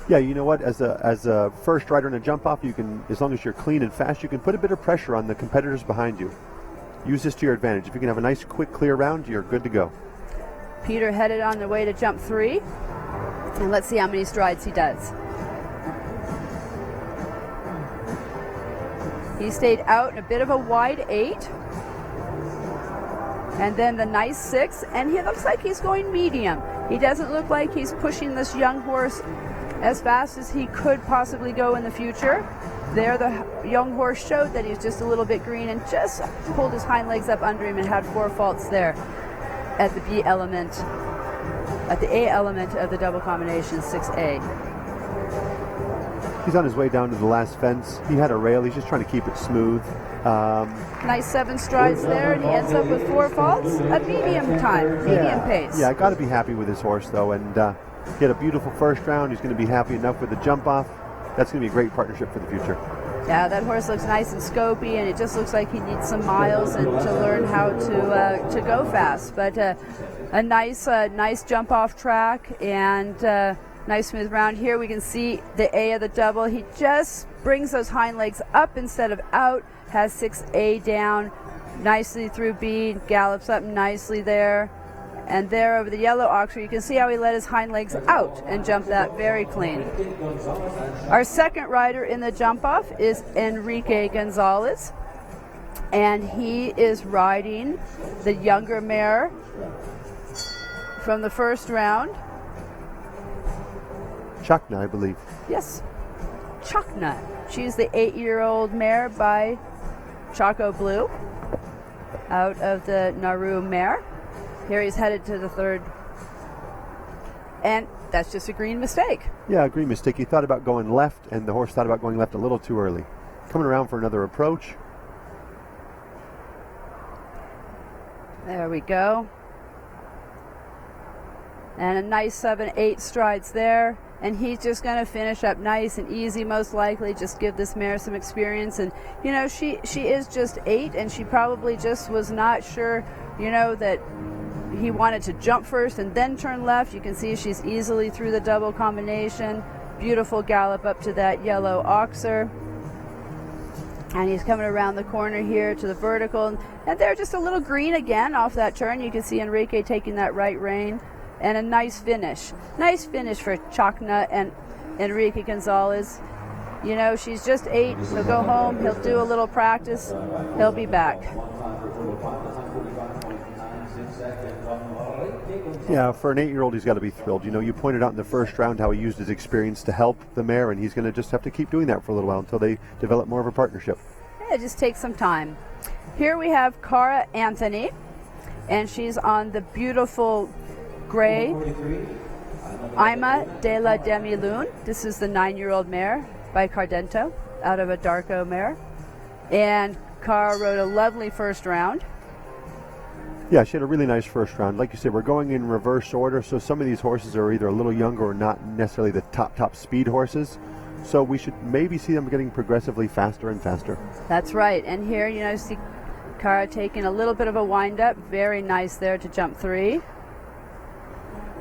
Speaker 5: Yeah, you know what? As a first rider in a jump off, you can, as long as you're clean and fast, you can put a bit of pressure on the competitors behind you. Use this to your advantage. If you can have a nice, quick, clear round, you're good to go.
Speaker 4: Peter headed on the way to jump 3, and let's see how many strides he does. He stayed out in a bit of a wide 8, and then the nice 6, and he looks like he's going medium. He doesn't look like he's pushing this young horse as fast as he could possibly go in the future. There, the young horse showed that he's just a little bit green and just pulled his hind legs up under him and had 4 faults there at the B element, at the A element of the double combination 6A.
Speaker 5: He's on his way down to the last fence. He had a rail. He's just trying to keep it smooth.
Speaker 4: Nice 7 strides there, and he ends up with 4 faults. A medium time, medium pace.
Speaker 5: Yeah, I got to be happy with his horse, though. And he had a beautiful first round. He's going to be happy enough with the jump off. That's going to be a great partnership for the future.
Speaker 4: Yeah, that horse looks nice and scopy, and it just looks like he needs some miles and to learn how to go fast. But a nice jump off track and nice smooth round. Here we can see the A of the double. He just brings those hind legs up instead of out, has 6A down nicely through B, gallops up nicely there. And there over the yellow oxer, you can see how he let his hind legs out and jumped that very clean. Our second rider in the jump off is Enrique Gonzalez, and he is riding the younger mare from the first round.
Speaker 5: Chakna, I believe.
Speaker 4: Yes, Chakna. She's the 8-year-old mare by Choco Blue out of the Nauru mare. Here he's headed to the third, and that's just a green mistake.
Speaker 5: Yeah, a green mistake. He thought about going left, and the horse thought about going left a little too early. Coming around for another approach.
Speaker 4: There we go. And a nice 7-8 strides there. And he's just going to finish up nice and easy, most likely. Just give this mare some experience. And, you know, she is just 8, and she probably just was not sure, you know, that he wanted to jump first and then turn left. You can see she's easily through the double combination. Beautiful gallop up to that yellow oxer. And he's coming around the corner here to the vertical. And they're just a little green again off that turn. You can see Enrique taking that right rein. And a nice finish. Nice finish for Chakna and Enrique Gonzalez. You know, she's just 8. He'll go home. He'll do a little practice. He'll be back.
Speaker 5: Yeah, for an 8-year-old, he's got to be thrilled. You know, you pointed out in the first round how he used his experience to help the mare, and he's going to just have to keep doing that for a little while until they develop more of a partnership.
Speaker 4: Yeah, it just takes some time. Here we have Cara Anthony, and she's on the beautiful gray Ima de la Demi-Lune. This is the 9-year-old mare by Cardento out of a Darko mare. And Cara rode a lovely first round.
Speaker 5: Yeah, she had a really nice first round. Like you said, we're going in reverse order, so some of these horses are either a little younger or not necessarily the top speed horses. So we should maybe see them getting progressively faster and faster.
Speaker 4: That's right. And here, you know, see Cara taking a little bit of a wind up. Very nice there to jump 3.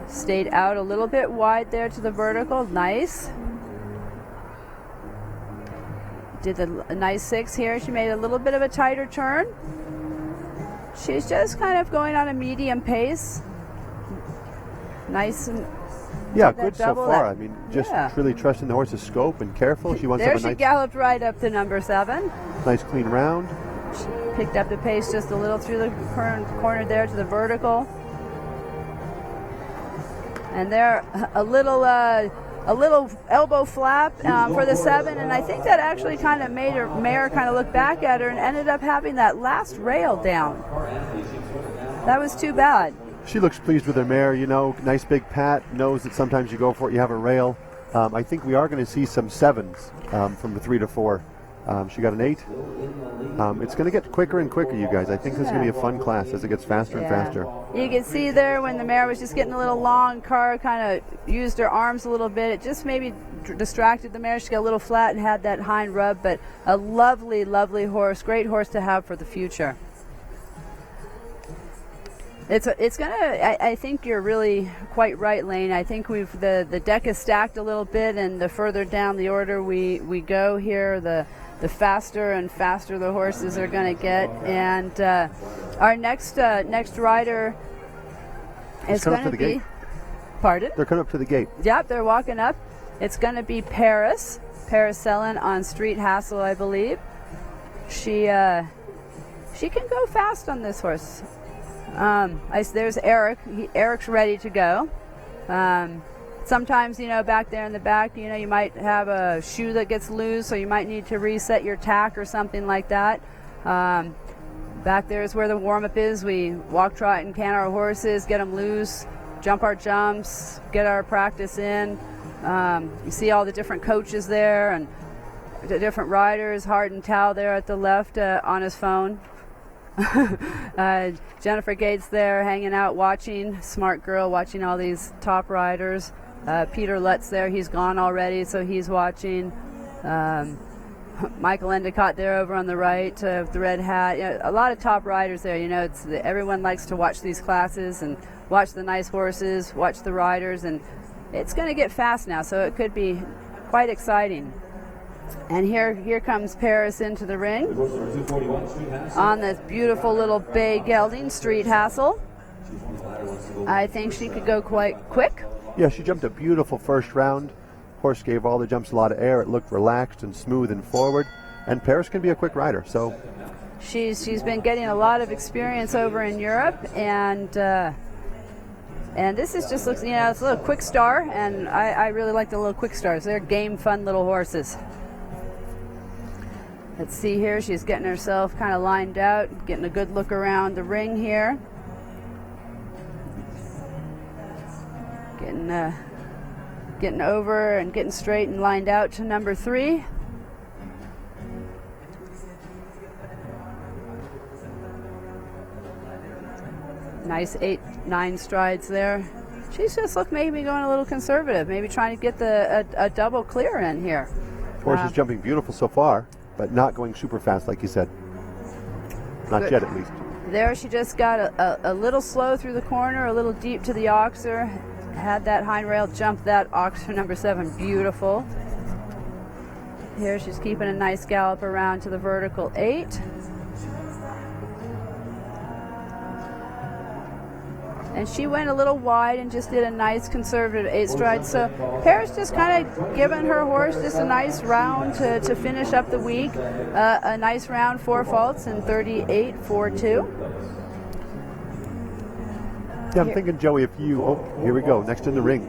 Speaker 4: Stayed out a little bit wide there to the vertical. Nice. Did a nice 6 here. She made a little bit of a tighter turn. She's just kind of going on a medium pace. Nice and
Speaker 5: yeah, good so
Speaker 4: double,
Speaker 5: far. I mean, just really trusting the horse's scope and careful. She wants to
Speaker 4: there.
Speaker 5: have a
Speaker 4: She
Speaker 5: nice,
Speaker 4: galloped right up to number 7.
Speaker 5: nice clean round.
Speaker 4: She picked up the pace just a little through the corner there to the vertical. And there, a little elbow flap for the 7, and I think that actually kind of made her mare kind of look back at her and ended up having that last rail down. That was too bad.
Speaker 5: She looks pleased with her mare, you know, nice big pat, knows that sometimes you go for it, you have a rail. I think we are going to see some 7s from the 3 to 4. She got an 8. It's going to get quicker and quicker, you guys. I think this is going to be a fun class as it gets faster and faster.
Speaker 4: You can see there when the mare was just getting a little long, Cara kind of used her arms a little bit. It just maybe distracted the mare. She got a little flat and had that hind rub, but a lovely, lovely horse. Great horse to have for the future. It's gonna. I think you're really quite right, Lane. I think the deck is stacked a little bit, and the further down the order we go here, the faster and faster the horses are going to get. And our next rider is going to be.
Speaker 5: Gate.
Speaker 4: Pardon?
Speaker 5: They're coming up to the gate.
Speaker 4: Yep, they're walking up. It's going to be Paris Sellen on Street Hassle, I believe. She can go fast on this horse. There's Eric. Eric's ready to go. Sometimes, you know, back there in the back, you know, you might have a shoe that gets loose, so you might need to reset your tack or something like that. Back there is where the warm-up is. We walk, trot, and can our horses, get them loose, jump our jumps, get our practice in. You see all the different coaches there and the different riders. Hardin Tao there at the left on his phone. Jennifer Gates there hanging out watching, smart girl watching all these top riders. Peter Lutz there, he's gone already, so he's watching. Michael Endicott there over on the right, the red hat. You know, a lot of top riders there. You know, everyone likes to watch these classes and watch the nice horses, watch the riders, and it's going to get fast now, so it could be quite exciting. And here comes Paris into the ring on this beautiful little bay gelding, Street Hassle. I think she could go quite quick.
Speaker 5: Yeah, she jumped a beautiful first round. Horse gave all the jumps a lot of air. It looked relaxed and smooth and forward. And Paris can be a quick rider. So
Speaker 4: she's been getting a lot of experience over in Europe, and this is just looks, you know, it's a little quick star, and I really like the little quick stars. They're game, fun little horses. Let's see here. She's getting herself kind of lined out, getting a good look around the ring here. Getting over and getting straight and lined out to number 3. Nice 8-9 strides there. She's just maybe going a little conservative, maybe trying to get a double clear in here.
Speaker 5: Horse is jumping beautiful so far, but not going super fast like you said. Not yet, at least.
Speaker 4: There she just got a little slow through the corner, a little deep to the oxer. Had that hind rail jump that oxer number 7. Beautiful. Here she's keeping a nice gallop around to the vertical 8. And she went a little wide and just did a nice conservative 8 stride. So Paris just kind of giving her horse just a nice round to finish up the week. A nice round, 4 faults and 38.42.
Speaker 5: Yeah, I'm thinking, Joey, here we go, next in the ring.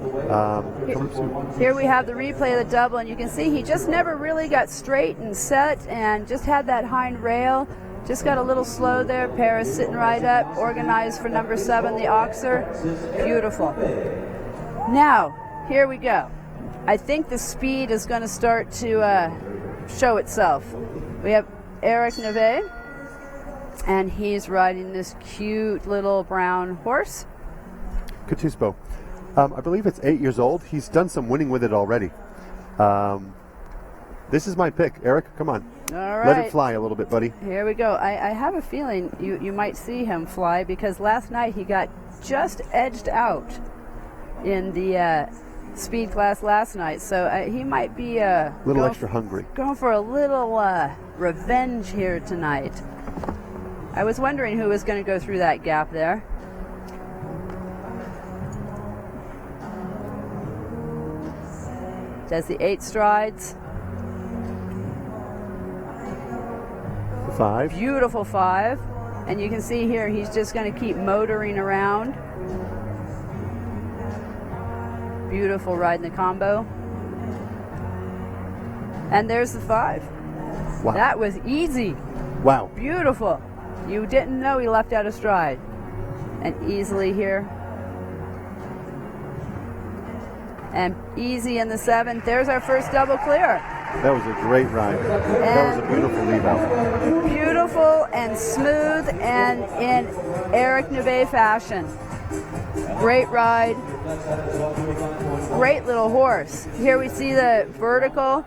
Speaker 4: Here we have the replay of the double, and you can see he just never really got straight and set and just had that hind rail. Just got a little slow there. Paris sitting right up, organized for number 7, the oxer. Beautiful. Now, here we go. I think the speed is going to start to show itself. We have Eric Neve. And he's riding this cute little brown horse.
Speaker 5: Katuspo. I believe it's 8 years old. He's done some winning with it already. This is my pick. Eric, come on.
Speaker 4: All right.
Speaker 5: Let it fly a little bit, buddy.
Speaker 4: Here we go. I have a feeling you might see him fly because last night he got just edged out in the speed class last night. So he might be
Speaker 5: A little extra hungry.
Speaker 4: going for a little revenge here tonight. I was wondering who was going to go through that gap there. Does the 8 strides.
Speaker 5: 5.
Speaker 4: Beautiful 5. And you can see here he's just going to keep motoring around. Beautiful riding the combo. And there's the 5.
Speaker 5: Wow.
Speaker 4: That was easy.
Speaker 5: Wow.
Speaker 4: Beautiful. You didn't know he left out a stride. And easily here. And easy in the 7. There's our first double clear.
Speaker 5: That was a great ride. That was a beautiful lead out.
Speaker 4: Beautiful and smooth and in Eric Neve fashion. Great ride. Great little horse. Here we see the vertical,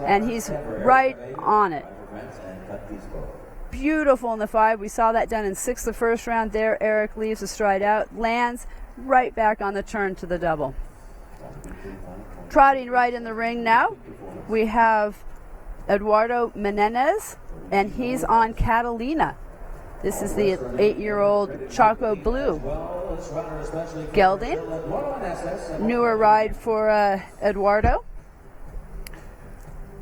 Speaker 4: and he's right on it. Beautiful in the 5. We saw that done in 6 the first round. There, Eric leaves the stride out, lands right back on the turn to the double. Trotting right in the ring now, we have Eduardo Menendez, and he's on Catalina. This is the 8-year-old Choco Blue gelding. Newer ride for Eduardo.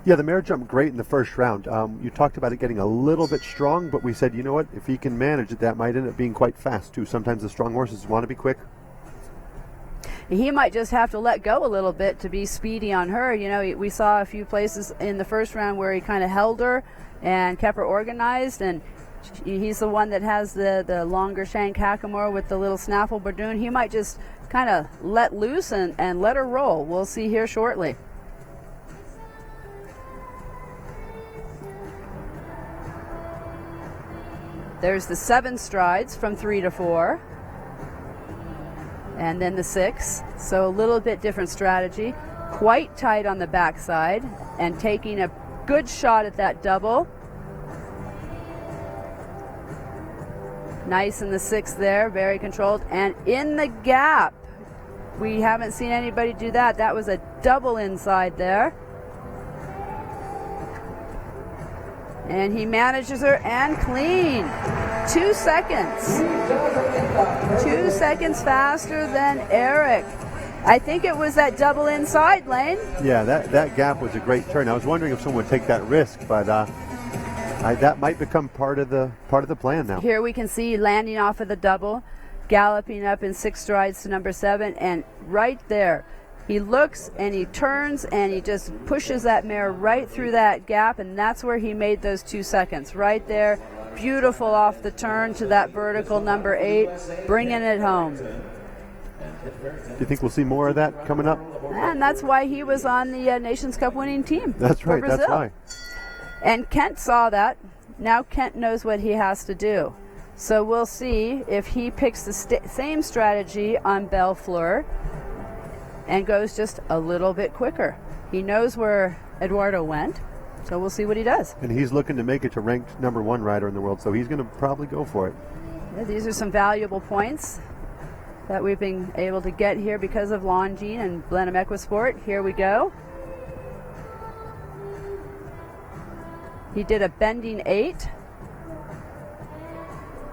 Speaker 5: Yeah, the mare jumped great in the first round. You talked about it getting a little bit strong, but we said, you know what, if he can manage it, that might end up being quite fast too. Sometimes the strong horses want to be quick.
Speaker 4: He might just have to let go a little bit to be speedy on her. You know, we saw a few places in the first round where he kind of held her and kept her organized, and he's the one that has the longer shank hackamore with the little snaffle bardoon. He might just kind of let loose and let her roll. We'll see here shortly. There's the 7 strides from 3 to 4. And then the 6. So a little bit different strategy. Quite tight on the backside and taking a good shot at that double. Nice in the 6 there, very controlled. And in the gap, we haven't seen anybody do that. That was a double inside there. And he manages her and clean. 2 seconds. 2 seconds faster than Eric. I think it was that double inside lane.
Speaker 5: Yeah, that gap was a great turn. I was wondering if someone would take that risk, but that might become part of the plan now.
Speaker 4: Here we can see landing off of the double, galloping up in 6 strides to number 7, and right there, he looks and he turns and he just pushes that mare right through that gap, and that's where he made those 2 seconds. Right there, beautiful off the turn to that vertical number 8, bringing it home.
Speaker 5: Do you think we'll see more of that coming up?
Speaker 4: And that's why he was on the Nations Cup winning team.
Speaker 5: That's
Speaker 4: for
Speaker 5: right,
Speaker 4: Brazil.
Speaker 5: that's why.
Speaker 4: And Kent saw that. Now Kent knows what he has to do. So we'll see if he picks the same strategy on Bellefleur and goes just a little bit quicker. He knows where Eduardo went, so we'll see what he does.
Speaker 5: And he's looking to make it to ranked number 1 rider in the world, so he's going to probably go for it.
Speaker 4: Yeah, these are some valuable points that we've been able to get here because of Longines and Blenheim Equisport. Here we go. He did a bending 8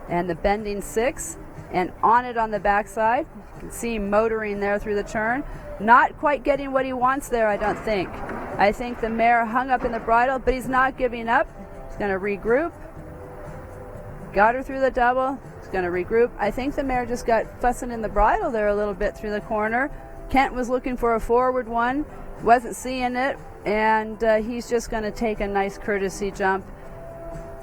Speaker 4: and the bending 6, and on it on the backside. You can see him motoring there through the turn. Not quite getting what he wants there, I don't think. I think the mare hung up in the bridle, but he's not giving up. He's going to regroup. Got her through the double. He's going to regroup. I think the mare just got fussing in the bridle there a little bit through the corner. Kent was looking for a forward one, wasn't seeing it, and he's just going to take a nice courtesy jump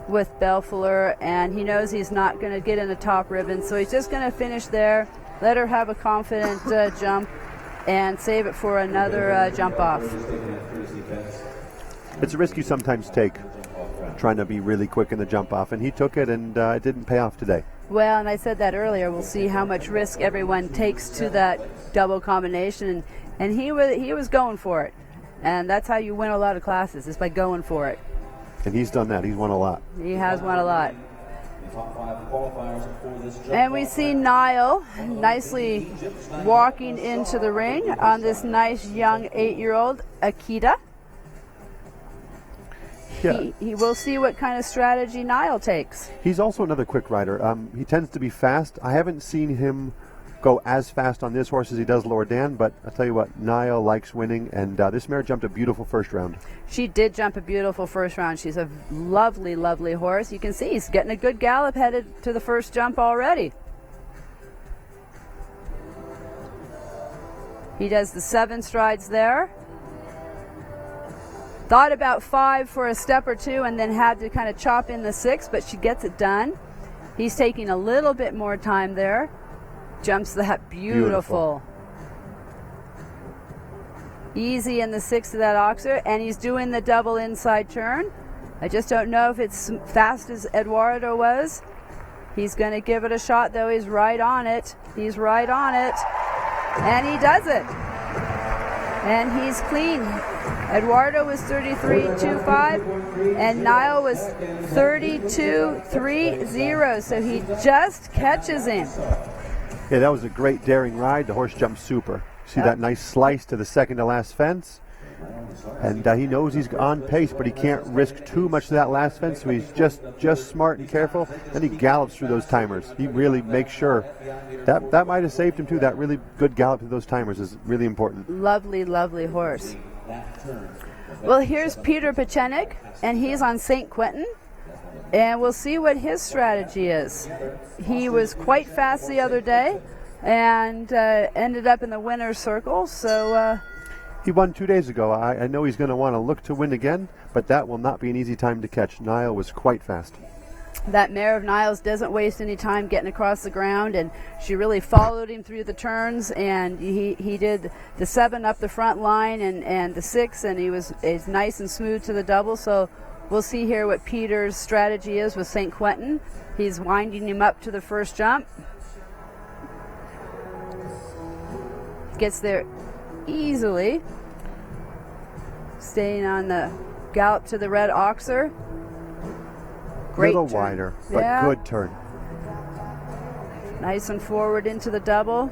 Speaker 4: with Bellefleur, and he knows he's not going to get in the top ribbon, so he's just going to finish there, let her have a confident jump, and save it for another jump off.
Speaker 5: It's a risk you sometimes take. trying to be really quick in the jump off, and he took it, and it didn't pay off today.
Speaker 4: Well, and I said that earlier. We'll see how much risk everyone takes to that double combination, and he was going for it, and that's how you win a lot of classes, is by going for it.
Speaker 5: And he's done that. He's won a lot.
Speaker 4: He has won a lot.
Speaker 1: The top 5 qualifiers for this jump
Speaker 4: And we
Speaker 1: off
Speaker 4: see Niall nicely walking into the ring on this nice young 8-year-old Akita.
Speaker 5: Yeah.
Speaker 4: He will see what kind of strategy Niall takes.
Speaker 5: He's also another quick rider. He tends to be fast. I haven't seen him go as fast on this horse as he does Lower Dan, but I'll tell you what, Niall likes winning, and this mare jumped a beautiful first round.
Speaker 4: She did jump a beautiful first round. She's a lovely, lovely horse. You can see he's getting a good gallop headed to the first jump already. He does the 7 strides there. Thought about 5 for a step or two and then had to kind of chop in the 6, but she gets it done. He's taking a little bit more time there. Jumps that beautiful. Easy in the 6 to that oxer, and he's doing the double inside turn. I just don't know if it's fast as Eduardo was. He's going to give it a shot, though. He's right on it. He's right on it. And he does it. And he's clean. Eduardo was 33.25 and Niall was 32.30, so he just catches him.
Speaker 5: Yeah, that was a great daring ride. The horse jumped super. See that nice slice to the second to last fence? And he knows he's on pace, but he can't risk too much of that last fence, so he's just smart and careful. Then he gallops through those timers. He really makes sure. That might have saved him too. That really good gallop through those timers is really important.
Speaker 4: Lovely, lovely horse. Well, here's Peter Pechenik, and he's on St. Quentin. And we'll see what his strategy is. He was quite fast the other day and ended up in the winner's circle. So
Speaker 5: he won 2 days ago. I know he's going to want to look to win again, but that will not be an easy time to catch. Niall was quite fast.
Speaker 4: That mare of Niall's doesn't waste any time getting across the ground, and she really followed him through the turns, and he did the 7 up the front line and the 6, and he's nice and smooth to the double. So we'll see here what Peter's strategy is with St. Quentin. He's winding him up to the first jump. Gets there easily. Staying on the gallop to the red oxer. Great
Speaker 5: little
Speaker 4: turn.
Speaker 5: wider, but good turn.
Speaker 4: Nice and forward into the double.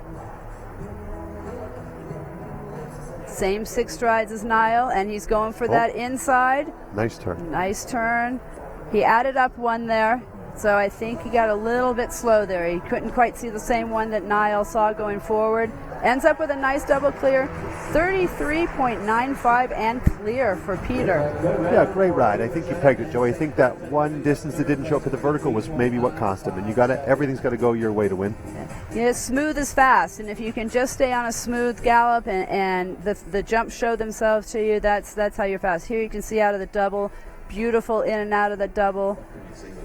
Speaker 4: Same 6 strides as Niall, and he's going for that inside.
Speaker 5: Nice turn.
Speaker 4: Nice turn. He added up 1 there, so I think he got a little bit slow there. He couldn't quite see the same one that Niall saw going forward. Ends up with a nice double clear, 33.95 and clear for Peter.
Speaker 5: Yeah, great ride. I think you pegged it, Joey. I think that one distance that didn't show up at the vertical was maybe what cost him, and everything's got to go your way to win.
Speaker 4: Yeah, smooth is fast, and if you can just stay on a smooth gallop and the jumps show themselves to you, that's how you're fast. Here you can see out of the double, beautiful in and out of the double.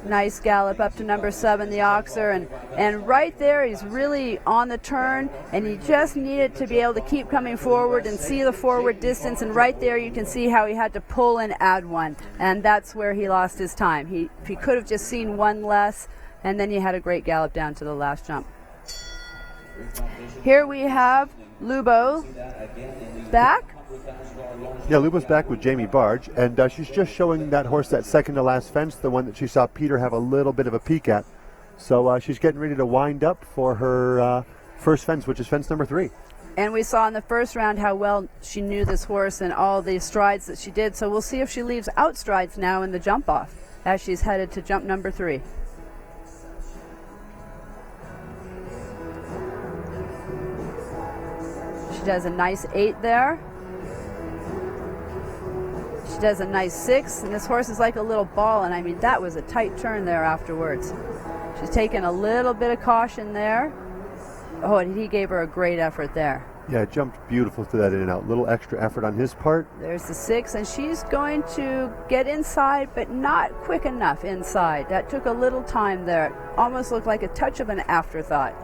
Speaker 4: Nice gallop up to number 7, the oxer, and right there he's really on the turn, and he just needed to be able to keep coming forward and see the forward distance, and right there you can see how he had to pull and add 1, and that's where he lost his time. He could have just seen 1 less, and then he had a great gallop down to the last jump. Here we have Lubo back.
Speaker 5: Yeah, Lubo's back with Jamie Barge, and she's just showing that horse that second to last fence, the one that she saw Peter have a little bit of a peek at. So she's getting ready to wind up for her first fence, which is fence number 3.
Speaker 4: And we saw in the first round how well she knew this horse and all the strides that she did. So we'll see if she leaves out strides now in the jump off as she's headed to jump number 3. She does a nice 8 there. She does a nice 6, and this horse is like a little ball, and I mean, that was a tight turn there afterwards. She's taking a little bit of caution there. Oh, and he gave her a great effort there.
Speaker 5: Yeah, it jumped beautiful to that in and out. Little extra effort on his part.
Speaker 4: There's the 6, and she's going to get inside, but not quick enough inside. That took a little time there. It almost looked like a touch of an afterthought.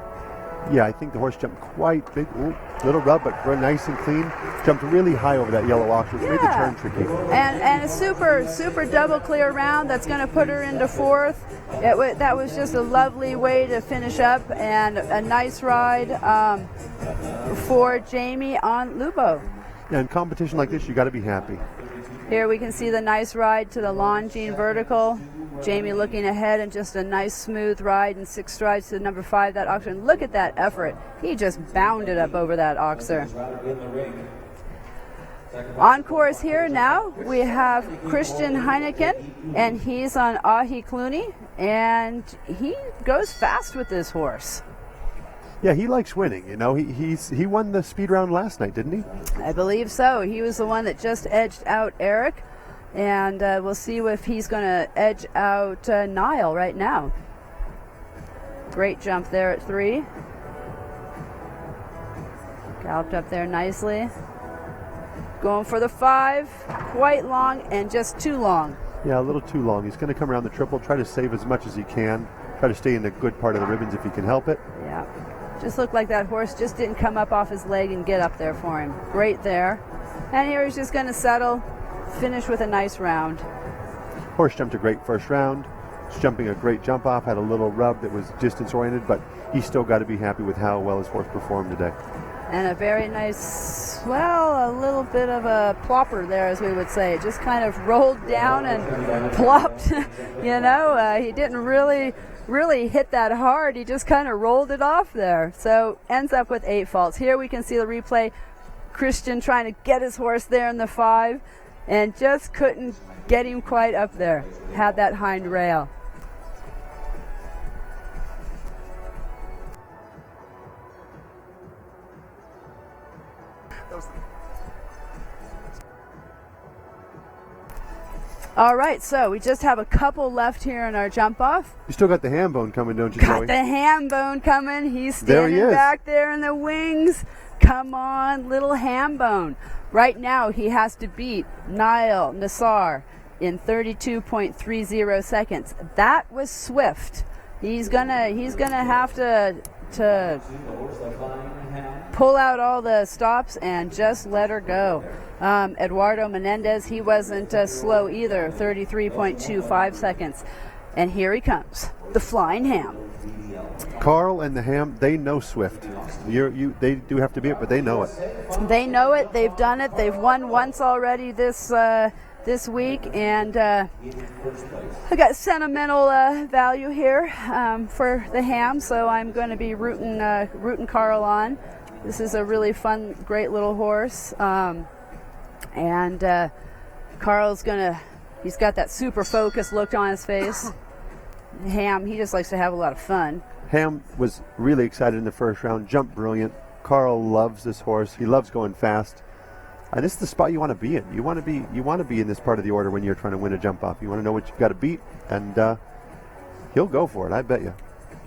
Speaker 5: Yeah, I think the horse jumped quite big. Ooh, little rub, but very nice and clean. Jumped really high over that yellow ox, which made the turn tricky.
Speaker 4: And a super double clear round that's going to put her into fourth. That was just a lovely way to finish up, and a nice ride for Jamie on Lubo.
Speaker 5: Yeah, in competition like this, you got to be happy.
Speaker 4: Here we can see the nice ride to the Longines vertical. Jamie looking ahead, and just a nice smooth ride and 6 strides to the number 5, that oxer. Look at that effort. He just bounded up over that oxer. On course here now, we have Christian Heineken, and he's on Ahi Clooney, and he goes fast with this horse.
Speaker 5: Yeah, he likes winning. You know, he won the speed round last night, didn't he?
Speaker 4: I believe so. He was the one that just edged out Eric, and we'll see if he's going to edge out Niall right now. Great jump there at 3. Galloped up there nicely. Going for the 5, quite long and just too long.
Speaker 5: Yeah, a little too long. He's going to come around the triple, try to save as much as he can, try to stay in the good part of the ribbons if he can help it.
Speaker 4: Yeah, just looked like that horse just didn't come up off his leg and get up there for him. Great there. And here he's just going to settle, finish with a nice round.
Speaker 5: Horse jumped a great first round. He's jumping a great jump off, had a little rub that was distance oriented, but he's still got to be happy with how well his horse performed today.
Speaker 4: And a very nice, well, a little bit of a plopper there, as we would say. It just kind of rolled down and plopped. You know, he didn't really hit that hard. He just kind of rolled it off there. So ends up with 8 faults. Here we can see the replay. Christian trying to get his horse there in the 5 and just couldn't get him quite up there. Had that hind rail. All right, so we just have a couple left here in our jump off.
Speaker 5: You still got the ham bone coming, don't you,
Speaker 4: Got
Speaker 5: Joey?
Speaker 4: the ham bone coming. He's
Speaker 5: There he
Speaker 4: standing
Speaker 5: is.
Speaker 4: back there in the wings. Come on, little ham bone. Right now he has to beat Niall Nassar in 32.30 seconds. That was swift. He's gonna have to pull out all the stops and just let her go. Eduardo Menendez, he wasn't slow either, 33.25 seconds. And here he comes, the flying ham.
Speaker 5: Carl and the ham, they know Swift. They do have to be it, but they know it.
Speaker 4: They know it. They've done it. They've won once already this week, and I got sentimental value here for the ham, so I'm going to be rooting Carl on. This is a really fun, great little horse, and Carl's he's got that super focused look on his face. Ham, he just likes to have a lot of fun.
Speaker 5: Ham was really excited in the first round, jumped brilliant. Carl loves this horse. He loves going fast. And this is the spot you want to be in. You want to be in this part of the order when you're trying to win a jump off. You want to know what you've got to beat, and he'll go for it, I bet you.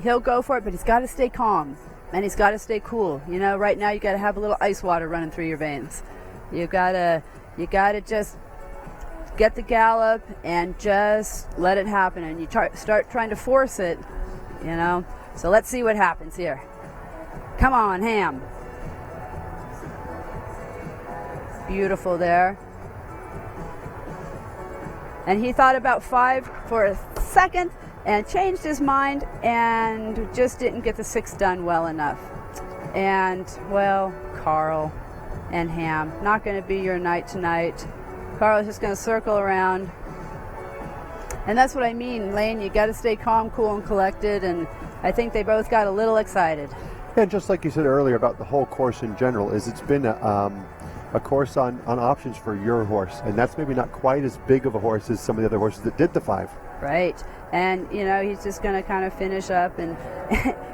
Speaker 4: He'll go for it, but he's got to stay calm, and he's got to stay cool. You know, right now you got to have a little ice water running through your veins. You gotta just get the gallop and just let it happen, and you start trying to force it, you know. So let's see what happens here. Come on, Ham. Beautiful there. And he thought about 5 for a second and changed his mind and just didn't get the 6 done well enough. And, well, Carl and Ham, not going to be your night tonight. Carl's just going to circle around. And that's what I mean, Lane. You got to stay calm, cool, and collected. And I think they both got a little excited.
Speaker 5: And just like you said earlier about the whole course in general, is it's been a course on options for your horse. And that's maybe not quite as big of a horse as some of the other horses that did the 5.
Speaker 4: Right. And, you know, he's just going to kind of finish up. And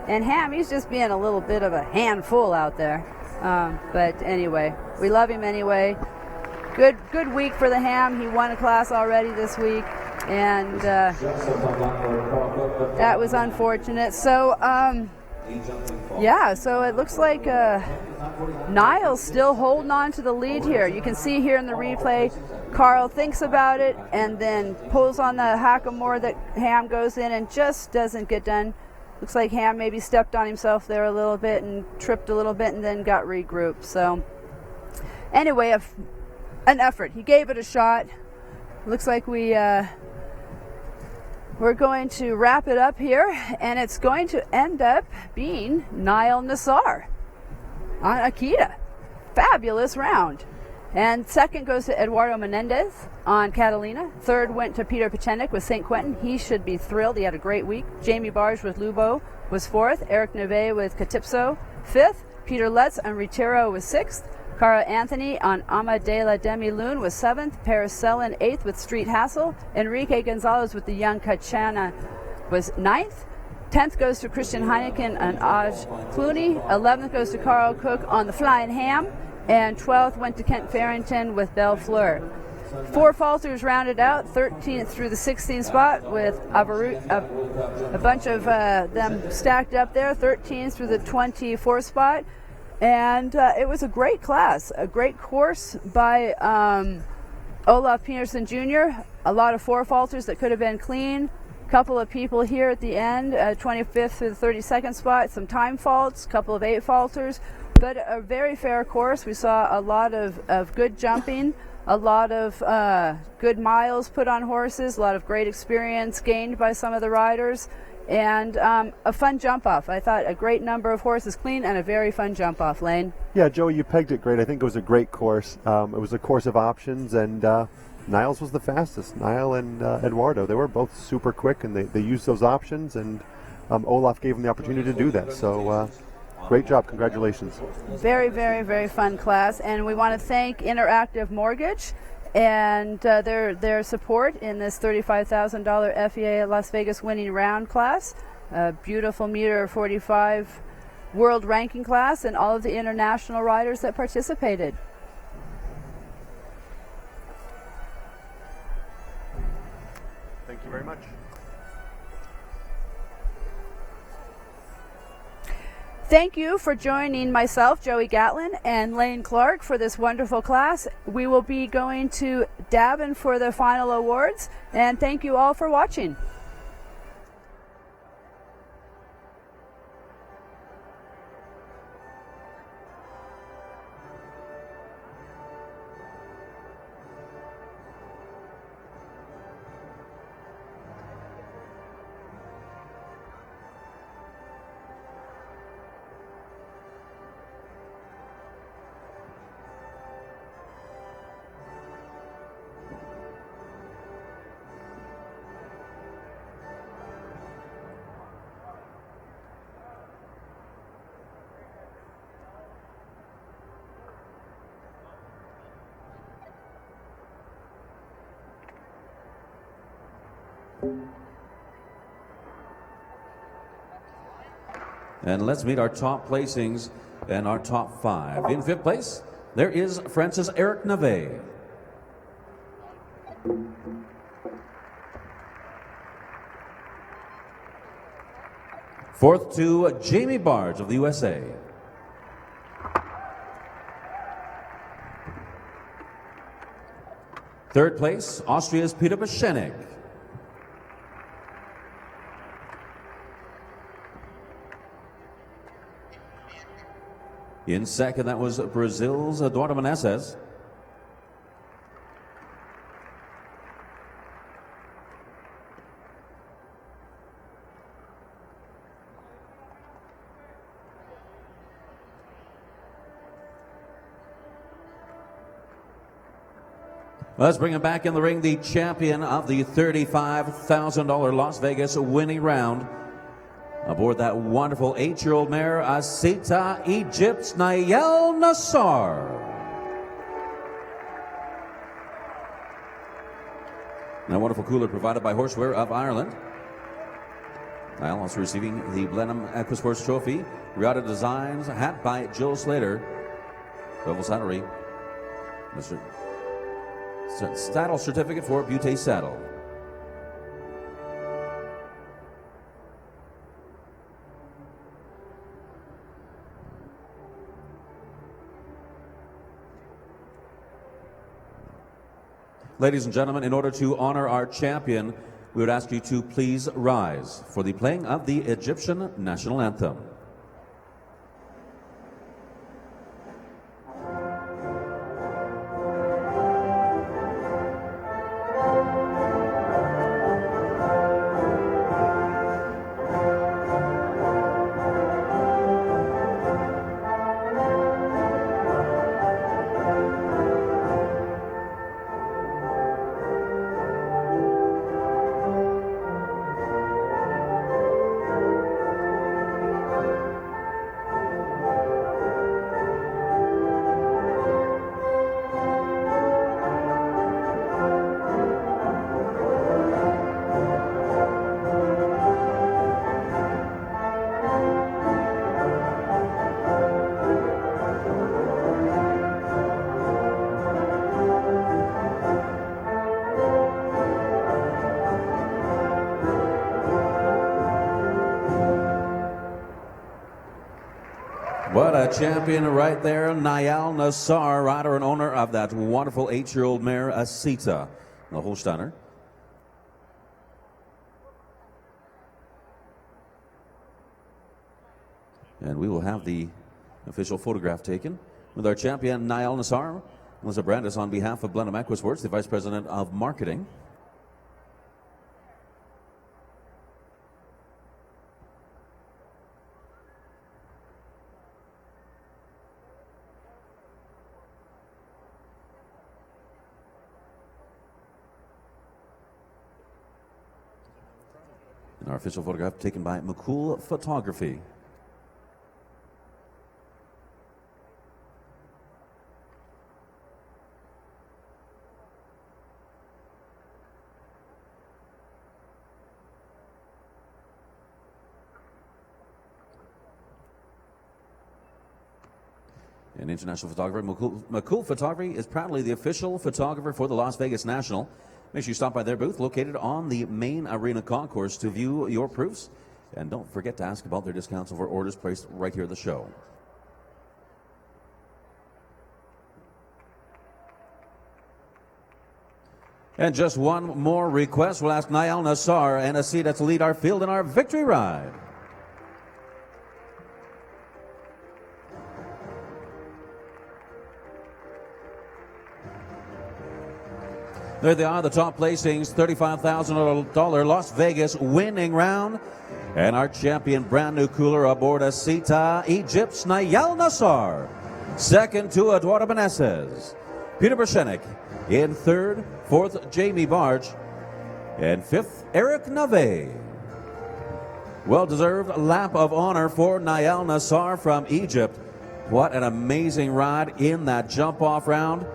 Speaker 4: and Ham, he's just being a little bit of a handful out there. But anyway, we love him anyway. Good week for the Ham. He won a class already this week, and that was unfortunate. So, yeah, so it looks like Niall's still holding on to the lead here. You can see here in the replay, Carl thinks about it and then pulls on the hackamore that Ham goes in and just doesn't get done Looks like Ham maybe stepped on himself there a little bit and tripped a little bit and then got regrouped. So anyway, an effort. He gave it a shot. Looks like we're going to wrap it up here, and it's going to end up being Niall Nassar on Akita. Fabulous round. And second goes to Eduardo Menendez on Catalina. Third went to Peter Pachenik with St. Quentin. He should be thrilled. He had a great week. Jamie Barge with Lubo was fourth. Eric Neve with Catipso, fifth. Peter Lutz on Retiro was sixth. Cara Anthony on Ama de la Demi Lune was seventh. Paris Sellin eighth with Street Hassle. Enrique Gonzalez with the Young Kachana was ninth. 10th goes to Christian Heineken and Aj Clooney. 11th goes to Carl Cook on the Flying Ham. And 12th went to Kent Farrington with Belle Fleur. 4 falters rounded out, 13th through the 16th spot with a bunch of them stacked up there, 13th through the 24th spot. And it was a great class, a great course by Olaf Peterson Jr. A lot of 4 falters that could have been clean. Couple of people here at the end, 25th through the 32nd spot, some time faults, couple of 8 falters, but a very fair course. We saw a lot of good jumping, a lot of good miles put on horses, a lot of great experience gained by some of the riders, and a fun jump off. I thought a great number of horses clean and a very fun jump off, Lane.
Speaker 5: Yeah, Joey, you pegged it great. I think it was a great course. It was a course of options, and Niles was the fastest. Niall and Eduardo, they were both super quick, and they used those options, and Olaf gave them the opportunity to do that. So great job. Congratulations.
Speaker 4: Very, very, very fun class, and we want to thank Interactive Mortgage and their support in this $35,000 FEI Las Vegas winning round class. A beautiful meter 45 world ranking class, and all of the international riders that participated.
Speaker 5: Thank you very much.
Speaker 4: Thank you for joining myself, Joey Gatlin, and Lane Clark for this wonderful class. We will be going to Davin for the final awards, and thank you all for watching.
Speaker 3: And let's meet our top placings and our top 5. In 5th place, there is Francis Eric Neve. Fourth to Jamie Barge of the USA. Third place, Austria's Peter Pachenik. In second, that was Brazil's Eduardo Menezes. Let's bring him back in the ring, the champion of the $35,000 Las Vegas winning round. Aboard that wonderful 8-year-old mare, Asita Egypt's Niall Nassar. Now, wonderful cooler provided by Horseware of Ireland. Niall also receiving the Blenheim Equisports Trophy. Riata Designs hat by Jill Slater. Double salary. Mr. Saddle certificate for Butte Saddle. Ladies and gentlemen, in order to honor our champion, we would ask you to please rise for the playing of the Egyptian national anthem. What a champion right there, NAL Nassar, rider and owner of that wonderful 8-year-old mare, Asita, the Holsteiner. And we will have the official photograph taken with our champion, NAL Nassar. Melissa Brandis on behalf of Blenheim Equisports, the Vice President of Marketing. And our official photograph taken by McCool Photography. An international photographer, McCool Photography is proudly the official photographer for the Las Vegas National. Make sure you stop by their booth located on the main arena concourse to view your proofs. And don't forget to ask about their discounts over orders placed right here at the show. And just one more request. We'll ask NAL Nassar and Asita to lead our field in our victory ride. There they are, the top placings, $35,000 Las Vegas winning round. And our champion, brand new cooler aboard Asita, Egypt's NAL Nassar. Second to Eduardo Beneses. Peter Bershenik in third. Fourth, Jamie Barge. And fifth, Eric Nave. Well-deserved lap of honor for NAL Nassar from Egypt. What an amazing ride in that jump-off round.